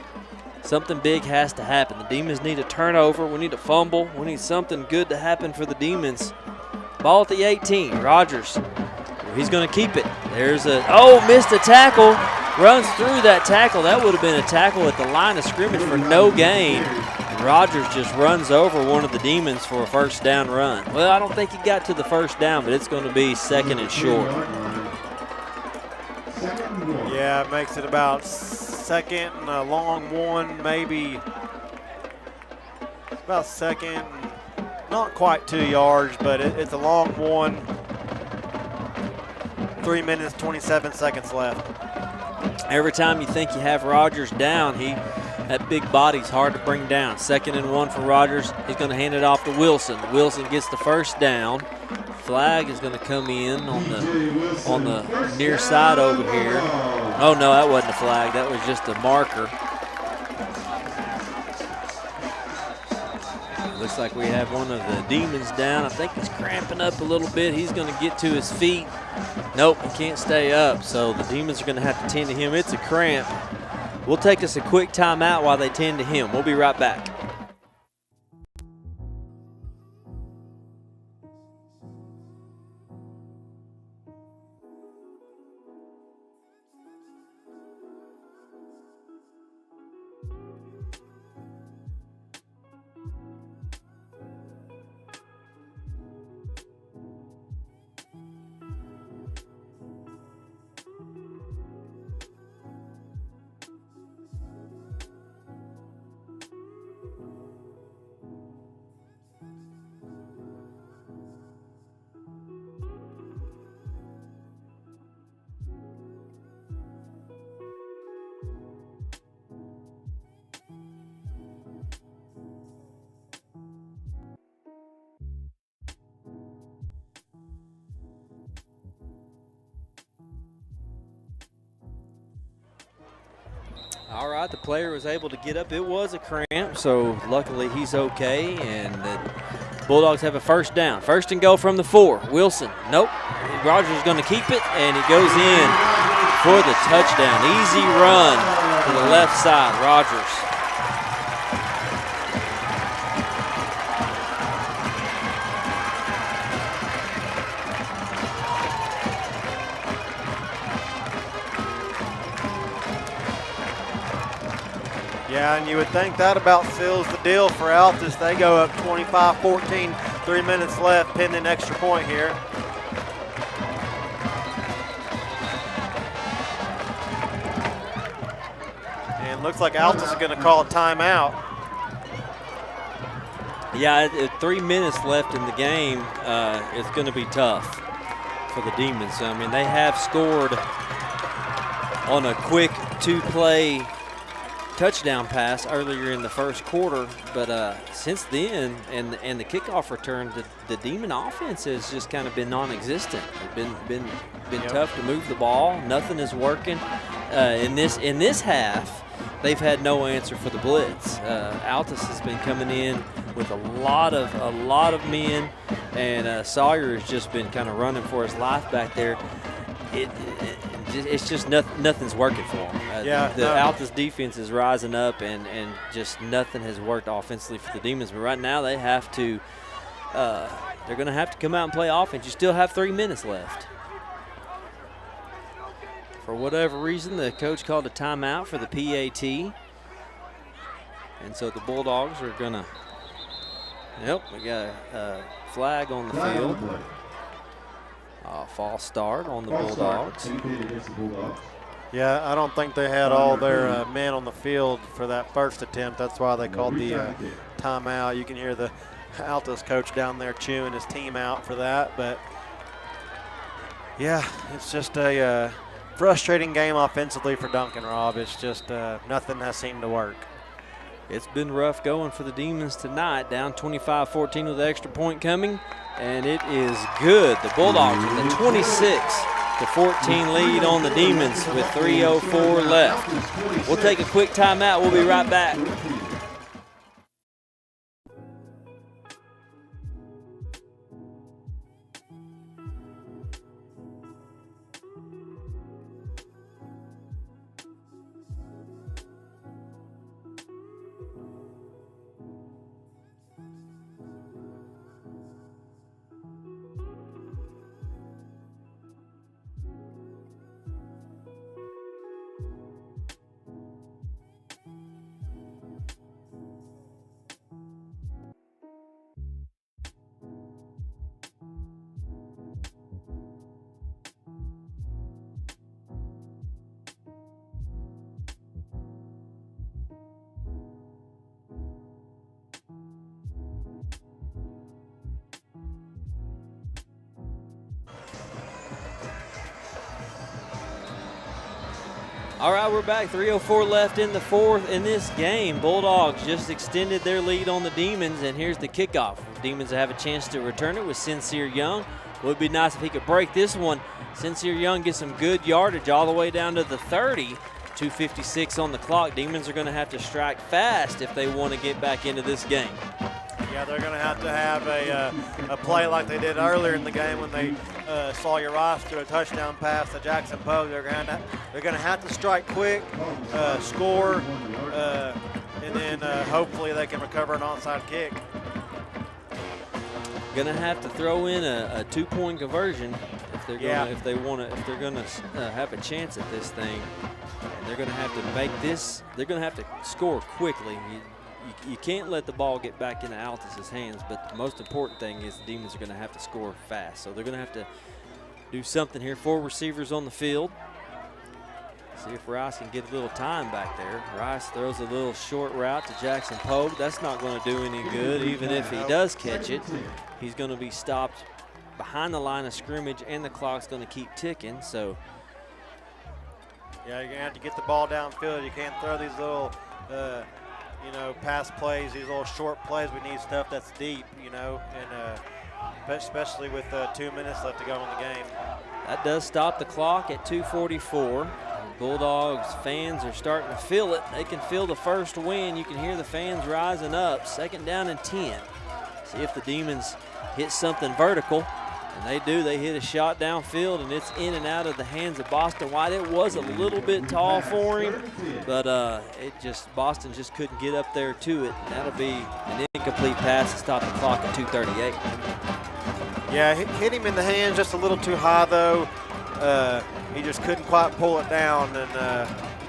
something big has to happen. The Demons need a turnover. We need a fumble. We need something good to happen for the Demons. Ball at the 18. Rogers, he's going to keep it. There's missed a tackle. Runs through that tackle. That would have been a tackle at the line of scrimmage for no gain. Rogers just runs over one of the Demons for a first down run. Well, I don't think he got to the first down, but it's going to be 2nd and short. Yeah, it makes it about 2nd and a long one, maybe. It's about 2nd, not quite 2 yards, but it's a long one. 3 minutes, 27 seconds left. Every time you think you have Rogers down, he That big body's hard to bring down. 2nd and 1 for Rogers. He's going to hand it off to Wilson. Wilson gets the first down. Flag is going to come in on the near side over here. Oh, no, that wasn't a flag. That was just a marker. Looks like we have one of the Demons down. I think he's cramping up a little bit. He's going to get to his feet. Nope, he can't stay up, so the Demons are going to have to tend to him. It's a cramp. We'll take us a quick timeout while they tend to him. We'll be right back. All right, the player was able to get up. It was a cramp, so luckily he's okay, and the Bulldogs have a first down. 1st and goal from the 4. Wilson, nope. Rogers is going to keep it, and he goes in for the touchdown. Easy run to the left side, Rogers. Yeah, and you would think that about seals the deal for Altus. They go up 25-14, 3 minutes left, pending extra point here. And looks like Altus is going to call a timeout. Yeah, 3 minutes left in the game. It's going to be tough for the Demons. I mean, they have scored on a quick 2-play touchdown pass earlier in the first quarter, but since then, and the kickoff return, the Demon offense has just kind of been non-existent. It's been tough to move the ball. Nothing is working. In this half, they've had no answer for the blitz. Altus has been coming in with a lot of men, and Sawyer has just been kind of running for his life back there. It's just nothing's working for them. The Altus defense is rising up, and just nothing has worked offensively for the Demons. But right now they have to they're going to have to come out and play offense. You still have 3 minutes left. For whatever reason, the coach called a timeout for the PAT. And so the Bulldogs are going to – yep, we got a flag on the field. False start on the Bulldogs. Yeah, I don't think they had all their men on the field for that first attempt. That's why they called the timeout. You can hear the Altus coach down there chewing his team out for that. But, yeah, it's just a frustrating game offensively for Duncan, Rob. It's just nothing has seemed to work. It's been rough going for the Demons tonight. Down 25-14 with the extra point coming, and it is good. The Bulldogs with a 26-14 lead on the Demons with 3:04 left. We'll take a quick timeout. We'll be right back. All right, we're back. 3:04 left in the fourth in this game. Bulldogs just extended their lead on the Demons, and here's the kickoff. Demons have a chance to return it with Sincere Young. Would be nice if he could break this one. Sincere Young gets some good yardage all the way down to the 30. 2:56 on the clock. Demons are going to have to strike fast if they want to get back into this game. Yeah, they're going to have a play like they did earlier in the game when they saw your Rice through a touchdown pass to Jackson Pogue. They're going to have to strike quick, score, and then hopefully they can recover an onside kick. Going to have to throw in a 2-point conversion if they're going to have a chance at this thing. And they're going to have to make this. They're going to have to score quickly. You can't let the ball get back into Altus's hands, but the most important thing is the Demons are going to have to score fast. So they're going to have to do something here. 4 receivers on the field. See if Rice can get a little time back there. Rice throws a little short route to Jackson Pogue. That's not going to do any good. Even if he does catch it, he's going to be stopped behind the line of scrimmage, and the clock's going to keep ticking. So, yeah, you're going to have to get the ball downfield. You can't throw these little pass plays, these little short plays. We need stuff that's deep, and especially with 2 minutes left to go in the game. That does stop the clock at 2:44. Bulldogs fans are starting to feel it. They can feel the first win. You can hear the fans rising up. 2nd down and 10. See if the Demons hit something vertical. And they do. They hit a shot downfield, and it's in and out of the hands of Boston White. It was a little bit tall for him, but Boston just couldn't get up there to it. That'll be an incomplete pass to stop the clock at 2:38. Yeah, hit him in the hands just a little too high, though. He just couldn't quite pull it down, and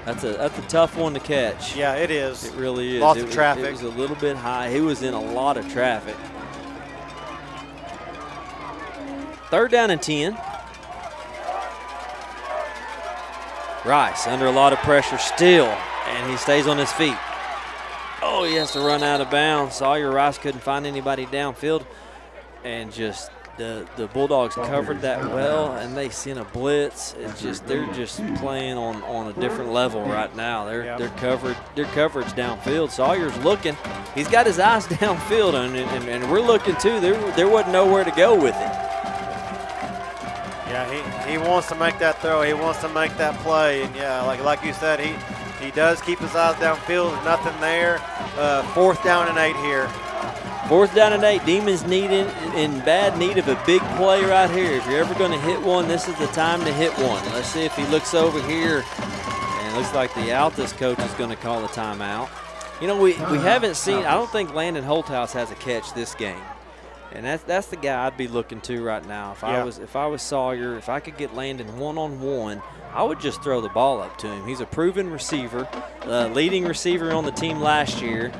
that's a tough one to catch. Yeah, it is. It really is. Lots of traffic. It was a little bit high. He was in a lot of traffic. 3rd down and 10. Rice under a lot of pressure still, and he stays on his feet. Oh, he has to run out of bounds. Sawyer Rice couldn't find anybody downfield, and just the Bulldogs covered that well, and they sent a blitz. It's just they're just playing on a different level right now. Their coverage downfield. Sawyer's looking. He's got his eyes downfield, and we're looking too. There wasn't nowhere to go with it. Yeah, he wants to make that throw. He wants to make that play, and yeah, like you said, he does keep his eyes downfield. There's nothing there. 4th down and 8 here. 4th down and 8. Demons in bad need of a big play right here. If you're ever going to hit one, this is the time to hit one. Let's see if he looks over here, and it looks like the Altus coach is going to call a timeout. We haven't seen. I don't think Landon Holthouse has a catch this game. And that's the guy I'd be looking to right now. If I was Sawyer, if I could get Landon one-on-one, I would just throw the ball up to him. He's a proven receiver, leading receiver on the team last year.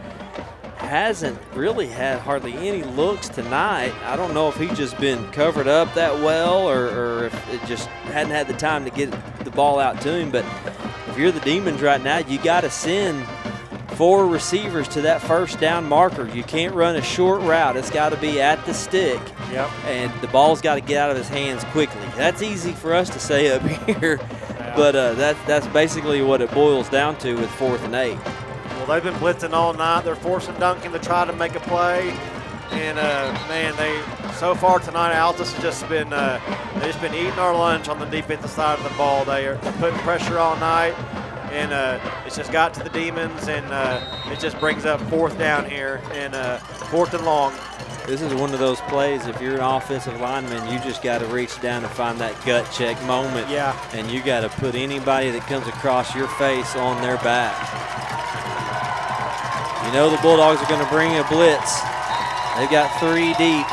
Hasn't really had hardly any looks tonight. I don't know if he's just been covered up that well or if it just hadn't had the time to get the ball out to him. But if you're the Demons right now, you got to send 4 receivers to that 1st down marker. You can't run a short route. It's got to be at the stick. Yep. And the ball's got to get out of his hands quickly. That's easy for us to say up here, but that's basically what it boils down to with 4th and 8. Well, they've been blitzing all night. They're forcing Duncan to try to make a play. And, so far tonight, Altus has just been eating our lunch on the defensive side of the ball. They're putting pressure all night. And it's just got to the Demons, and it just brings up 4th down here and 4th and long. This is one of those plays, if you're an offensive lineman, you just got to reach down and find that gut check moment. Yeah. And you got to put anybody that comes across your face on their back. The Bulldogs are going to bring a blitz. They've got 3 deep.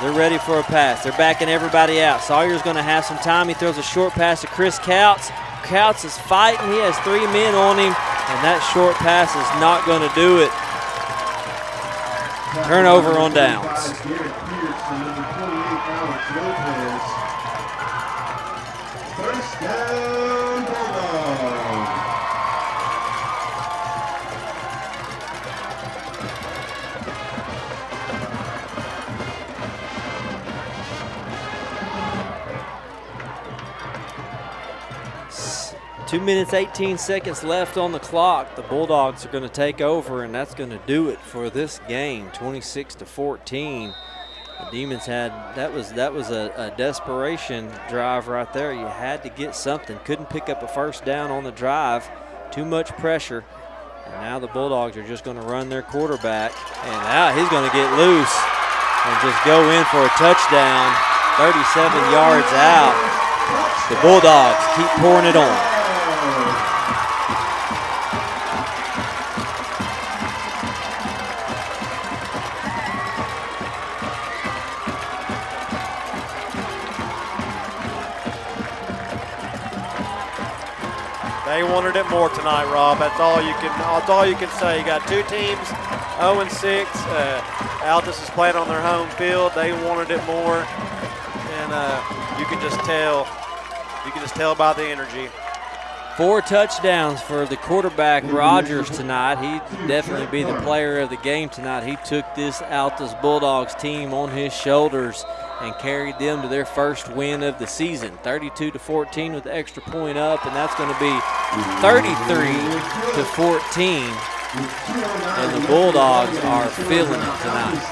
They're ready for a pass. They're backing everybody out. Sawyer's going to have some time. He throws a short pass to Chris Couts. Couts is fighting. He has 3 men on him, and that short pass is not going to do it. Turnover on downs. First down, Bulldogs. 2 minutes, 18 seconds left on the clock. The Bulldogs are going to take over, and that's going to do it for this game, 26-14. The Demons that was a desperation drive right there. You had to get something. Couldn't pick up a first down on the drive. Too much pressure. And now the Bulldogs are just going to run their quarterback. And now he's going to get loose and just go in for a touchdown. 37 yards out. The Bulldogs keep pouring it on. They wanted it more tonight, Rob. That's all you can say. You got two teams, 0-6. Altus is playing on their home field. They wanted it more, and you can just tell. You can just tell by the energy. 4 touchdowns for the quarterback Rogers tonight. He'd definitely be the player of the game tonight. He took this Altus Bulldogs team on his shoulders and carried them to their first win of the season. 32-14 with the extra point up, and that's going to be 33-14. And the Bulldogs are feeling it tonight.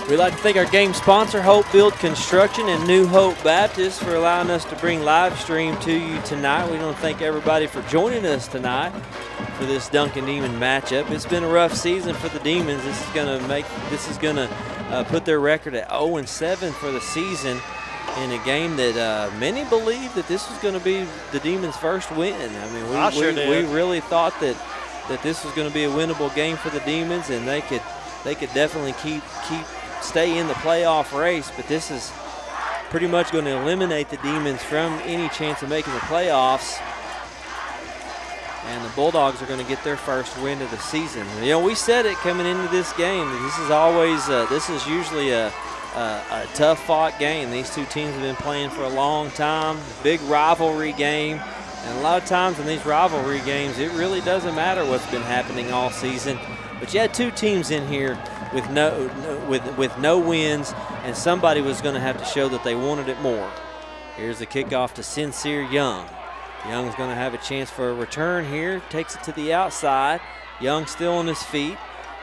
We'd like to thank our game sponsor, Hope Build Construction and New Hope Baptist, for allowing us to bring live stream to you tonight. We want to thank everybody for joining us tonight for this Duncan Demon matchup. It's been a rough season for the Demons. This is going to put their record at 0-7 for the season in a game that many believe that this was going to be the Demons' first win. I mean, we really thought that this was going to be a winnable game for the Demons, and they could definitely stay in the playoff race, but this is pretty much going to eliminate the Demons from any chance of making the playoffs. And the Bulldogs are going to get their first win of the season. You know, we said it coming into this game. This is usually a tough-fought game. These two teams have been playing for a long time. Big rivalry game. And a lot of times in these rivalry games, it really doesn't matter what's been happening all season. But you had two teams in here with no wins, and somebody was going to have to show that they wanted it more. Here's the kickoff to Sincere Young. Young's going to have a chance for a return here. Takes it to the outside. Young still on his feet,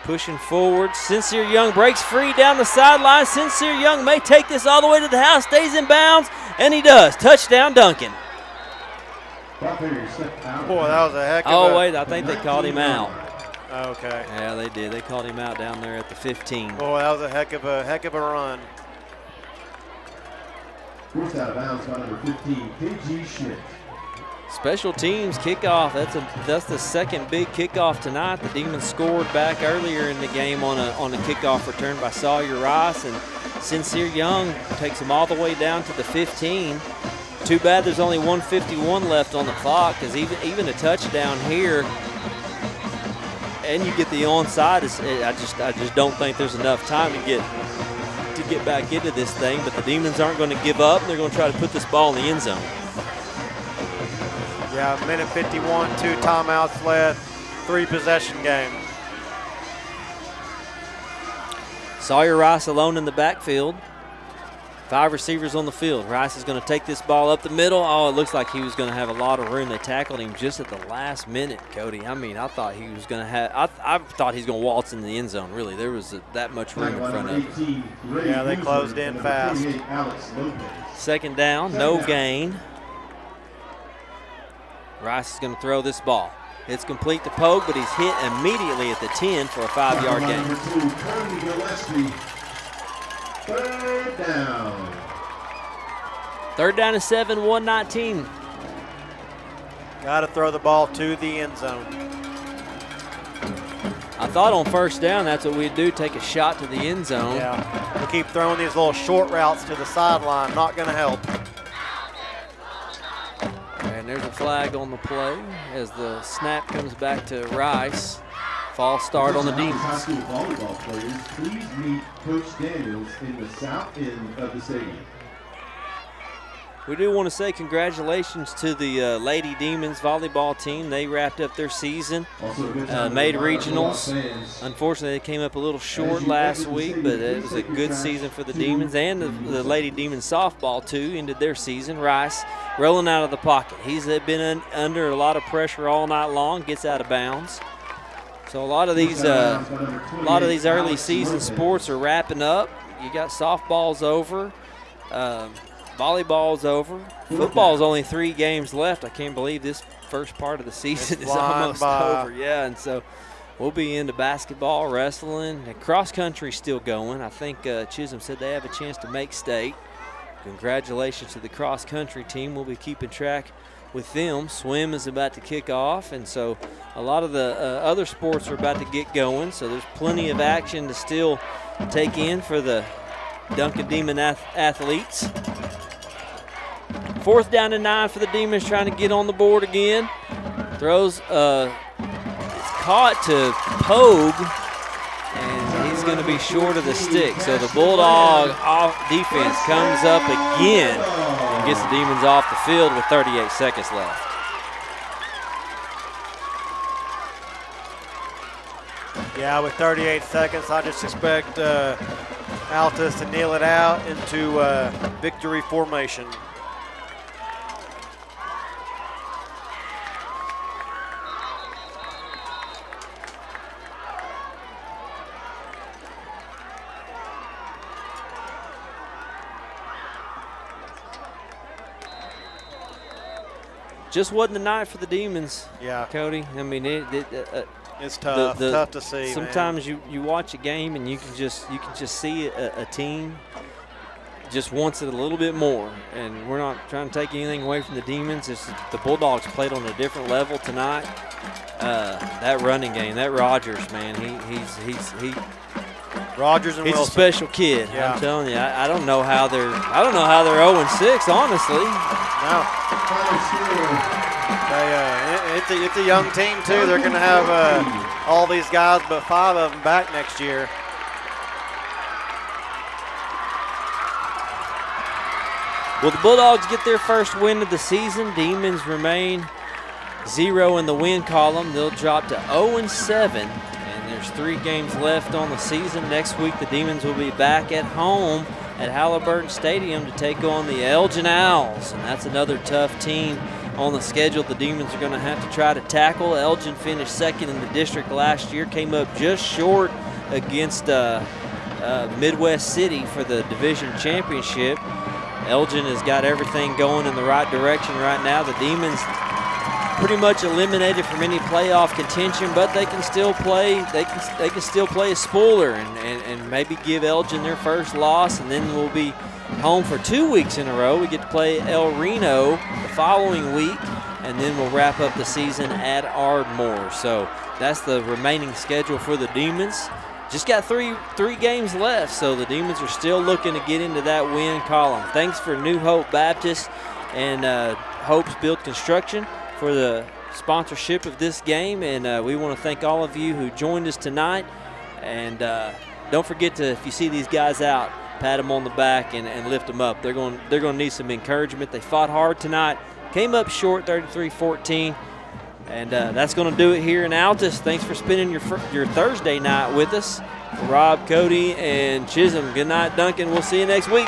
pushing forward. Sincere Young breaks free down the sideline. Sincere Young may take this all the way to the house, stays in bounds, and he does. Touchdown, Duncan. Boy, that was a heck of Oh, wait, I think they called him out. Okay. Yeah, they did. They called him out down there at the 15. Boy, that was a heck of a run. Forced out of bounds by number 15, KG Schmidt. Special teams kickoff. That's the second big kickoff tonight. The Demons scored back earlier in the game on a kickoff return by Sawyer Rice, and Sincere Young takes him all the way down to the 15. Too bad there's only 1:51 left on the clock, because even a touchdown here, and you get the onside. I just don't think there's enough time to get back into this thing. But the Demons aren't going to give up. They're going to try to put this ball in the end zone. Yeah, minute 51, 2 timeouts left, 3-possession game. Sawyer Rice alone in the backfield. 5 receivers on the field. Rice is going to take this ball up the middle. Oh, it looks like he was going to have a lot of room. They tackled him just at the last minute, Cody. I mean, I thought he was going to have – I thought he was going to waltz in the end zone, really. There was that much room in front of him. Yeah, they closed in fast. Second down, no gain. Rice is going to throw this ball. It's complete to Pogue, but he's hit immediately at the 10 for a 5-yard gain. Third down. Third down and 7, 1:19. Got to throw the ball to the end zone. I thought on first down that's what we'd do, take a shot to the end zone. Yeah, we keep throwing these little short routes to the sideline, not going to help. And there's a flag on the play as the snap comes back to Rice. False start on the Demons. High school volleyball players, please meet Coach Daniels in the south end of the stadium. We do want to say congratulations to the Lady Demons volleyball team. They wrapped up their season, made regionals. Unfortunately, they came up a little short last week, but it was a good season for the Demons. And the Lady Demons softball, too, ended their season. Rice rolling out of the pocket. He's been under a lot of pressure all night long, gets out of bounds. So a lot of these early season sports are wrapping up. You got softball's over. Volleyball's over. Football's only 3 games left. I can't believe this first part of the season is almost over. Yeah, and so we'll be into basketball, wrestling, and cross country still going. I think Chisholm said they have a chance to make state. Congratulations to the cross country team. We'll be keeping track with them. Swim is about to kick off, and so a lot of the other sports are about to get going. So there's plenty of action to still take in for the Duncan Demon athletes. 4th down and 9 for the Demons, trying to get on the board again. Throws, it's caught to Pogue, and he's going to be short of the stick. So the Bulldog defense comes up again and gets the Demons off the field with 38 seconds left. Yeah, with 38 seconds, I just expect Altus to kneel it out into victory formation. Just wasn't the night for the Demons. Yeah, Cody. I mean, it's tough. Tough to see. Sometimes you watch a game and you can just see a team just wants it a little bit more. And we're not trying to take anything away from the Demons. It's the Bulldogs played on a different level tonight. That running game, that Rogers, man, he Rogers and he's Wilson. A special kid. Yeah. I'm telling you, I don't know how they're 0-6, honestly. No. It's a young team too. They're going to have all these guys, but 5 of them back next year. Will the Bulldogs get their first win of the season? Demons remain 0 in the win column. They'll drop to 0-7. There's 3 games left on the season. Next week, the Demons will be back at home at Halliburton Stadium to take on the Elgin Owls, and that's another tough team on the schedule the Demons are going to have to try to tackle. Elgin finished 2nd in the district last year, came up just short against Midwest City for the division championship. Elgin has got everything going in the right direction right now. The Demons pretty much eliminated from any playoff contention, but they can still play. They can still play a spoiler and maybe give Elgin their first loss, and then we'll be home for 2 weeks in a row. We get to play El Reno the following week, and then we'll wrap up the season at Ardmore. So that's the remaining schedule for the Demons. Just got three games left, so the Demons are still looking to get into that win column. Thanks for New Hope Baptist and Hope's Build Construction for the sponsorship of this game, and we want to thank all of you who joined us tonight. And don't forget to, if you see these guys out, pat them on the back and lift them up. They're going to need some encouragement. They fought hard tonight, came up short 33-14, and that's going to do it here in Altus. Thanks for spending your Thursday night with us. For Rob, Cody, and Chisholm, good night, Duncan. We'll see you next week.